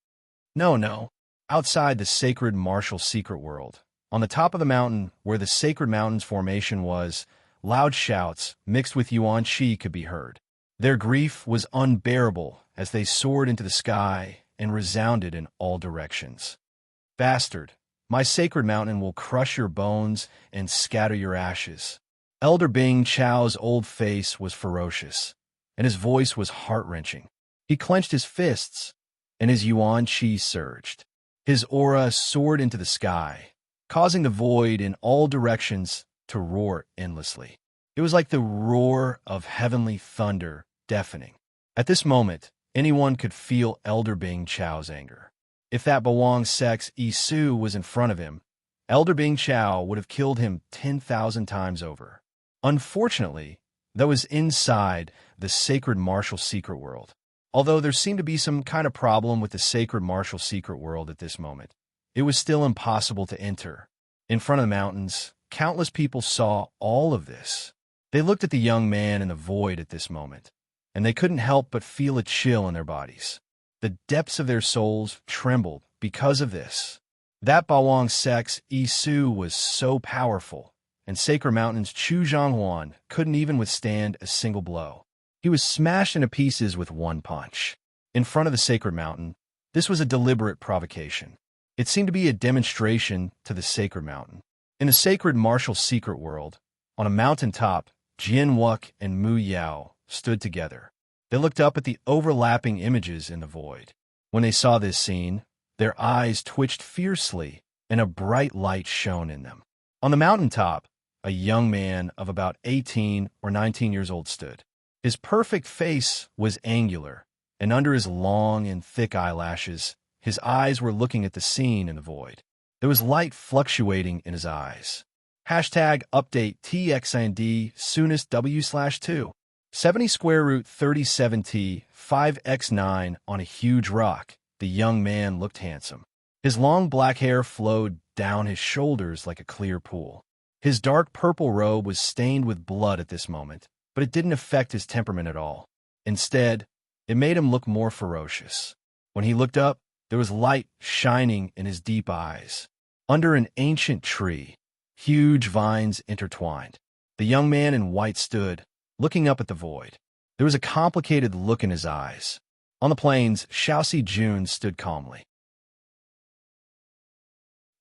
No. Outside the sacred martial secret world, on the top of the mountain where the sacred mountain's formation was, loud shouts mixed with yuan qi could be heard. Their grief was unbearable as they soared into the sky and resounded in all directions. Bastard, my sacred mountain will crush your bones and scatter your ashes. Elder Bing Chao's old face was ferocious, and his voice was heart-wrenching. He clenched his fists, and his yuan qi surged. His aura soared into the sky, causing the void in all directions to roar endlessly. It was like the roar of heavenly thunder, deafening. At this moment, anyone could feel Elder Bing Chao's anger. If that Bawang Sex Isu was in front of him, Elder Bing Chao would have killed him 10,000 times over. Unfortunately, that was inside the sacred martial secret world. Although there seemed to be some kind of problem with the sacred martial secret world at this moment, it was still impossible to enter. In front of the mountains, countless people saw all of this. They looked at the young man in the void at this moment, and they couldn't help but feel a chill in their bodies. The depths of their souls trembled because of this. That Bawang Sex Isu was so powerful, and Sacred Mountain's Chu Zhanghuan couldn't even withstand a single blow. He was smashed into pieces with one punch. In front of the Sacred Mountain, this was a deliberate provocation. It seemed to be a demonstration to the Sacred Mountain. In the sacred martial secret world, on a mountaintop, Jin Wuk and Mu Yao stood together. They looked up at the overlapping images in the void. When they saw this scene, their eyes twitched fiercely, and a bright light shone in them. On the mountaintop, a young man of about 18 or 19 years old stood. His perfect face was angular, and under his long and thick eyelashes, his eyes were looking at the scene in the void. There was light fluctuating in his eyes. Hashtag update TXND soonest W/2. 70 square root 37T 5x9 on a huge rock. The young man looked handsome. His long black hair flowed down his shoulders like a clear pool. His dark purple robe was stained with blood at this moment, but it didn't affect his temperament at all. Instead, it made him look more ferocious. When he looked up, there was light shining in his deep eyes. Under an ancient tree, huge vines intertwined. The young man in white stood, looking up at the void. There was a complicated look in his eyes. On the plains, Shaoxi Jun stood calmly.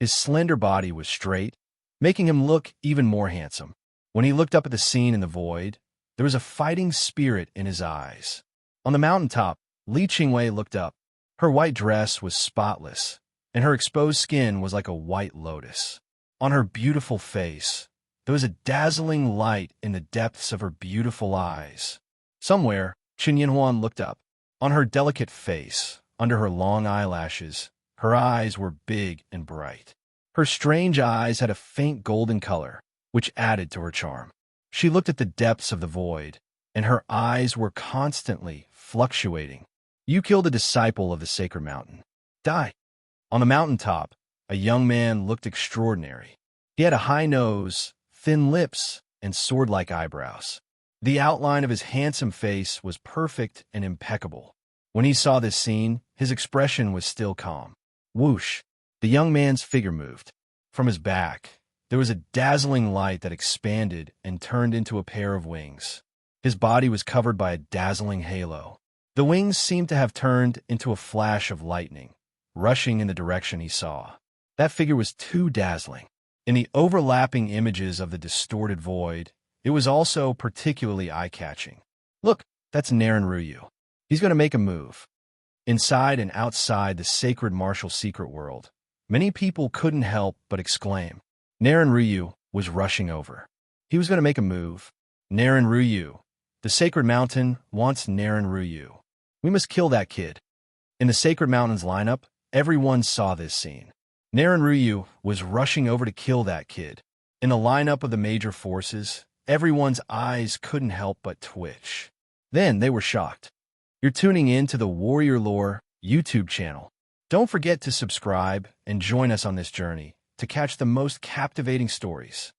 His slender body was straight, making him look even more handsome. When he looked up at the scene in the void, there was a fighting spirit in his eyes. On the mountaintop, Li Qingwei looked up. Her white dress was spotless, and her exposed skin was like a white lotus. On her beautiful face, there was a dazzling light in the depths of her beautiful eyes. Somewhere, Qin Yanhuan looked up. On her delicate face, under her long eyelashes, her eyes were big and bright. Her strange eyes had a faint golden color, which added to her charm. She looked at the depths of the void, and her eyes were constantly fluctuating. You killed a disciple of the sacred mountain. Die. On the mountaintop, a young man looked extraordinary. He had a high nose, thin lips, and sword-like eyebrows. The outline of his handsome face was perfect and impeccable. When he saw this scene, his expression was still calm. Whoosh! The young man's figure moved. From his back, there was a dazzling light that expanded and turned into a pair of wings. His body was covered by a dazzling halo. The wings seemed to have turned into a flash of lightning, rushing in the direction he saw. That figure was too dazzling. In the overlapping images of the distorted void, it was also particularly eye-catching. Look, that's Naren Ruyu. He's going to make a move. Inside and outside the sacred martial secret world, many people couldn't help but exclaim. Naren Ruyu was rushing over. He was going to make a move. Naren Ruyu. The sacred mountain wants Naren Ruyu. We must kill that kid. In the Sacred Mountains lineup, everyone saw this scene. Naren Ryu was rushing over to kill that kid. In the lineup of the major forces, everyone's eyes couldn't help but twitch. Then they were shocked. You're tuning in to the Warrior Lore YouTube channel. Don't forget to subscribe and join us on this journey to catch the most captivating stories.